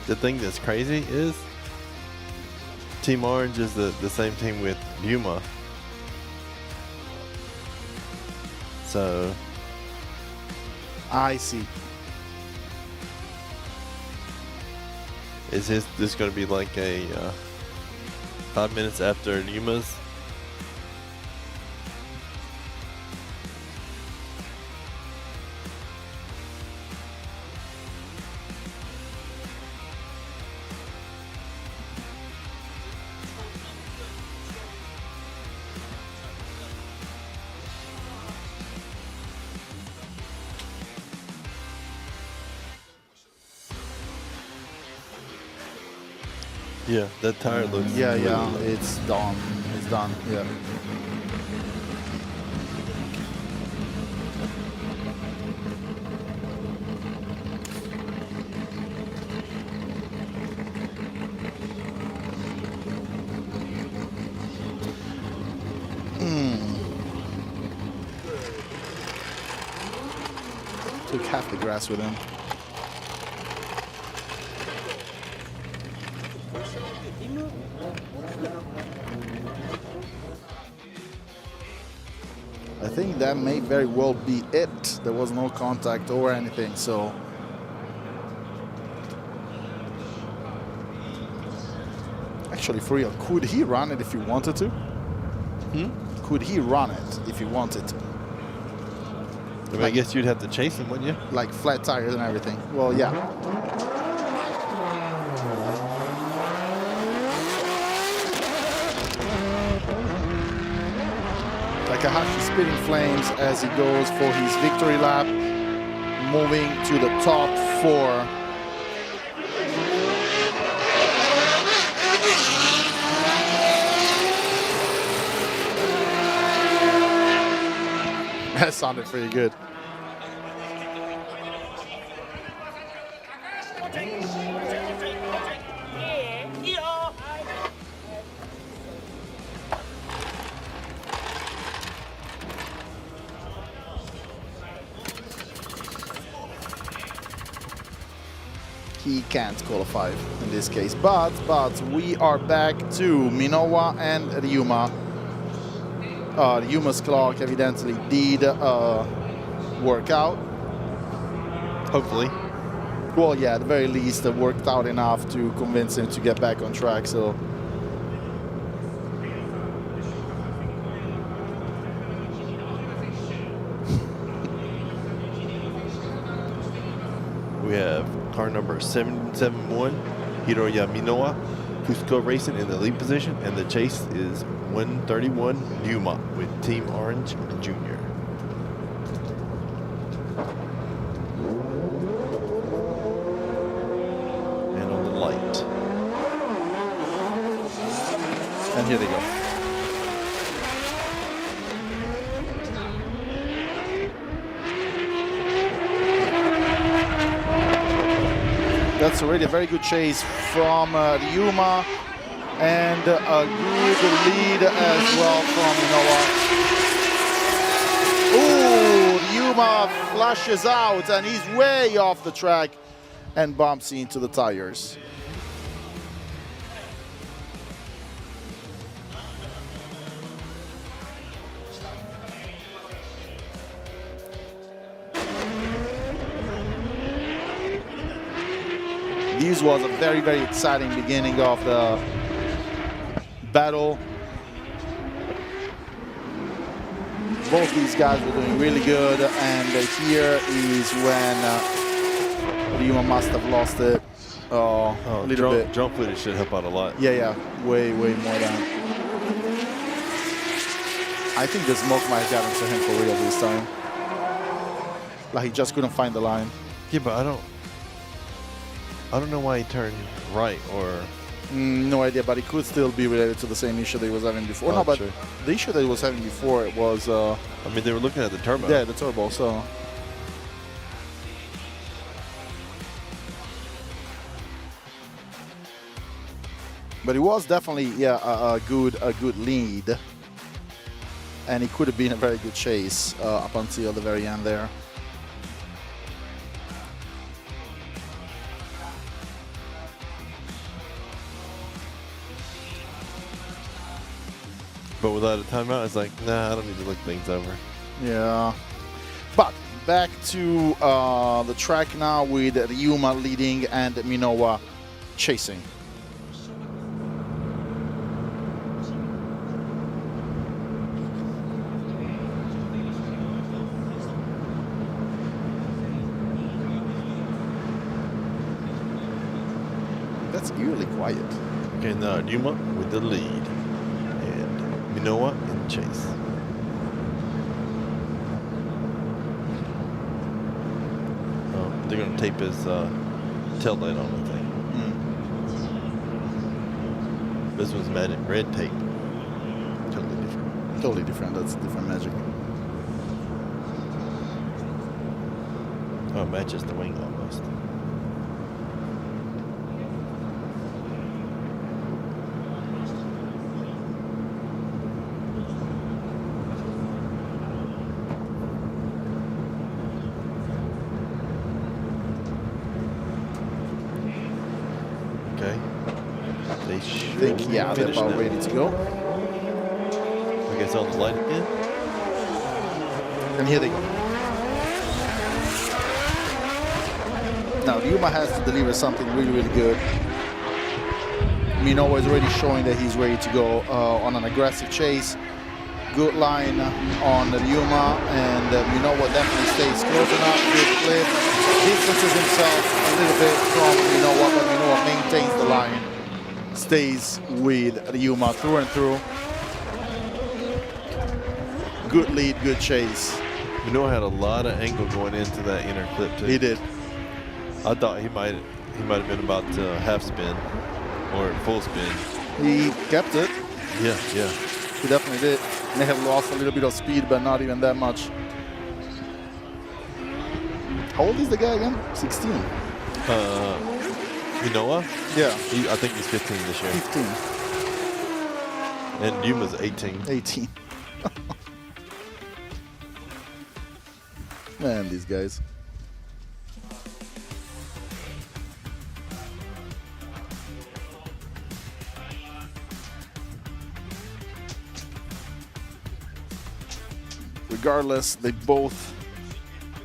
The thing that's crazy is Team Orange is the same team with Yuma. So I see. Is this going to be like a 5 minutes after Yuma's? Yeah, that tire looks... Yeah, it's done. It's done, yeah. Took half the grass with him. I think that may very well be it. There was no contact or anything, so. Actually, for real, could he run it if he wanted to? Could he run it if he wanted to? I mean, I guess you'd have to chase him, wouldn't you? Like flat tires and everything. Well, yeah. Takahashi spitting flames as he goes for his victory lap, moving to the top 4. That sounded pretty good. He can't qualify in this case, but we are back to Minowa and Ryuma. Ryuma's clock evidently did work out. Hopefully. Well, yeah, at the very least, it worked out enough to convince him to get back on track. So. We have car number 771, Hiroya Minowa, Cusco Racing in the lead position, and the chase is 131 Ryuma with Team Orange Jr. And on the light. And here they go. That's already a very good chase from Ryuma, and a good lead as well from Minowa. Ooh, Ryuma flashes out and he's way off the track and bumps into the tires. This was a very, very exciting beginning of the battle. Both these guys were doing really good, and here is when Ryuma must have lost it a little bit. Jump footage should help out a lot. Yeah, way more than. I think the smoke might have gotten to him for real this time. Like, he just couldn't find the line. Yeah, but I don't know why he turned right, or... No idea, but it could still be related to the same issue that he was having before. No, but true. The issue that he was having before was... I mean, they were looking at the turbo. Yeah, the turbo, so... But it was definitely, yeah, a good lead. And it could have been a very good chase up until the very end there. But without a timeout, it's like, nah, I don't need to look things over. Yeah. But back to the track now with Ryuma leading and Minowa chasing. That's eerily quiet. Okay, now Ryuma with the lead. Minowa in chase. Oh, they're going to tape his tail light on, I think. This one's magic red tape. Totally different. Totally different. That's different magic. Oh, it matches the wing almost. Yeah, they're about ready to go. I guess on the light again. And here they go. Now, Ryuma has to deliver something really good. Minowa is already showing that he's ready to go on an aggressive chase. Good line on Ryuma, and Minowa definitely stays close enough. Good flip. Distances himself a little bit from Minowa, but Minowa maintains the line. Stays with Ryuma through and through. Good lead, good chase. Minowa had a lot of angle going into that inner clip too. He did. I thought he might have been about half spin or full spin. He kept it. Yeah. He definitely did. May have lost a little bit of speed, but not even that much. How old is the guy again? 16. Minowa? Yeah. I think he's 15 this year. 15. And Yuma's 18. 18. Man, these guys. Regardless, they both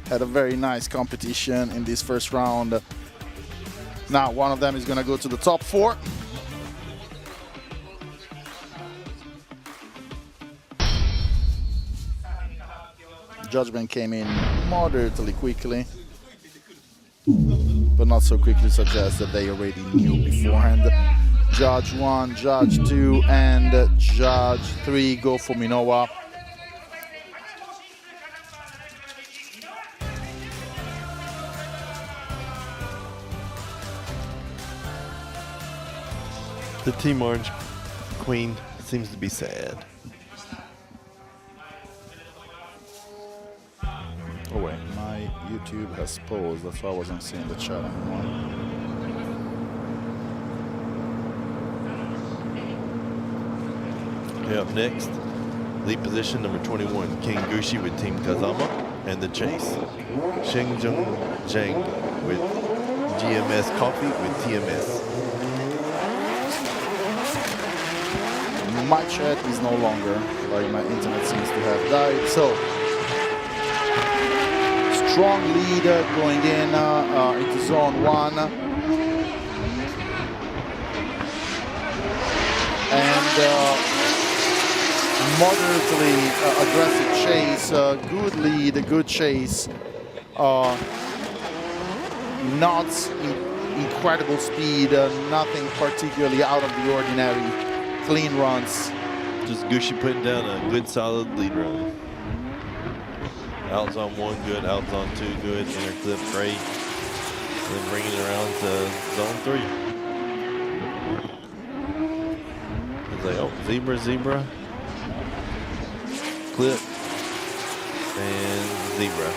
had a very nice competition in this first round. Now, one of them is going to go to the top 4. Judgment came in moderately quickly, but not so quickly suggest that they already knew beforehand. Judge 1, Judge 2, and Judge 3 go for Minowa. The Team Orange Queen seems to be sad. Oh wait, my YouTube has paused, that's why I wasn't seeing the chat anymore. Okay, up next, lead position number 21, King Gushi with Team Kazama, and the chase, Shengjung Zhang with GMS Coffee with TMS. My chat is no longer, like my internet seems to have died, so strong lead going in into zone 1. And moderately aggressive chase, good lead, good chase. Not incredible speed, nothing particularly out of the ordinary. Clean runs. Just Gushi putting down a good solid lead run. Outs on 1 good, outs on 2 good, inner clip great. And then bringing it around to zone 3. It's like, oh, zebra, clip, and zebra.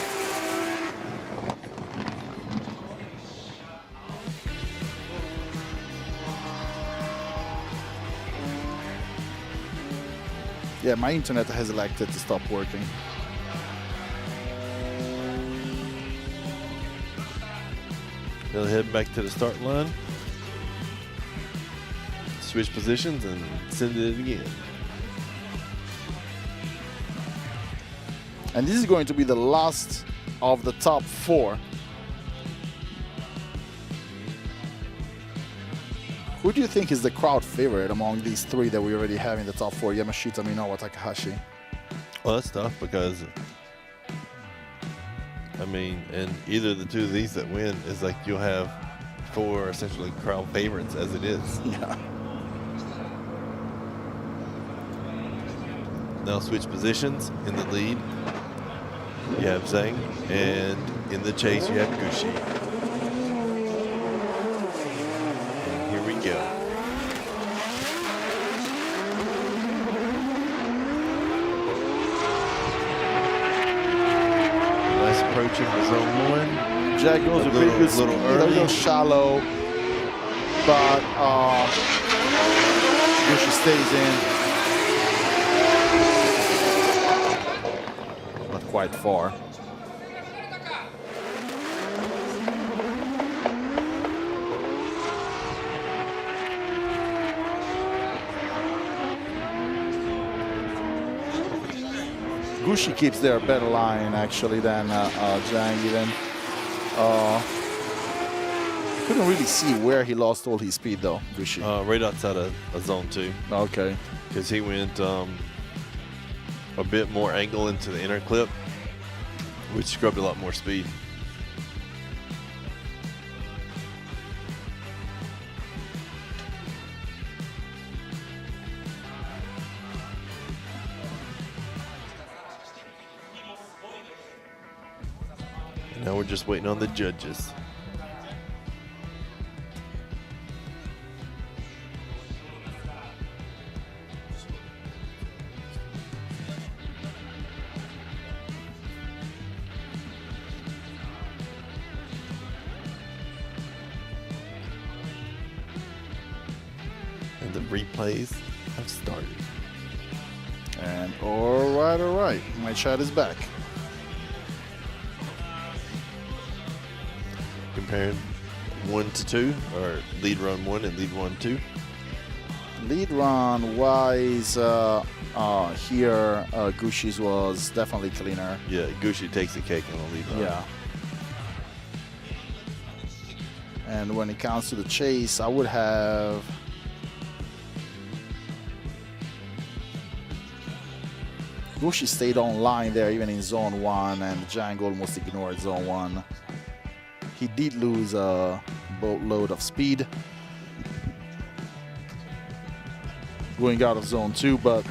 Yeah, my internet has elected to stop working. They'll head back to the start line, switch positions, and send it again. And this is going to be the last of the top 4. Who do you think is the crowd favorite among these 3 that we already have in the top 4? Yamashita, Minowa, Takahashi. Well, that's tough because, I mean, and either the 2 of these that win is like you'll have 4 essentially crowd favorites as it is. Yeah. Now switch positions. In the lead, you have Zhang, and in the chase, you have Gushi. And here we go. Nice approaching for zone 1. Jack goes a pretty good speed, a little shallow, but Gushi stays in. Not quite far. Gushi keeps their better line actually than Zhang even. Couldn't really see where he lost all his speed though, Gushi. Right outside of zone 2. Okay. Because he went a bit more angle into the inner clip, which scrubbed a lot more speed. And now we're just waiting on the judges. And the replays have started. And all right, my chat is back. Comparing 1 to 2, or lead run 1 and lead run 2. Lead run wise, here Gushi's was definitely cleaner. Yeah, Gushi takes the cake on the lead run. Yeah. And when it comes to the chase, I would have Gushi stayed online there even in zone 1, and Django almost ignored zone 1. He did lose a boatload of speed going out of zone 2, but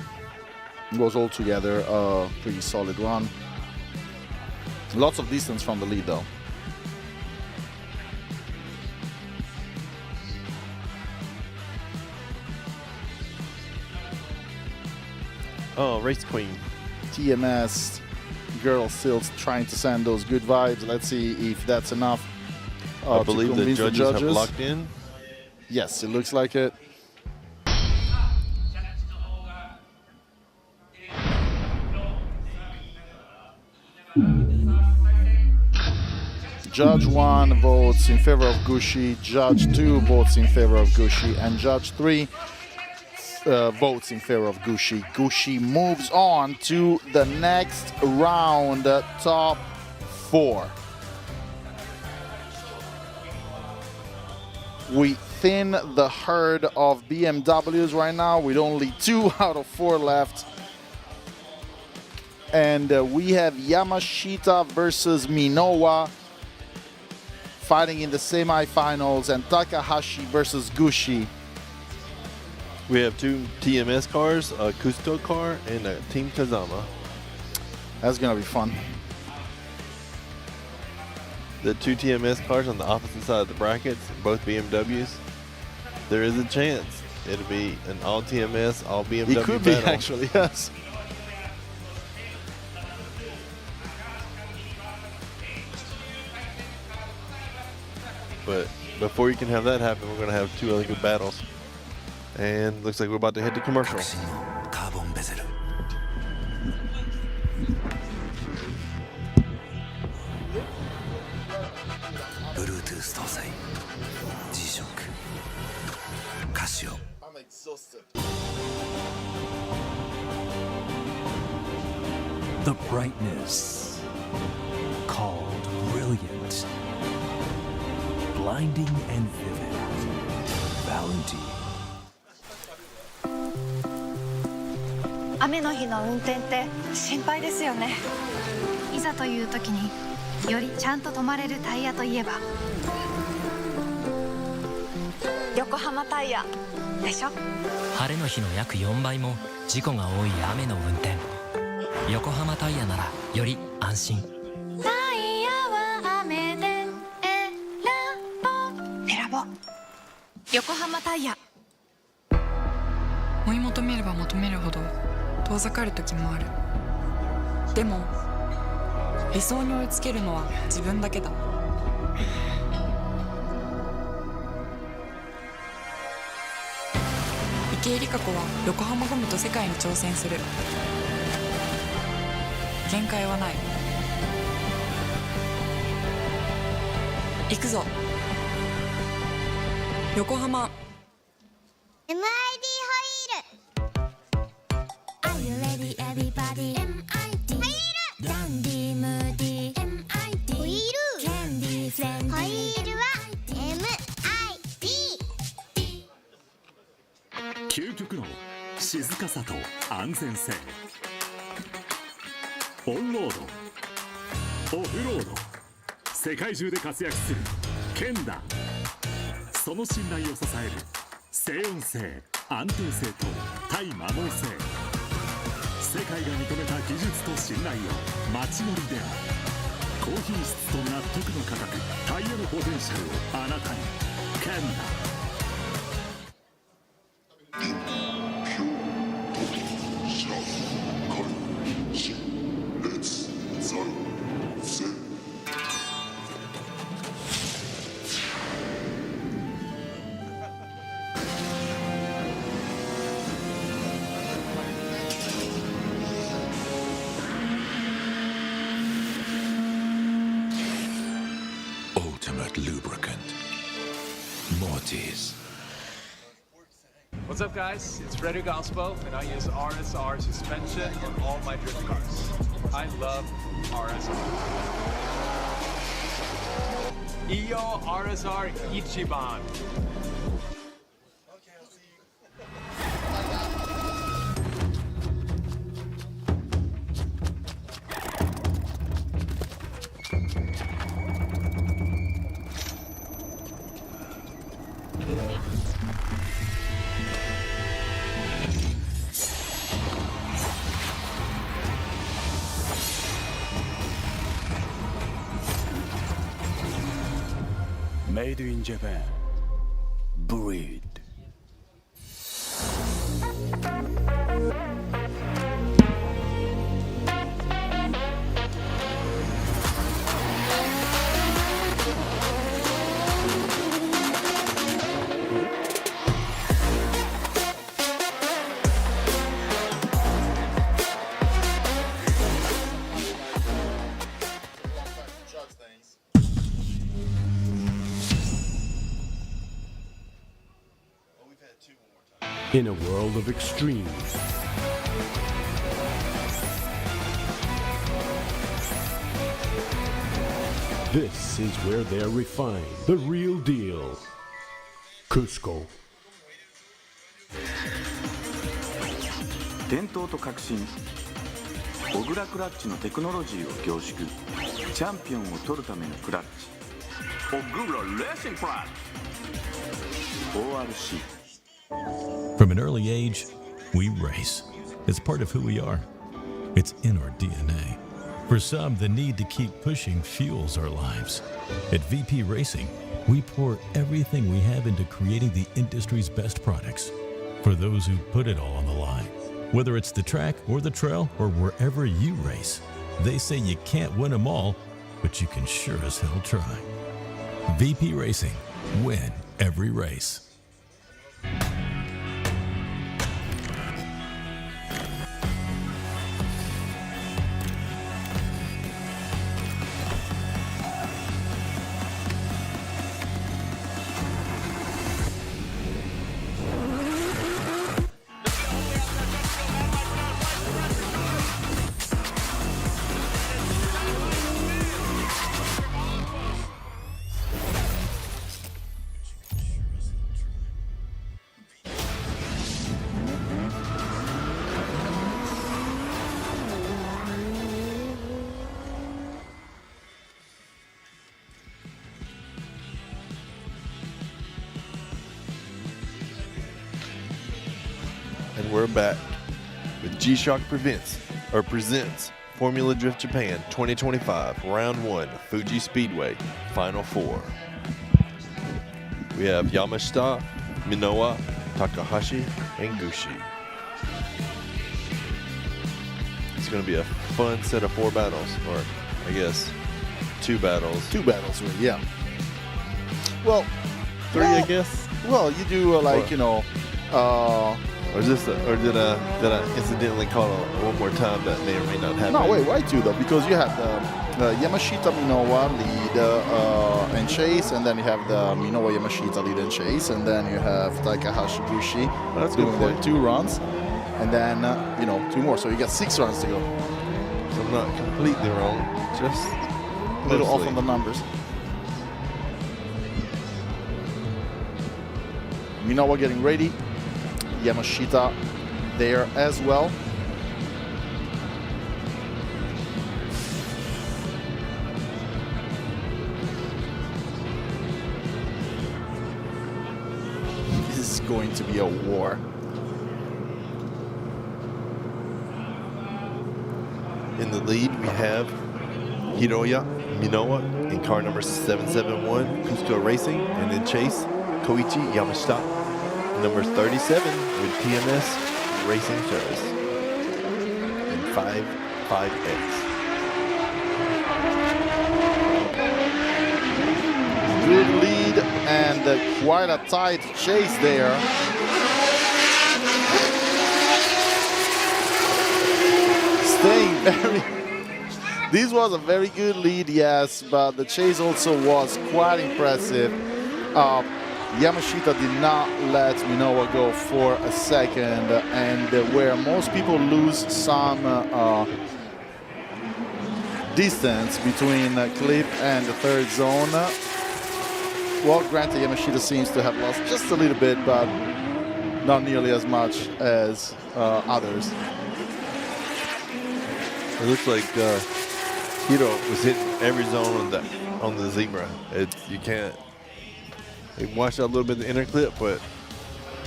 it was altogether a pretty solid run. Lots of distance from the lead though. Oh, race queen. TMS girl still trying to send those good vibes. Let's see if that's enough. I believe the judges have locked in. Yes, it looks like it. Judge 1 votes in favor of Gushi, Judge 2 votes in favor of Gushi, and Judge 3 votes in favor of Gushi. Gushi moves on to the next round, top 4. We thin the herd of BMWs right now with only 2 out of 4 left. And we have Yamashita versus Minowa fighting in the semifinals, and Takahashi versus Gushi. We have 2 TMS cars, a Kusto car, and a Team Kazama. That's gonna be fun. The 2 TMS cars on the opposite side of the brackets, both BMWs. There is a chance it'll be an all TMS, all BMW It could battle. be actually, yes. But before you can have that happen, we're going to have 2 other good battles. And looks like we're about to head to commercial. Bluetooth 搭載 G-SHOCK カシオ I'm exhausted. The brightness called brilliant, blinding and vivid. Valentine. 雨の日の運転って心配ですよね。いざという時によりちゃんと止まれるタイヤといえば横浜タイヤでしょ。晴れの日の約4倍も事故が多い雨の運転。横浜タイヤならより安心。タイヤは雨で選ぼう。横浜タイヤ。追い求めれば求めるほど遠ざかる時もある。でも理想に追いつけるのは自分だけだ。池江璃花子は横浜ゴムと世界に挑戦する。限界はない。行くぞ横浜。 MID ホイール Are you ready everybody? MID ホイールダンディムーディ MID ホイールキャンディーフレンドホイールは MID 究極の静かさと安全性オンロードオフロード世界中で活躍する剣だ。その信頼を支える静音性安定性と対摩耗性、世界が認めた技術と信頼を街乗りである。高品質と納得の価格、タイヤのポテンシャルをあなたに。剣だ。Lubricant. Mortis. What's up, guys? It's Frederick Ospo, and I use RSR suspension on all my drift cars. I love RSR. Iyo RSR Ichiban. Made in Japan. Breed. In a world of extremes, this is where they're refined. The real deal. Cusco. 伝統と革新、小倉クラッチのテクノロジーを凝縮、チャンピオンを取るためのクラッチ、小倉レーシングクラッチ ORC。 From an early age, we race. It's part of who we are. It's in our DNA. For some, the need to keep pushing fuels our lives. At VP Racing, we pour everything we have into creating the industry's best products. For those who put it all on the line, whether it's the track or the trail or wherever you race, they say you can't win them all, but you can sure as hell try. VP Racing. Win every race. And we're back with G-Shock presents Formula Drift Japan 2025 Round 1 Fuji Speedway Final 4. We have Yamashita, Minowa, Takahashi, and Gushi. It's going to be a fun set of 4 battles, or I guess 2 battles. 2 battles, really, yeah. Well, 3, I guess. Well, you do like, you know. Or did I incidentally call it one more time that may or may not happen? No, wait, why 2 though? Because you have the Yamashita Minowa lead and chase, and then you have the Minowa Yamashita lead and chase, and then you have Takahashi Gushi doing their 2 runs, and then 2 more. So you got 6 runs to go. So I'm not completely wrong, just a little off on the numbers. Minowa getting ready. Yamashita there as well. going to be a war. In the lead, we have Hiroya Minowa in car number 771, Cusco Racing, and in chase, Koichi Yamashita, number 37 with TMS Racing Service, and 5.5X. Good lead and quite a tight chase there. Staying very... This was a very good lead, yes, but the chase also was quite impressive. Yamashita did not let Minowa go for a second, and where most people lose some distance between Clip and the third zone, well, granted, Yamashita seems to have lost just a little bit, but not nearly as much as others. It looks like Hiro was hitting every zone on the zebra. You can't. They washed out a little bit of the inner clip, but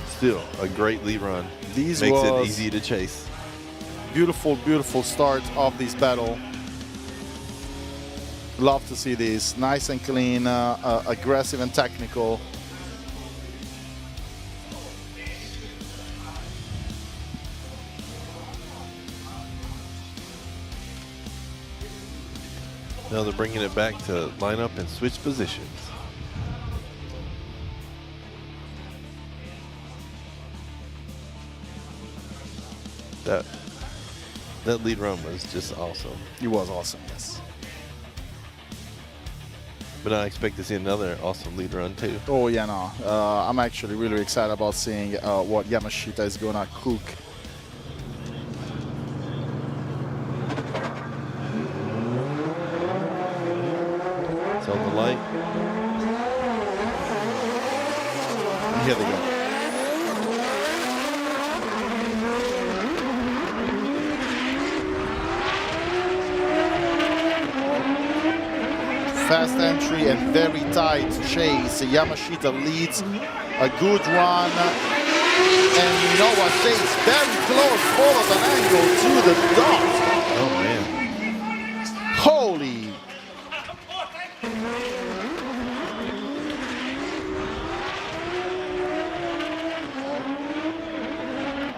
still a great lead run. Makes it easy to chase. Beautiful, beautiful start of this battle. Love to see this. Nice and clean, aggressive and technical. Now they're bringing it back to line up and switch positions. That lead run was just awesome. It was awesome, yes. But I expect to see another awesome lead run too. Oh yeah, no. I'm actually really excited about seeing what Yamashita is gonna cook. It's on the light. And here they go. Fast entry and very tight chase. Yamashita leads a good run. And Minowa stays very close, follows an angle to the dot. Oh man. Holy.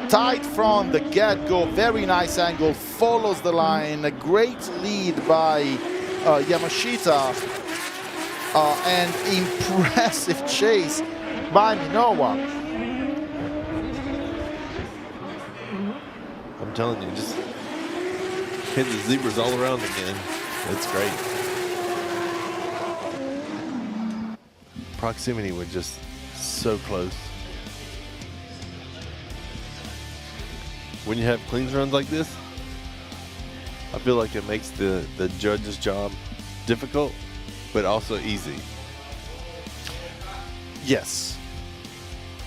Tight from the get-go, very nice angle, follows the line. A great lead by Yamashita, and impressive chase by Minowa. I'm telling you, just hit the zebras all around again. It's great. Proximity was just so close. When you have clean runs like this, I feel like it makes the judge's job difficult, but also easy. Yes.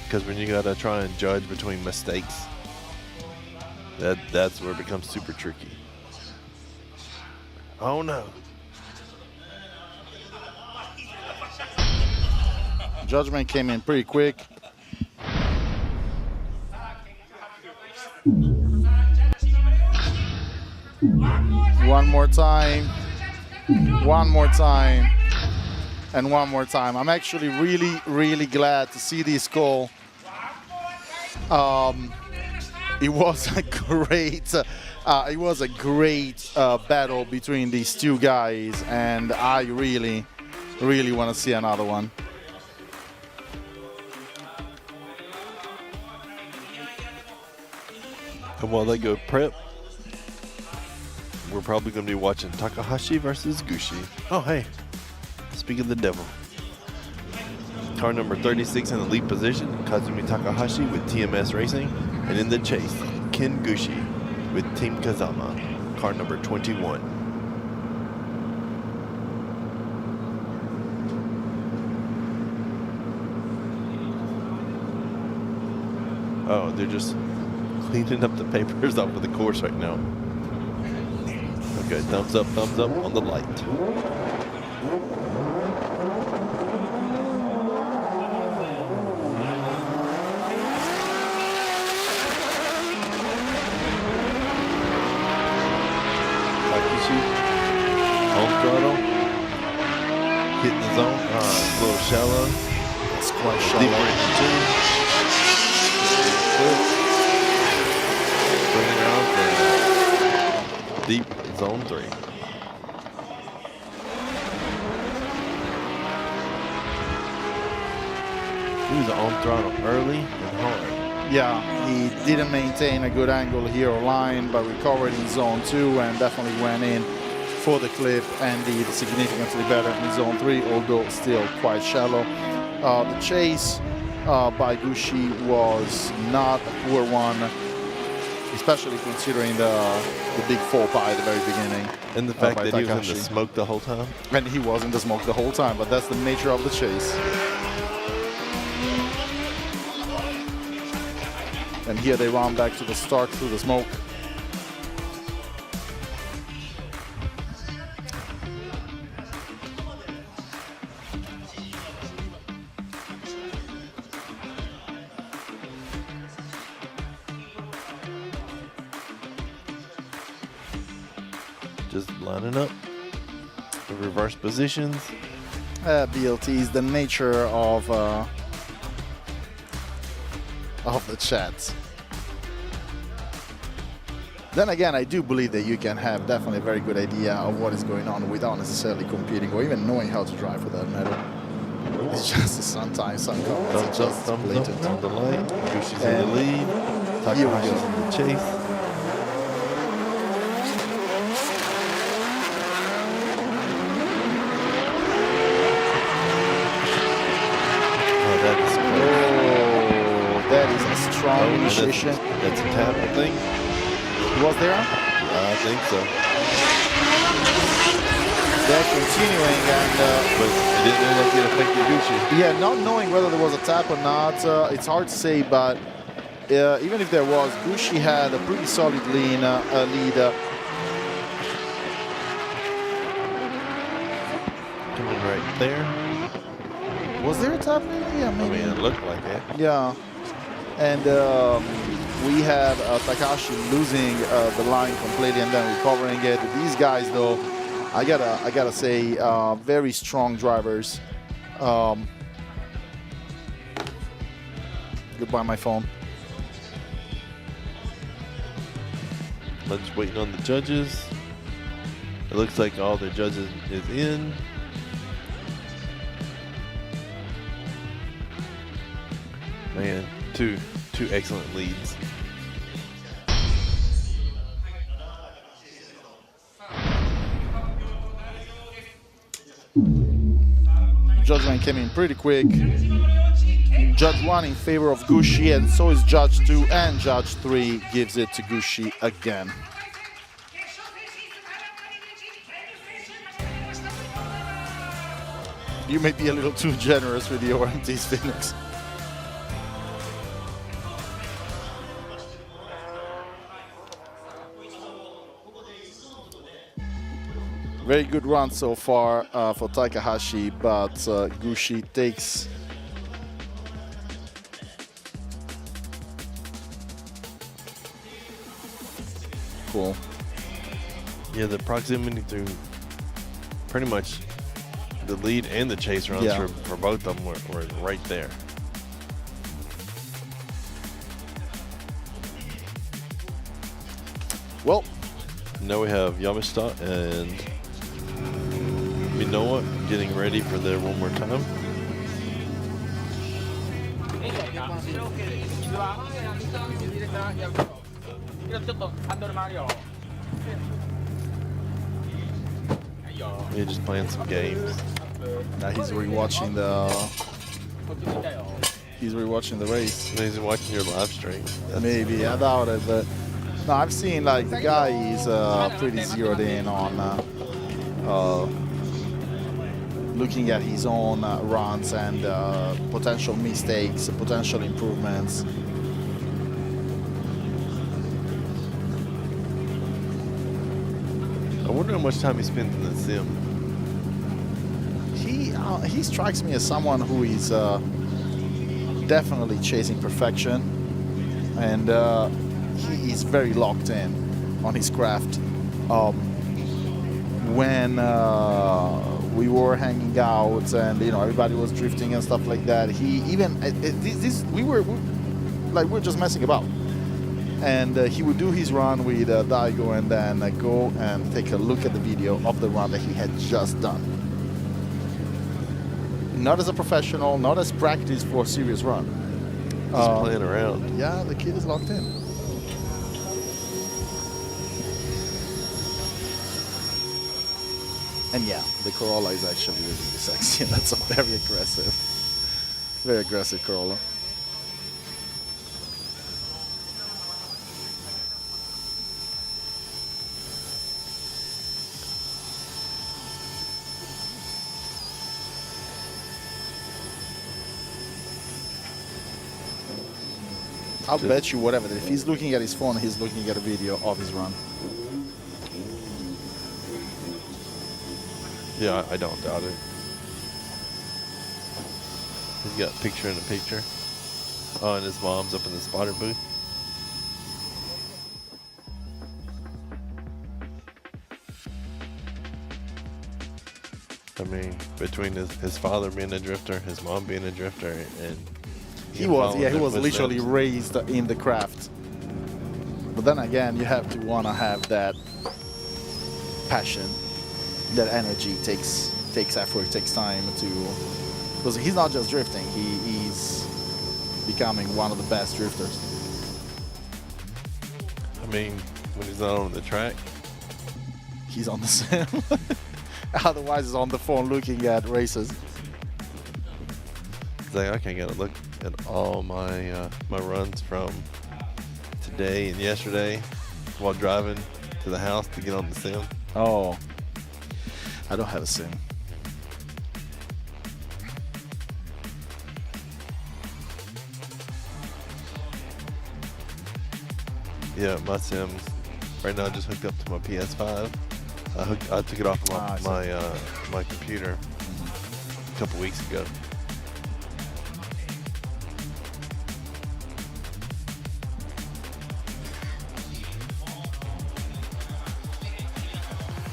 Because when you gotta try and judge between mistakes, that's where it becomes super tricky. Oh no. Judgment came in pretty quick. One more time, one more time, and one more time. I'm actually really, really glad to see this call. It was a great, battle between these two guys, and I really, really want to see another one. And while they go prep, we're probably going to be watching Takahashi versus Gushi. Oh, hey. Speak of the devil. Car number 36 in the lead position, Kazumi Takahashi with TMS Racing. And in the chase, Ken Gushi with Team Kazama, car number 21. Oh, they're just cleaning up the papers off of the course right now. Okay, thumbs up on the light. one. It's quite shallow. Deep braking two. Bringing around the deep zone 3. He was on throttle early and hard. Yeah, he didn't maintain a good angle here or line, but recovered in zone 2 and definitely went in for the clip and did significantly better in zone 3, although still quite shallow. The chase by Gushi was not a poor one, especially considering the big faux pas at the very beginning. And the fact that he was Takahashi. in the smoke the whole time. And he was in the smoke the whole time, but that's the nature of the chase. And here they run back to the start through the smoke. Just lining up the reverse positions. BLT is the nature of the chats. Then again, I do believe that you can have definitely a very good idea of what is going on without necessarily competing or even knowing how to drive for that matter. It's just sometimes some comments are just blatant. On the line. Gushi's in the lead. Takahashi's in the chase. That is a strong initiation. That's a tap, I think. Was there? I think so. They're continuing, and but it didn't look like it affected Gushi. Yeah, not knowing whether there was a tap or not, it's hard to say. But even if there was, Gushi had a pretty solid lead. Coming right there. Was there a tap? Yeah, maybe. I mean, it looked like it. Yeah, and we have Takahashi losing the line completely and then recovering it. These guys, though, I gotta say, very strong drivers. Goodbye, my phone. Let's waiting on the judges. It looks like all the judges is in. Man, two excellent leads. Judgment came in pretty quick. Judge 1 in favor of Gushi, and so is Judge 2, and Judge 3 gives it to Gushi again. You may be a little too generous with your OMTs, Phoenix. Very good run so far for Takahashi, but Gushi takes cool. Yeah, the proximity to pretty much the lead and the chase runs for both of them were right there. Well, now we have Yamashita and Minoa getting ready for their one more time. We're just playing some games. Now he's rewatching the race. He's watching your live stream. Maybe, I doubt it, but no, I've seen like the guy is pretty zeroed in on looking at his own runs and potential mistakes, potential improvements. I wonder how much time he spends in the sim. He strikes me as someone who is definitely chasing perfection, and he is very locked we were hanging out, and everybody was drifting and stuff like that. He even we were just messing about, and he would do his run with Daigo, and then go and take a look at the video of the run that he had just done. Not as a professional, not as practice for a serious run. Just playing around. Yeah, the kid is locked in. And yeah, the Corolla is actually really sexy. That's a very aggressive Corolla. I'll bet you whatever, that if he's looking at his phone, he's looking at a video of his run. Yeah, I don't doubt it. He's got picture in a picture. Oh, and his mom's up in the spotter booth. I mean, between his father being a drifter, his mom being a drifter, and he was literally raised in the craft. But then again, you have to want to have that passion, that energy. Takes effort, takes time to, because he's not just drifting, he's becoming one of the best drifters. I mean, when he's not on the track, he's on the sim. Otherwise, he's on the phone looking at races. It's like, I can't get a look at all my my runs from today and yesterday while driving to the house to get on the sim. Oh, I don't have a sim. Yeah, my sims right now I just hooked up to my PS5. I took it off of my computer a couple weeks ago.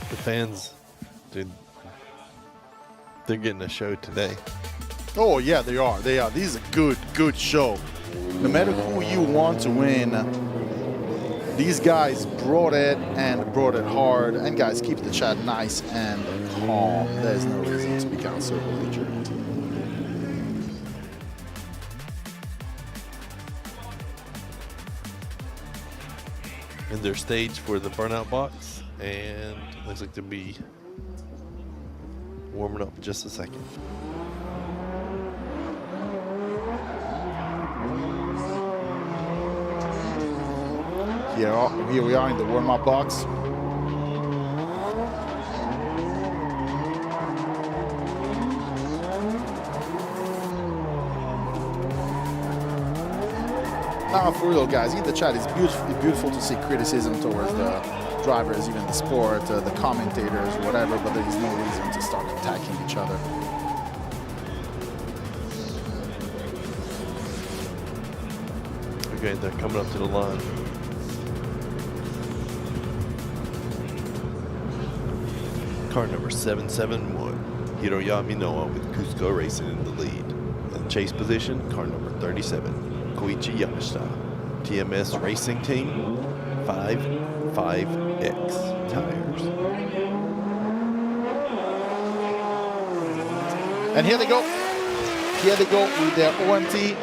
The fans, dude, they're getting a show today. Oh yeah, they are. This is a good show. No matter who you want to win, these guys brought it hard. And guys, keep the chat nice and calm. There's no reason to become so belligerent. And they're staged for the burnout box, and looks like they'll be warming up in just a second. Here we are in the warm-up box. Now, for real, guys, in the chat, it's beautiful to see criticism towards the drivers, even the sport, the commentators, whatever, but there is no reason to start attacking each other. Okay, they're coming up to the line. Car number 771, Hiroyami Noah with Cusco Racing in the lead. In chase position, car number 37, Koichi Yamashita, TMS Racing Team, 55X tires. And here they go. Here they go with their OMT.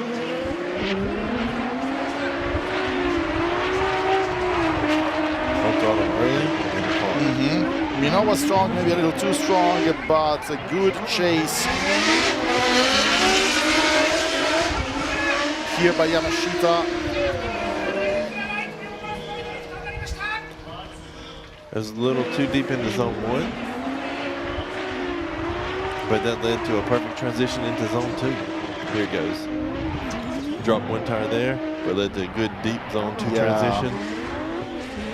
Minowa was strong, maybe a little too strong, but a good chase here by Yamashita. It was a little too deep into zone 1, but that led to a perfect transition into zone 2. Here it goes. Dropped one tire there, but led to a good deep zone 2 transition.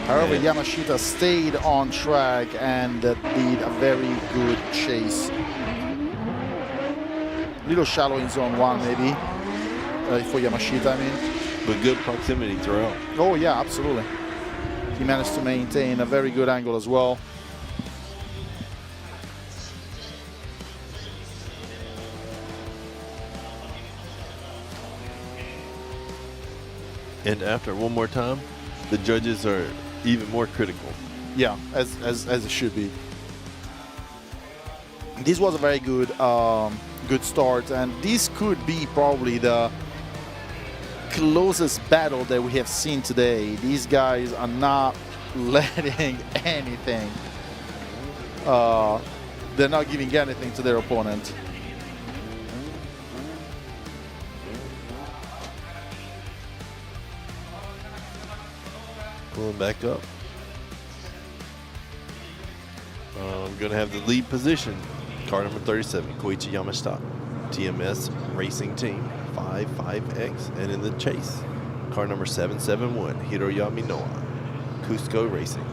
However, Yamashita stayed on track and did a very good chase. Little shallow in zone 1 maybe, for Yamashita, I mean. But good proximity throughout. Oh yeah, absolutely. He managed to maintain a very good angle as well. And after one more time, the judges are even more critical. Yeah, as it should be. This was a very good good start, and this could be probably the closest battle that we have seen today. These guys are not letting anything. They're not giving anything to their opponent. Pulling back up. I'm going to have the lead position. Car number 37, Koichi Yamashita, TMS Racing Team 55X. And in the chase, car number 771, Hiroyami Noah, Cusco Racing.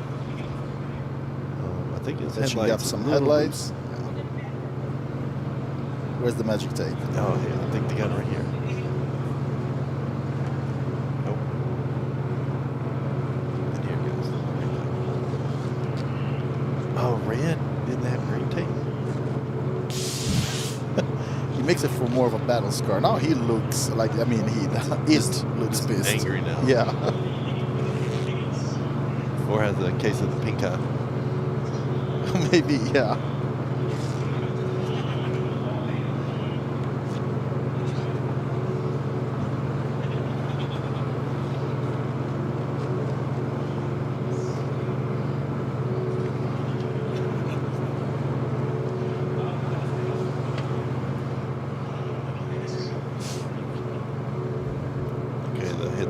I think it's She got some headlights. Where's the magic tape? Oh, yeah, I think they got it right here. Nope. And here it goes. Oh, red? Didn't they have green tape? He makes it for more of a battle scar. Now he looks like, I mean, it looks pissed. Angry now. Yeah. Or has a case of the pink eye. Maybe, yeah.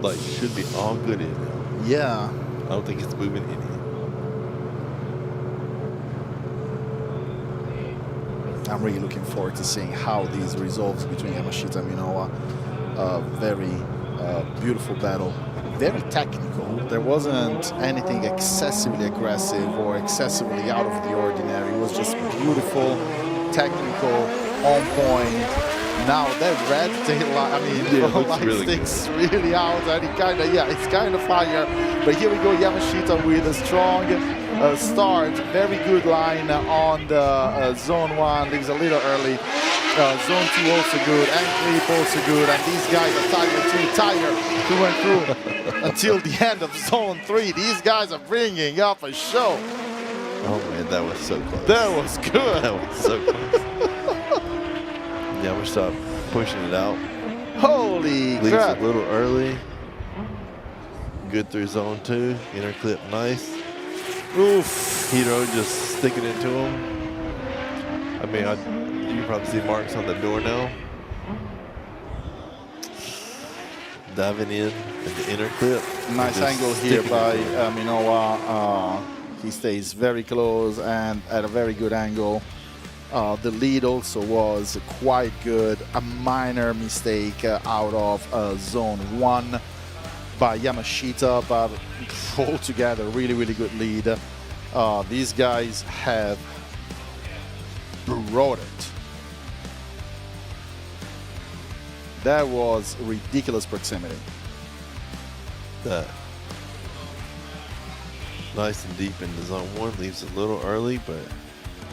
Like should be all good in now. Yeah. I don't think it's moving any. I'm really looking forward to seeing how these resolves between Yamashita and Minowa. Very beautiful battle. Very technical. There wasn't anything excessively aggressive or excessively out of the ordinary. It was just beautiful, technical, on point. Now that red tail light, I mean, yeah, light really sticks really out, and it kind of, yeah, it's kind of fire. But here we go, Yamashita with a strong start. Very good line on the zone 1. Leaves a little early. Zone 2 also good, and creep also good. And these guys are tired through and through until the end of zone 3. These guys are bringing up a show. Oh man, that was so close. That was good. That was so close. Yeah, we're stop pushing it out. Holy Leaves crap. a little early. Good through zone 2. Inner clip nice. Oof. Hiro just sticking it to him. I mean, you can probably see marks on the door now. Diving in at the inner clip. Nice angle here by Minowa. He stays very close and at a very good angle. The lead also was quite good. A minor mistake out of zone 1 by Yamashita, but altogether really, really good lead. These guys have brought it. That was ridiculous proximity. That nice and deep into zone 1, leaves a little early, but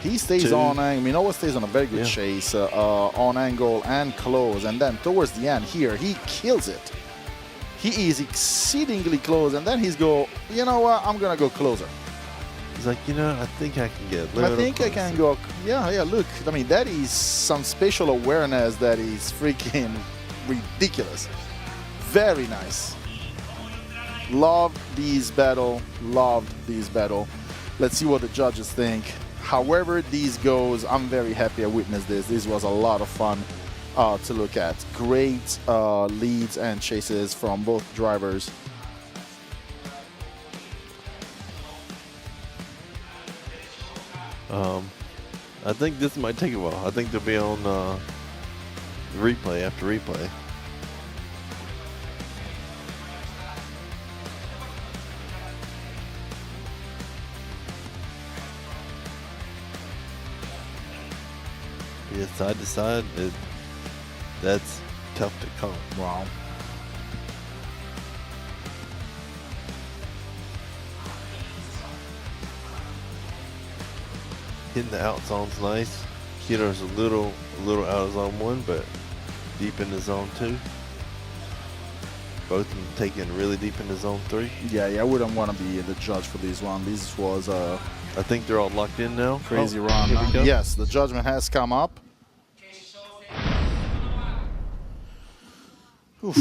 he stays on angle. Minowa stays on a very good chase on angle and close, and then towards the end here he kills it. He is exceedingly close, and then he's go, you know what, I'm gonna go closer. He's like, you know, I think I can get a little I think I can go, yeah, look, I mean, that is some spatial awareness that is freaking ridiculous. Very nice. Loved this battle. Let's see what the judges think. However this goes, I'm very happy I witnessed this. This was a lot of fun to look at. Great leads and chases from both drivers. I think this might take a while. I think they'll be on replay after replay. Yeah, side to side, that's tough to call. Wow. Hitting the out zone's nice. Hiro's a little out of zone 1, but deep into zone 2. both of them taken really deep into zone 3. Yeah, I wouldn't want to be the judge for this one. This was a I think they're all locked in now. crazy Oh, run. here we go. Yes, the judgment has come up. Oof.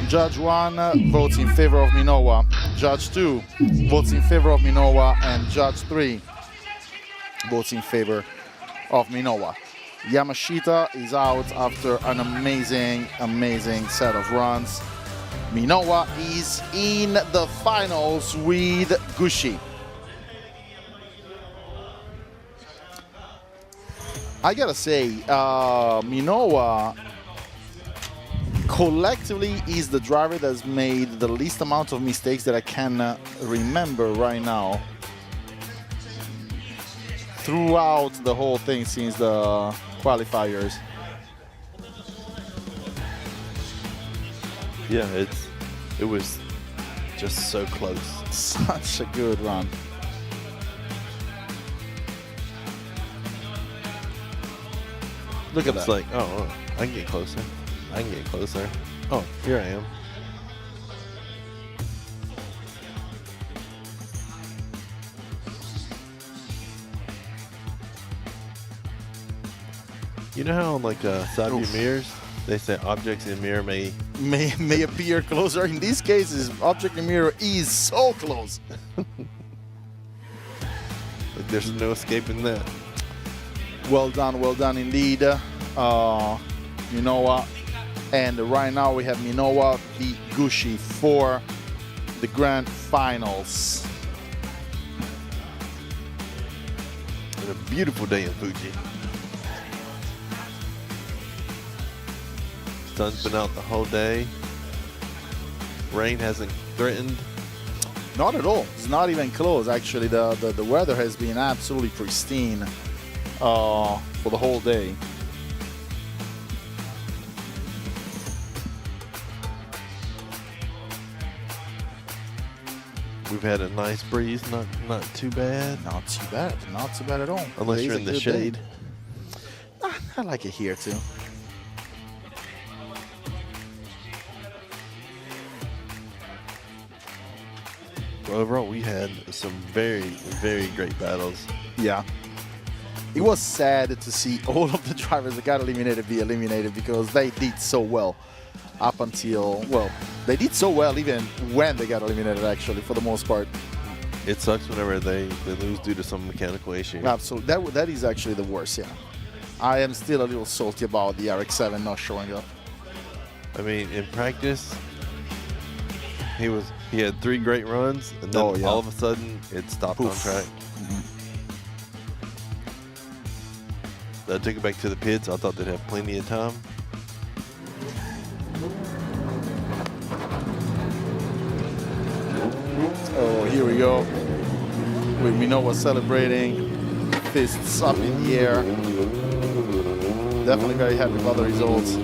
Judge 1 votes in favor of Minowa. Judge 2 votes in favor of Minowa. And Judge 3 votes in favor of Minowa. Yamashita is out after an amazing, amazing set of runs. Minowa is in the finals with Gushi. I gotta say, Minowa collectively is the driver that's made the least amount of mistakes that I can remember right now throughout the whole thing since the qualifiers. Yeah, it was just so close. Such a good run. Look at It's that. like, oh, I can get closer. I can get closer. Oh, here I am. You know how on like side view mirrors, they say objects in mirror may appear closer. In these cases, object in mirror is so close. like there's no escaping that. Well done indeed. Minowa. And right now we have Minowa beat Gushi for the grand finals. And a beautiful day in Fuji. Sun's been out the whole day. Rain hasn't threatened. Not at all. It's not even close. Actually, the weather has been absolutely pristine for the whole day. We've had a nice breeze, not too bad. Not too bad. Not too bad at all. Unless Today's you're a in the good shade. day. I like it here too. Overall, we had some very, very great battles. Yeah. It was sad to see all of the drivers that got eliminated be eliminated because they did so well up until, well, they did so well even when they got eliminated, actually, for the most part. It sucks whenever they lose due to some mechanical issue. Absolutely. That is actually the worst, yeah. I am still a little salty about the RX-7 not showing up. I mean, in practice, he had 3 great runs, and then all of a sudden, it stopped on track. I took it back to the pits. I thought they'd have plenty of time. Oh, here we go. With Minowa celebrating, fists up in the air. Definitely very happy about the results,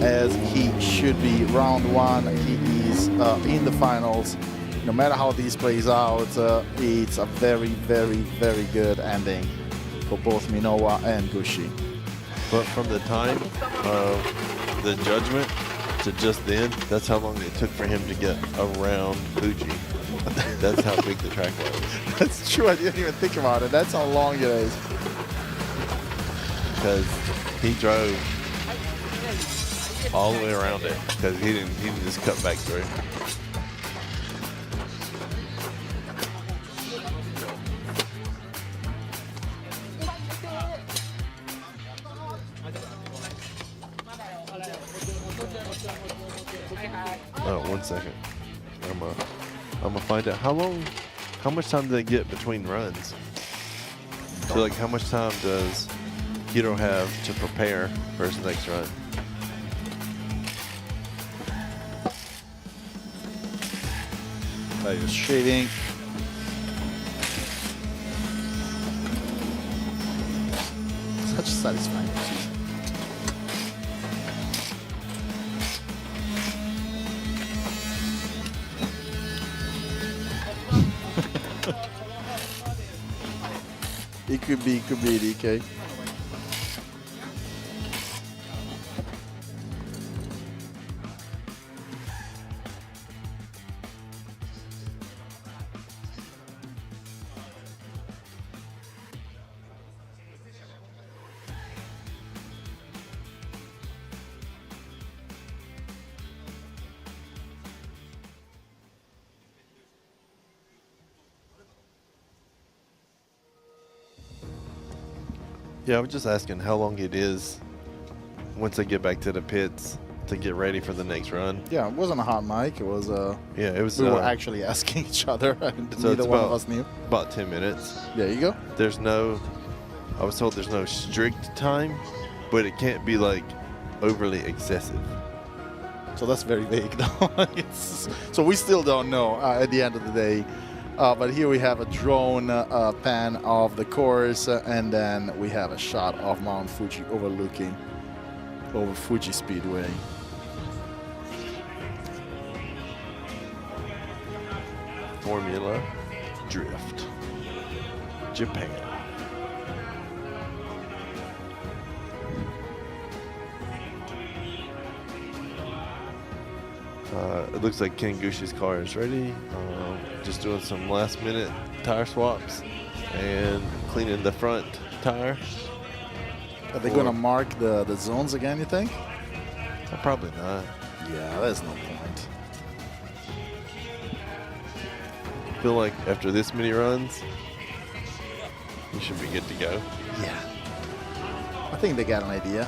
as he should be. Round 1, he is in the finals. No matter how this plays out, it's a very, very, very good ending for both Minowa and Gushi. But from the time of the judgment to just then, that's how long it took for him to get around Fuji. That's how big the track was. That's true. I didn't even think about it. That's how long it is. Because he drove all the way around it. Because he didn't just cut back through. Oh, 1 second. I'm gonna find out how much time do they get between runs? So like how much time does Hiro have to prepare for his next run? That is shading. Such satisfying. It could be DK. Yeah, I was just asking how long it is once they get back to the pits to get ready for the next run. Yeah, it wasn't a hot mic. It was Yeah, it was. we were actually asking each other, and So neither it's one of us knew. about 10 minutes. There you go. There's no, I was told there's no strict time, but it can't be like overly excessive. So that's very vague, though. So we still don't know at the end of the day. But here we have a drone pan of the course, and then we have a shot of Mount Fuji overlooking over Fuji Speedway. Formula Drift, Japan. It looks like Ken Gushi's car is ready. Just doing some last minute tire swaps and cleaning the front tire. Are they going to mark the zones again, you think? Probably not. Yeah, there's no point. I feel like after this many runs, you should be good to go. Yeah. I think they got an idea.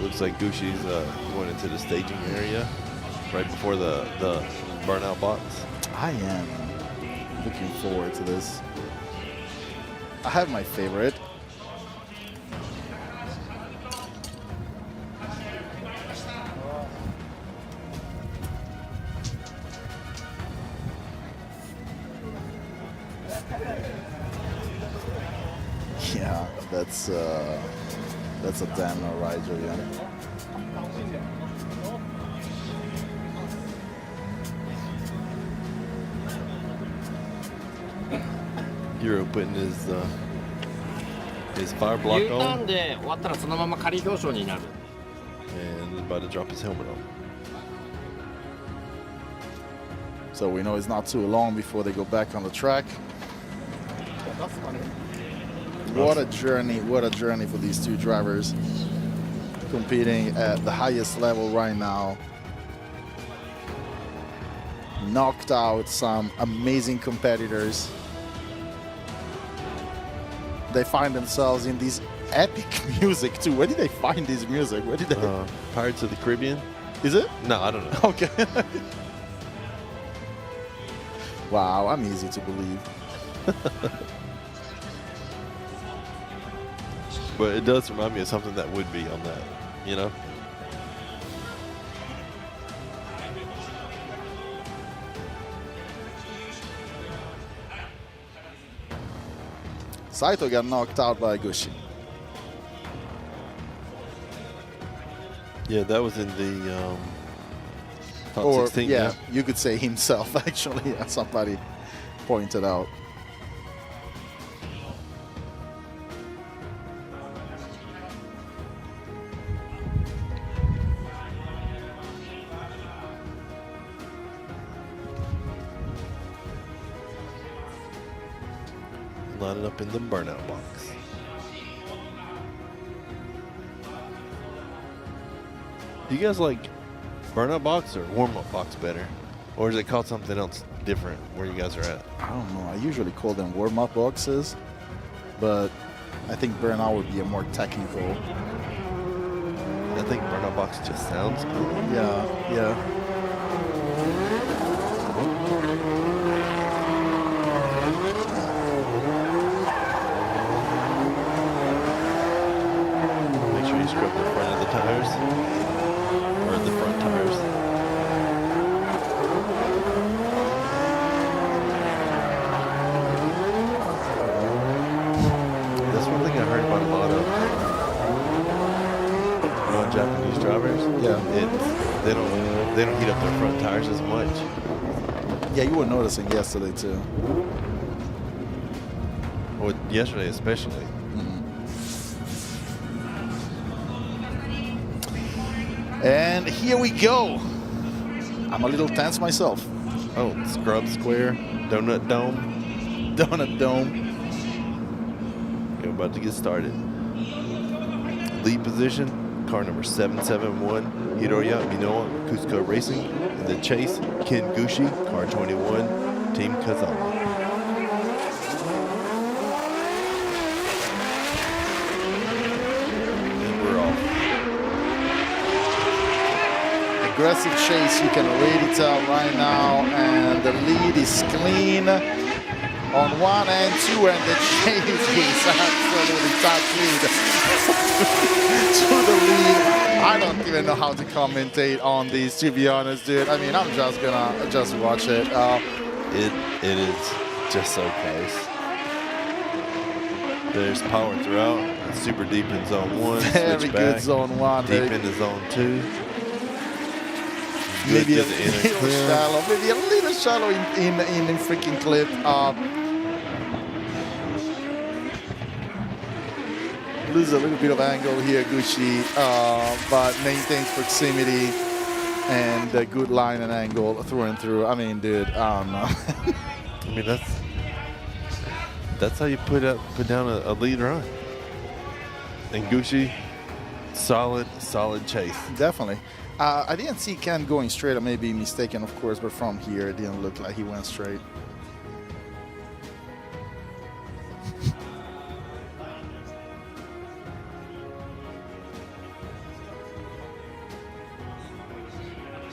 Looks like Gushi's going into the staging area right before the burnout box. I am looking forward to this. I have my favorite. Yeah, that's a damn no ride, Julian. Hero putting his fire block on and about to drop his helmet on. So we know it's not too long before they go back on the track. What a journey for these two drivers competing at the highest level right now. Knocked out some amazing competitors. They find themselves in this epic music too. Where did they find this music? Where did they? Pirates of the Caribbean. Is it? No, I don't know. Okay. Wow, I'm easy to believe. But it does remind me of something that would be on that, you know? Saito got knocked out by Gushi. Yeah, that was in the top Or 16. yeah, you could say himself actually, as somebody pointed out. Lining up in the burnout box. Do you guys like burnout box or warm-up box better? Or is it called something else different where you guys are at? I don't know. I usually call them warm-up boxes, but I think burnout would be a more technical. I think burnout box just sounds cool. Yeah, yeah. Make sure you scrub the front of the tires, or the front tires. That's one thing I heard about a lot of Japanese drivers. Yeah, they don't heat up their front tires as much. Yeah, you were noticing yesterday too. Well, yesterday especially. And here we go. I'm a little tense myself. Oh, scrub square, donut dome. Donut dome. We're about to get started. lead position, car number 771, Hiroya Minoa, Cusco Racing. In the chase, Ken Gushi, car 21, Team Kazama. And we're off. Aggressive chase, you can already tell right now, and the lead is clean on 1 and 2, and the chase is absolutely tight lead to the lead. I don't even know how to commentate on these, to be honest, dude. I mean, I'm just gonna watch it. It is just so close. There's power throughout. It's super deep in zone 1. Very switch good back, zone 1. deep into zone 2. Maybe a Good to the inner little clear. shallow, maybe a little shallow in freaking clip. Loses a little bit of angle here, Gucci, but maintains proximity and a good line and angle through and through. I mean, dude, I don't know. I mean, that's how you put down a lead run. And Gucci, solid chase. Definitely. I didn't see Ken going straight. I may be mistaken, of course, but from here, it didn't look like he went straight.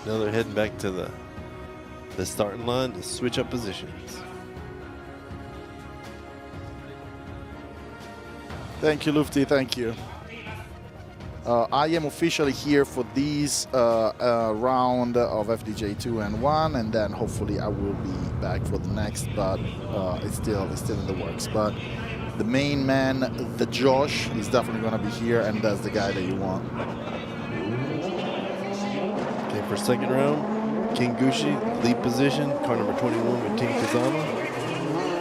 Now they're heading back to the starting line to switch up positions. Thank you, Lufty. Thank you. I am officially here for this round of FDJ 2 and 1, and then hopefully I will be back for the next. But it's still in the works. But the main man, the Josh, is definitely going to be here, and that's the guy that you want. Okay, for second round, King Gucci, lead position, car number 21 with Team Kazama.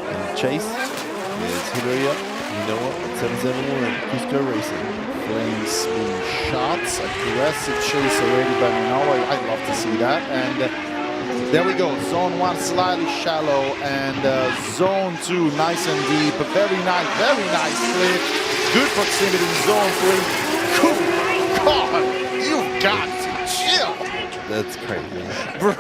And chase is Hiroya Minoa at 771, Cusco Racing. Flames being shots, aggressive chase already by Minoa. I'd love to see that. And there we go, zone 1 slightly shallow, and zone 2 nice and deep. Very nice flip. Good proximity in zone 3. Good God, you got to chill. That's crazy. Bro.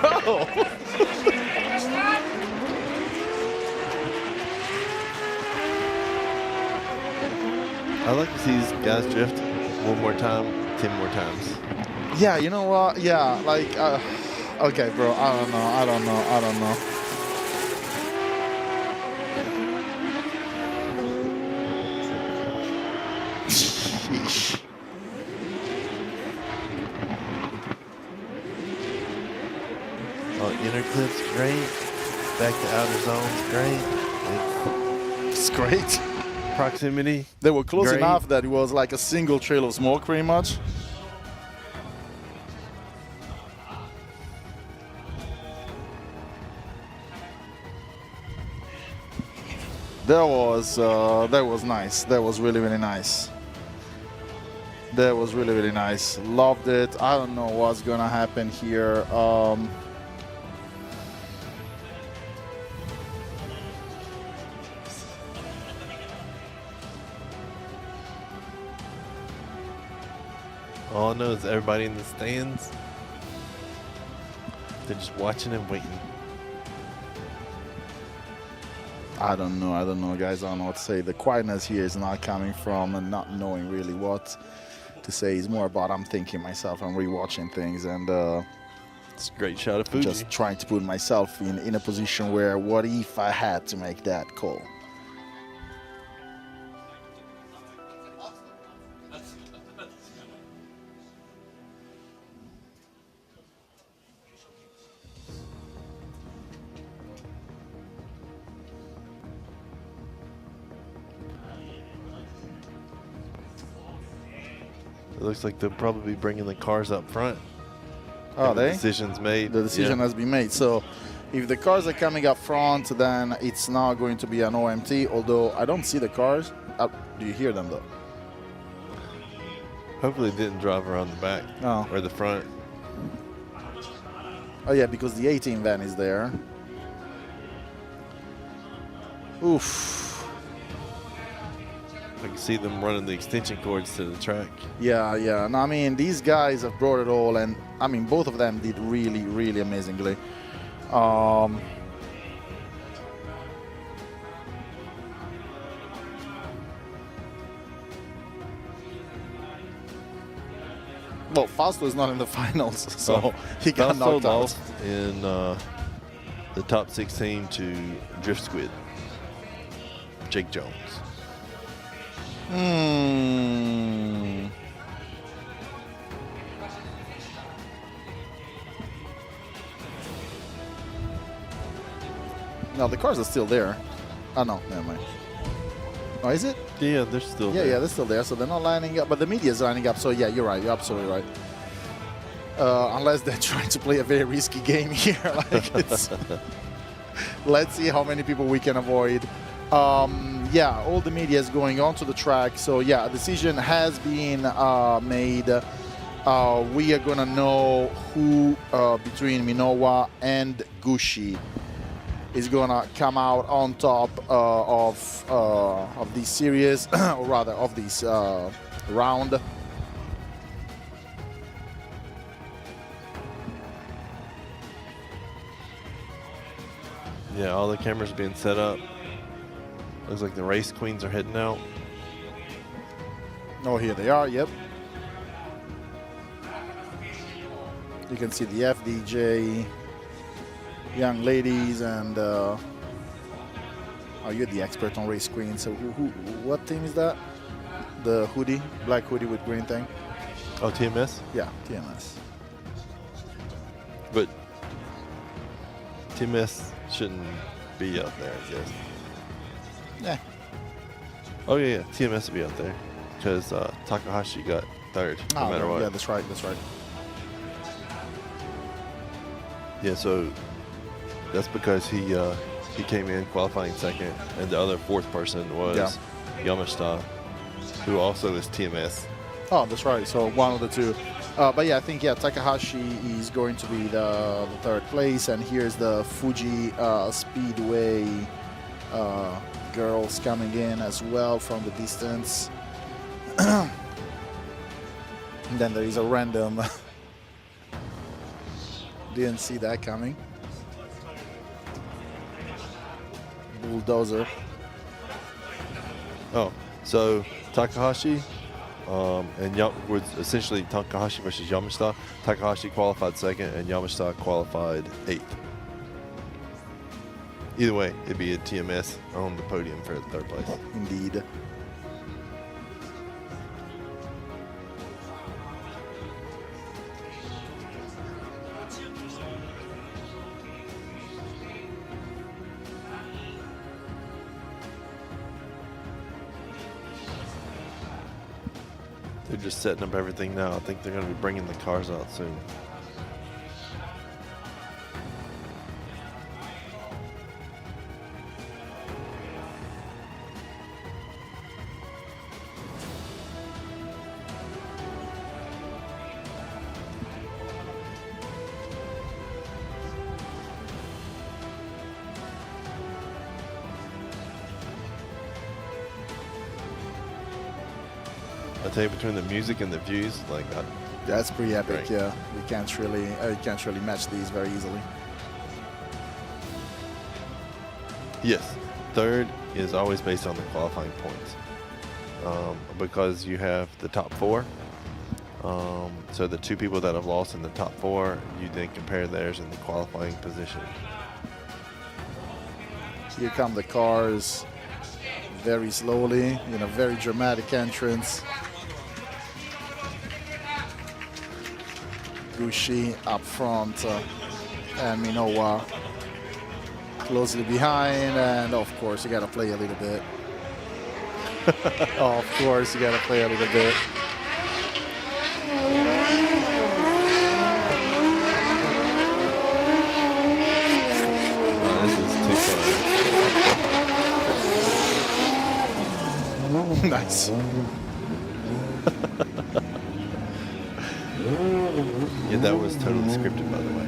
I like to see these guys drift one more time, 10 more times. Yeah, you know what? Yeah, like, okay, bro, I don't know. Sheesh. Oh, inner clip's great. Back to outer zone's great. It's great. Proximity. They were close great. enough that it was like a single trail of smoke, pretty much. That was nice. That was really nice. That was really nice. Loved it. I don't know what's gonna happen here. All I know is everybody in the stands, they're just watching and waiting. I don't know, guys. I don't know what to say. The quietness here is not coming from and not knowing really what to say. It's more about I'm thinking myself, I'm rewatching things, and it's a great shot of Fuji. Just trying to put myself in a position where what if I had to make that call? It looks like they'll probably be bringing the cars up front. Oh, The decision's made. The decision has been made. So if the cars are coming up front, then it's not going to be an OMT, although I don't see the cars. Do you hear them, though? Hopefully they didn't drive around the back or the front. Oh, yeah, because the 18 van is there. Oof. I can see them running the extension cords to the track. Yeah, yeah. No, I mean, these guys have brought it all, and I mean, both of them did really, really amazingly. Well, Fausto is not in the finals, so he got Fausto knocked out. lost in the top 16 to Drift Squid, Jake Jones. No, the cars are still there. Oh, no, never mind. Oh, is it? Yeah, they're still Yeah, there. yeah, they're still there. So they're not lining up, but the media is lining up. So yeah, you're right. You're absolutely right. Unless they're trying to play a very risky game here. Like it's, let's see how many people we can avoid. Yeah, all the media is going onto the track. So yeah, a decision has been made. We are gonna know who between Minowa and Gushi is gonna come out on top of this series, or rather of this round. Yeah, all the cameras being set up. Looks like the race queens are heading out. Oh, here they are. Yep. You can see the FDJ young ladies, and oh, you're the expert on race queens. So what team is that? The hoodie, black hoodie with green thing. Oh, TMS? Yeah, TMS. But TMS shouldn't be out there, I guess. Yeah. Oh yeah, TMS will be out there because Takahashi got third, no matter what. Yeah, that's right. That's right. Yeah, so that's because he came in qualifying second, and the other fourth person was Yamashita, who also is TMS. Oh, that's right. So one of the two. But yeah, I think Takahashi is going to be the third place, and here's the Fuji Speedway girls coming in as well from the distance. And then there is a random. Didn't see that coming. Bulldozer. Oh, so Takahashi and was essentially Takahashi versus Yamashita. Takahashi qualified second, and Yamashita qualified 8th. Either way, it'd be a TMS on the podium for the third place. Indeed. They're just setting up everything now. I think they're going to be bringing the cars out soon. I tell you, between the music and the views, like that. That's pretty epic. Great. Yeah, you can't really match these very easily. Yes, third is always based on the qualifying points, because you have the top 4. So the 2 people that have lost in the top 4, you then compare theirs in the qualifying position. Here come the cars, very slowly, very dramatic entrance. Gushi up front, and Minowa closely behind, and of course you gotta play a little bit. Of course you gotta play a little bit. This is too fun. Nice. Yeah, that was totally scripted, by the way.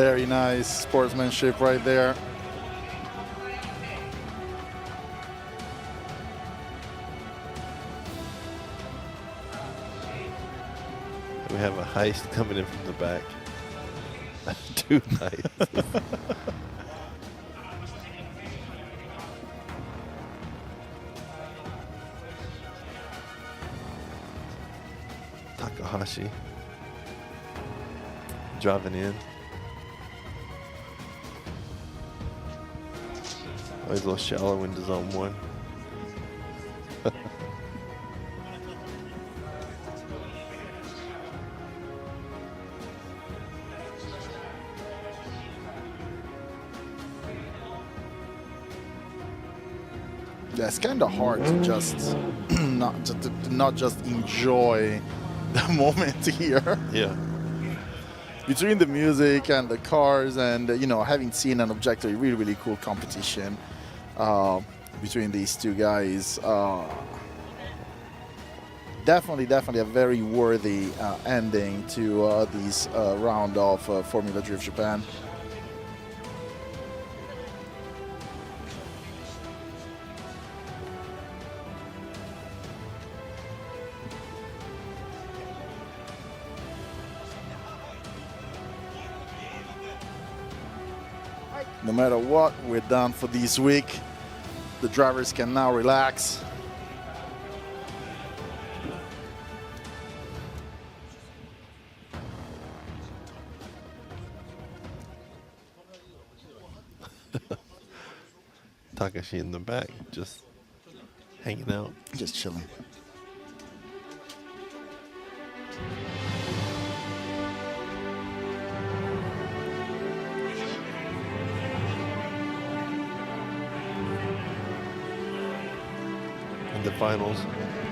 Very nice sportsmanship right there. We have a heist coming in from the back. Two heists. Takahashi driving in. Oh, he's a little shallow into zone one. Yeah, it's kind of hard to just not just enjoy the moment here. Yeah. Between the music and the cars and, you know, having seen an objectively really cool competition between these two guys, definitely a very worthy ending to this round of Formula Drift Japan. No matter what, we're done for this week. The drivers can now relax. Takashi in the back, just hanging out. Just chilling. The finals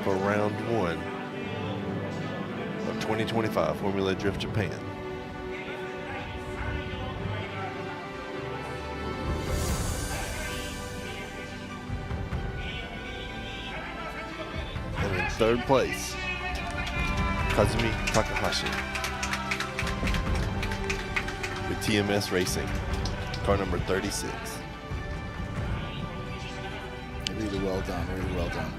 for round one of 2025 Formula Drift Japan. And in third place, Kazumi Takahashi with TMS Racing, car number 36. Really well done, really well done.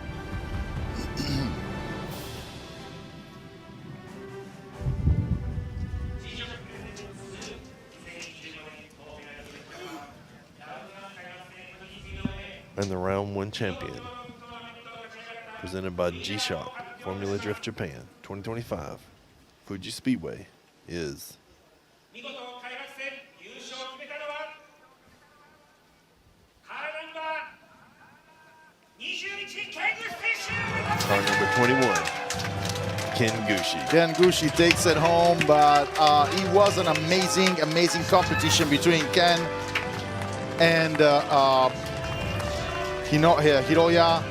And the round one champion, presented by G-Shock Formula Drift Japan 2025 Fuji Speedway, is car number 21, Ken Gushi. Ken Gushi takes it home, but it was an amazing competition between Ken and Hiroya.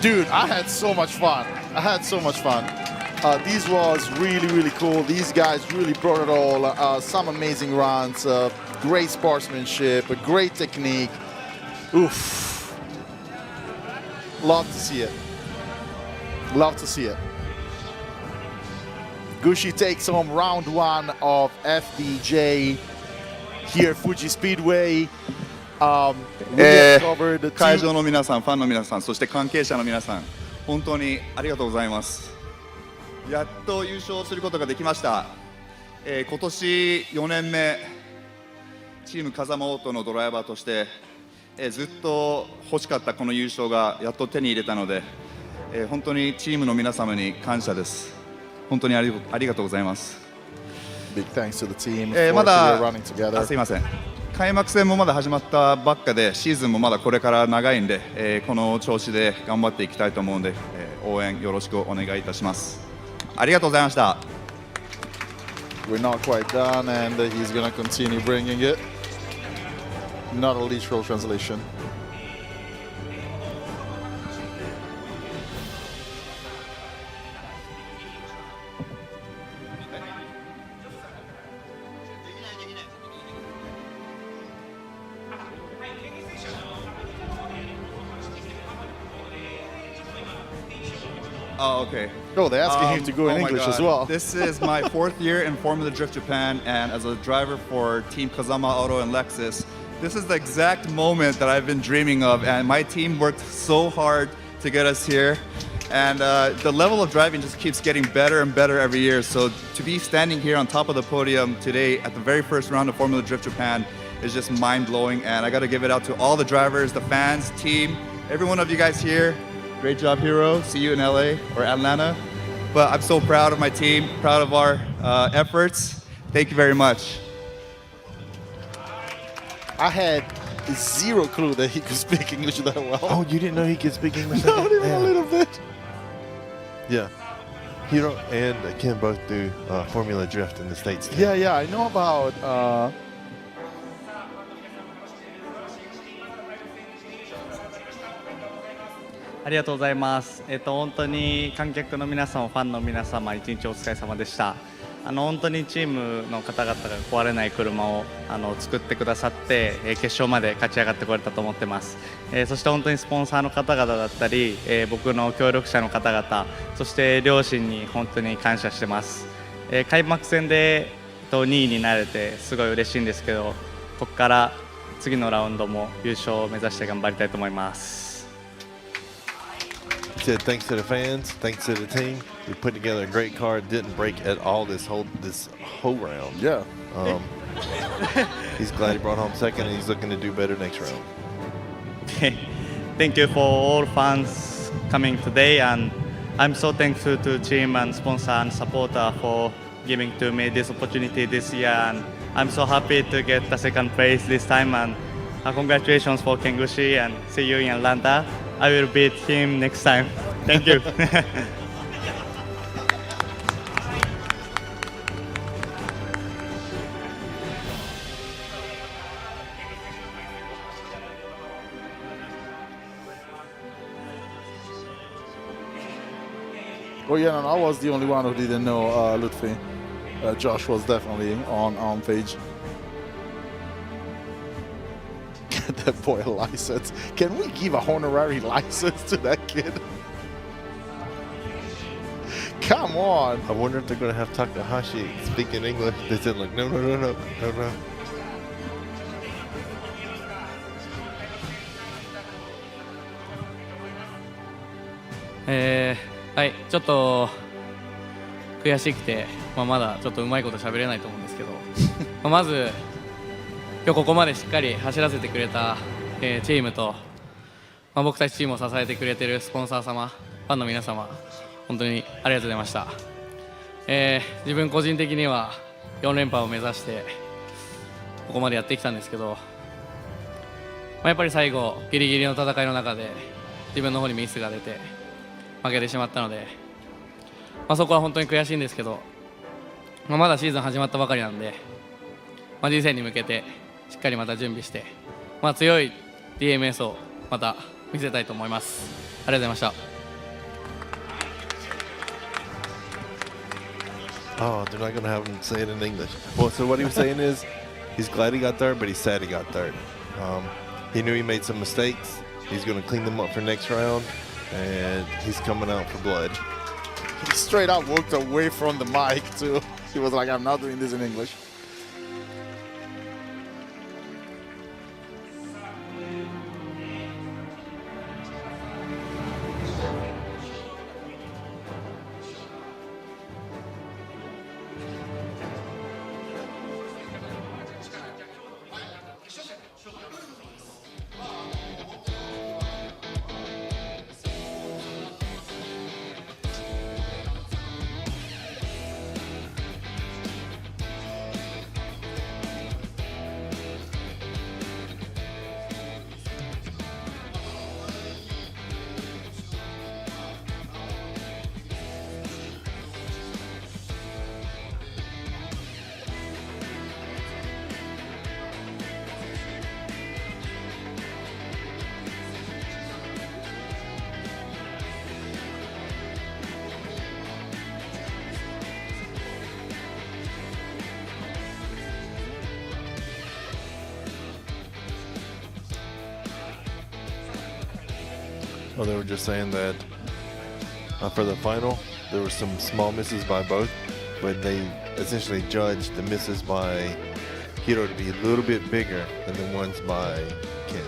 Dude, I had so much fun. This was really cool. These guys really brought it all. Some amazing runs, great sportsmanship, a great technique. Oof. Love to see it. Gushi takes home round one of FDJ here at Fuji Speedway.会場の皆さん、ファンの皆さん、そして関係者の皆さん、本当にありがとうございます。やっと優勝することができました。今年4年目、チーム風間オートのドライバーとして、ずっと欲しかったこの優勝がやっと手に入れたので、本当にチームの皆様に感謝です。本当にありがとうございます。Big thanks to the team. まだ、 running together. すいません。開幕戦もまだ始まったばっかで、シーズンもまだこれから長いんで、この調子で頑張っていきたいと思うんで、応援よろしくお願いいたします。ありがとうございました。We're not quite done, and he's gonna continue bringing it. Not a literal translation. Oh, okay. Oh, they're asking him to go in my English God. as well. This is my 4th year in Formula Drift Japan, and as a driver for Team Kazama Auto and Lexus, this is the exact moment that I've been dreaming of, and my team worked so hard to get us here. And the level of driving just keeps getting better and better every year. So to be standing here on top of the podium today at the very first round of Formula Drift Japan is just mind-blowing. And I got to give it out to all the drivers, the fans, team, every one of you guys here. Great job, Hero. See you in LA or Atlanta. But I'm so proud of my team, proud of our efforts. Thank you very much. I had zero clue that he could speak English that well. Oh, you didn't know he could speak English? No, even a little bit. Yeah. Hiro and Ken both do Formula Drift in the States too. Yeah, I know about. ありがとうございます。本当に観客の皆様、ファンの皆様、一日お疲れ様でした。本当にチームの方々が壊れない車を作ってくださって、決勝まで勝ち上がってこれたと思ってます。そして本当にスポンサーの方々だったり、僕の協力者の方々、そして両親に本当に感謝してます。開幕戦で2位になれてすごい嬉しいんですけど、ここから次のラウンドも優勝を目指して頑張りたいと思います。He said thanks to the fans, thanks to the team. We put together a great car. Didn't break at all this whole round. Yeah. He's glad he brought home second, and he's looking to do better next round. Thank you for all fans coming today, and I'm so thankful to team and sponsor and supporter for giving to me this opportunity this year. And I'm so happy to get the second place this time. And congratulations for Kengushi, and see you in Atlanta. I will beat him next time. Thank you. Oh yeah, no, I was the only one who didn't know Lutfi. Josh was definitely on page. Get that boy a license. Can we give a honorary license to that kid? Come on. I wonder if they're going to have Takahashi speaking English. They said like, no. はい、ちょっと悔しくて、まだちょっとうまいこと喋れないと思うんですけどまず今日ここまでしっかり走らせてくれた、チームと、僕たちチームを支えてくれてるスポンサー様、ファンの皆様、本当にありがとうございました。自分個人的には4連覇を目指してここまでやってきたんですけど、やっぱり最後ギリギリの戦いの中で自分の方にミスが出て負けてしまったので、そこは本当に悔しいんですけど、まだシーズン始まったばかりなんで、次戦に向けてしっかりまた準備して、強い DMS をまた見せたいと思います。ありがとうございました。Oh, they're not going to have him say it in English. Well, so what he was saying is he's glad he got third, but he's sad he got third. He knew he made some mistakes. He's going to clean them up for next round, and he's coming out for blood. He straight up walked away from the mic, too. He was like, I'm not doing this in English. Well, they were just saying that For the final, there were some small misses by both, but they essentially judged the misses by Hiro to be a little bit bigger than the ones by Ken.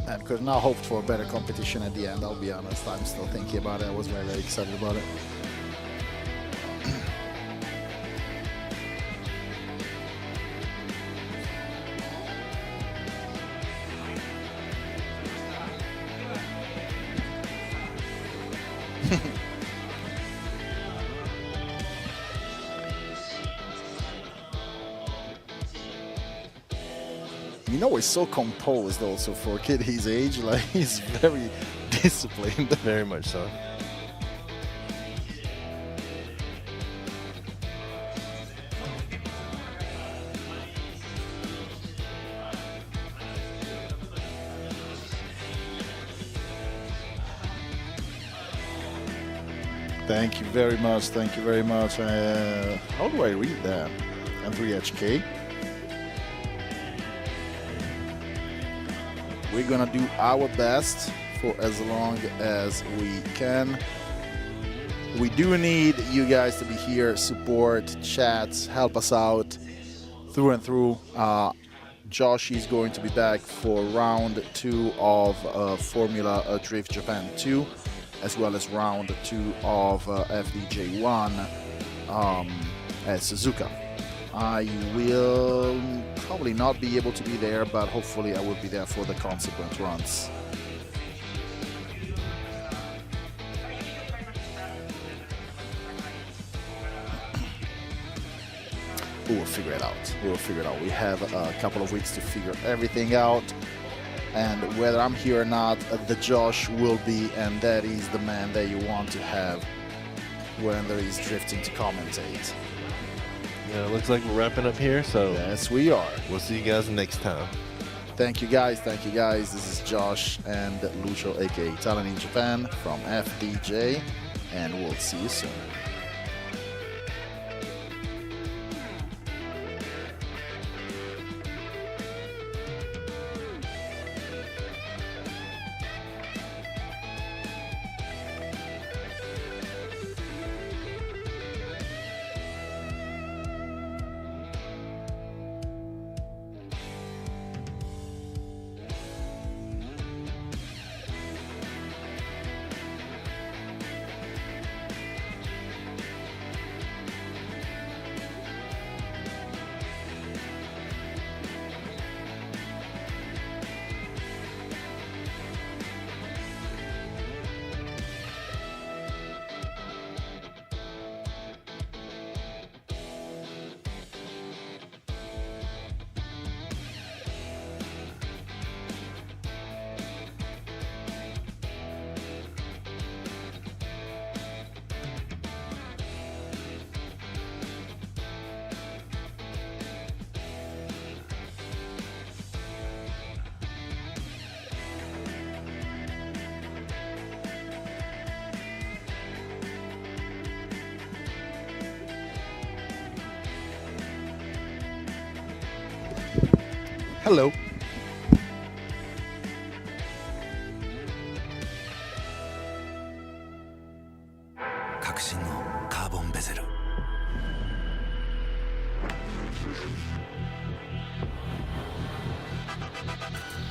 And could not hoped for a better competition at the end, I'll be honest. I'm still thinking about it. I was very, very excited about it. You know, he's so composed also for a kid his age. Like, he's very disciplined. Very much so. Thank you very much. Thank you very much. How do I read that? M3HK. We're gonna do our best for as long as we can. We do need you guys to be here, support, chats, help us out through and through. Josh is going to be back for round 2 of Formula Drift Japan 2, as well as round 2 of FDJ 1 at Suzuka. I will probably not be able to be there, but hopefully I will be there for the consequent runs. We'll figure it out. We'll figure it out. We have a couple of weeks to figure everything out. And whether I'm here or not, the Josh will be, and that is the man that you want to have when there is drifting to commentate. Yeah, it looks like we're wrapping up here, so yes, we are. We'll see you guys next time. Thank you guys. Thank you guys. This is Josh and Lucio, aka Talent in Japan from FDJ, and we'll see you soon. Hello.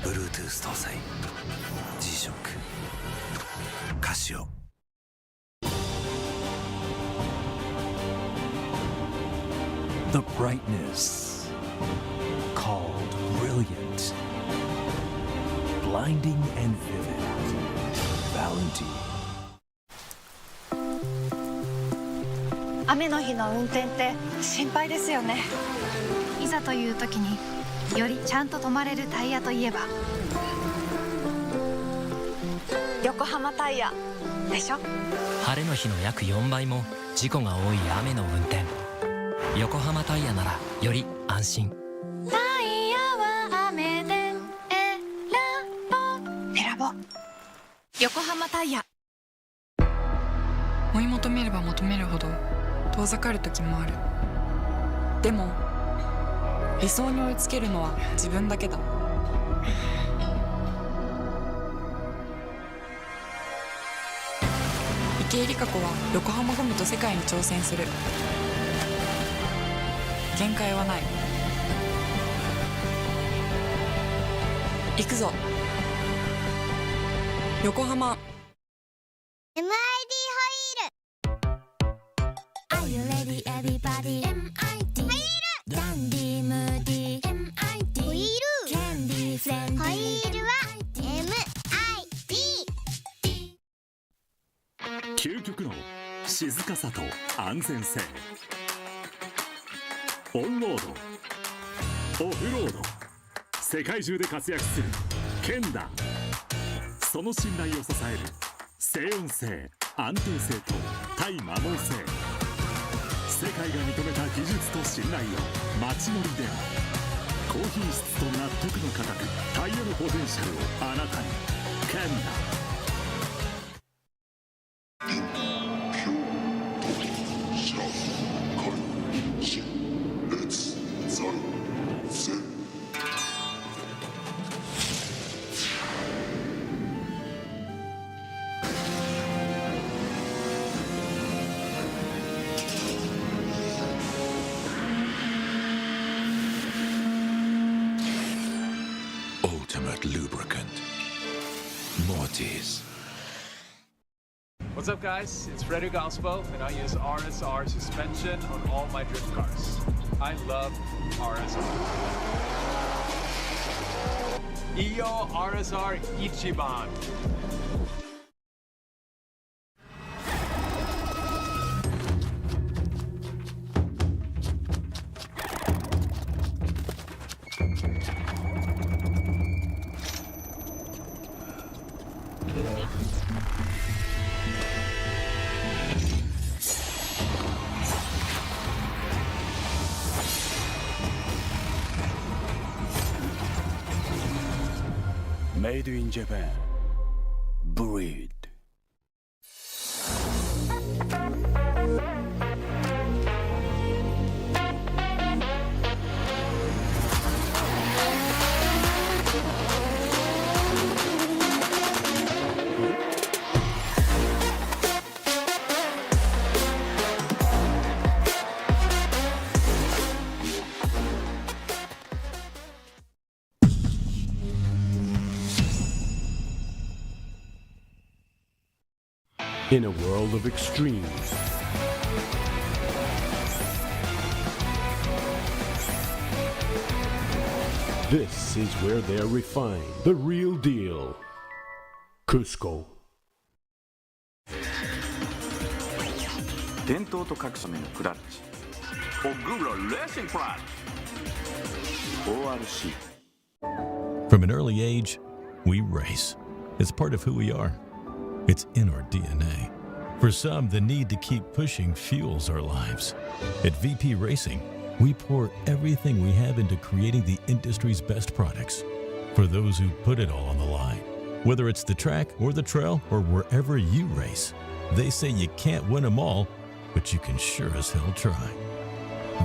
Bluetooth 搭載 G-SHOCK カシオ The brightness called brilliant, blinding and vivid. Valentine. 雨の日の運転って心配ですよね。いざという時によりちゃんと止まれるタイヤといえば横浜タイヤでしょ。晴れの日の約4倍も事故が多い雨の運転。横浜タイヤならより安心。タイヤは雨で選ぼう。横浜タイヤ。追い求めれば求めるほど遠ざかる時もある。でも理想に追いつけるのは自分だけだ。池江璃花子は横浜ゴムと世界に挑戦する。限界はない。行くぞ横浜。 MID ホイール Are you ready everybody MID ホイールダンディムーディ MID ホイールキャンディフレンディホイールは MID 究極の静かさと安全性。オンロードオフロード世界中で活躍するケンダ。その信頼を支える静音性安定性と対摩耗性。世界が認めた技術と信頼を街乗りで高品質と納得の価格。タイヤのポテンシャルをあなたに。ケンダ。Ultimate lubricant. Mortis. What's up, guys? It's Frederick Gaspo, and I use RSR suspension on all my drift cars. I love RSR. Iyo RSR Ichiban. Made in Japan. Breed. In a world of extremes, this is where they're refined. The real deal. Cusco. 伝統と隠すためのクラッチ。オグロレーシングクラッチ。ORC。 From an early age, we race. It's part of who we are. It's in our DNA. For some, the need to keep pushing fuels our lives. At VP Racing, we pour everything we have into creating the industry's best products. For those who put it all on the line, whether it's the track or the trail or wherever you race, they say you can't win them all, but you can sure as hell try.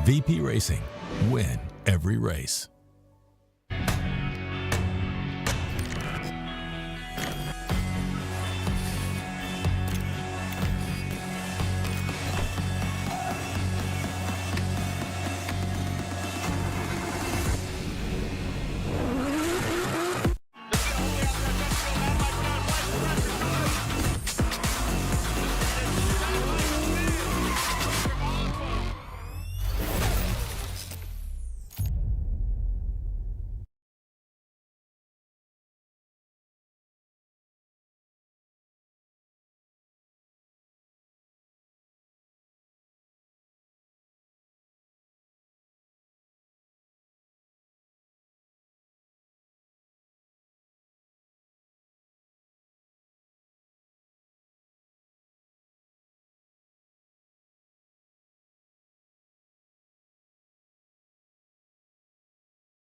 VP Racing. Win every race.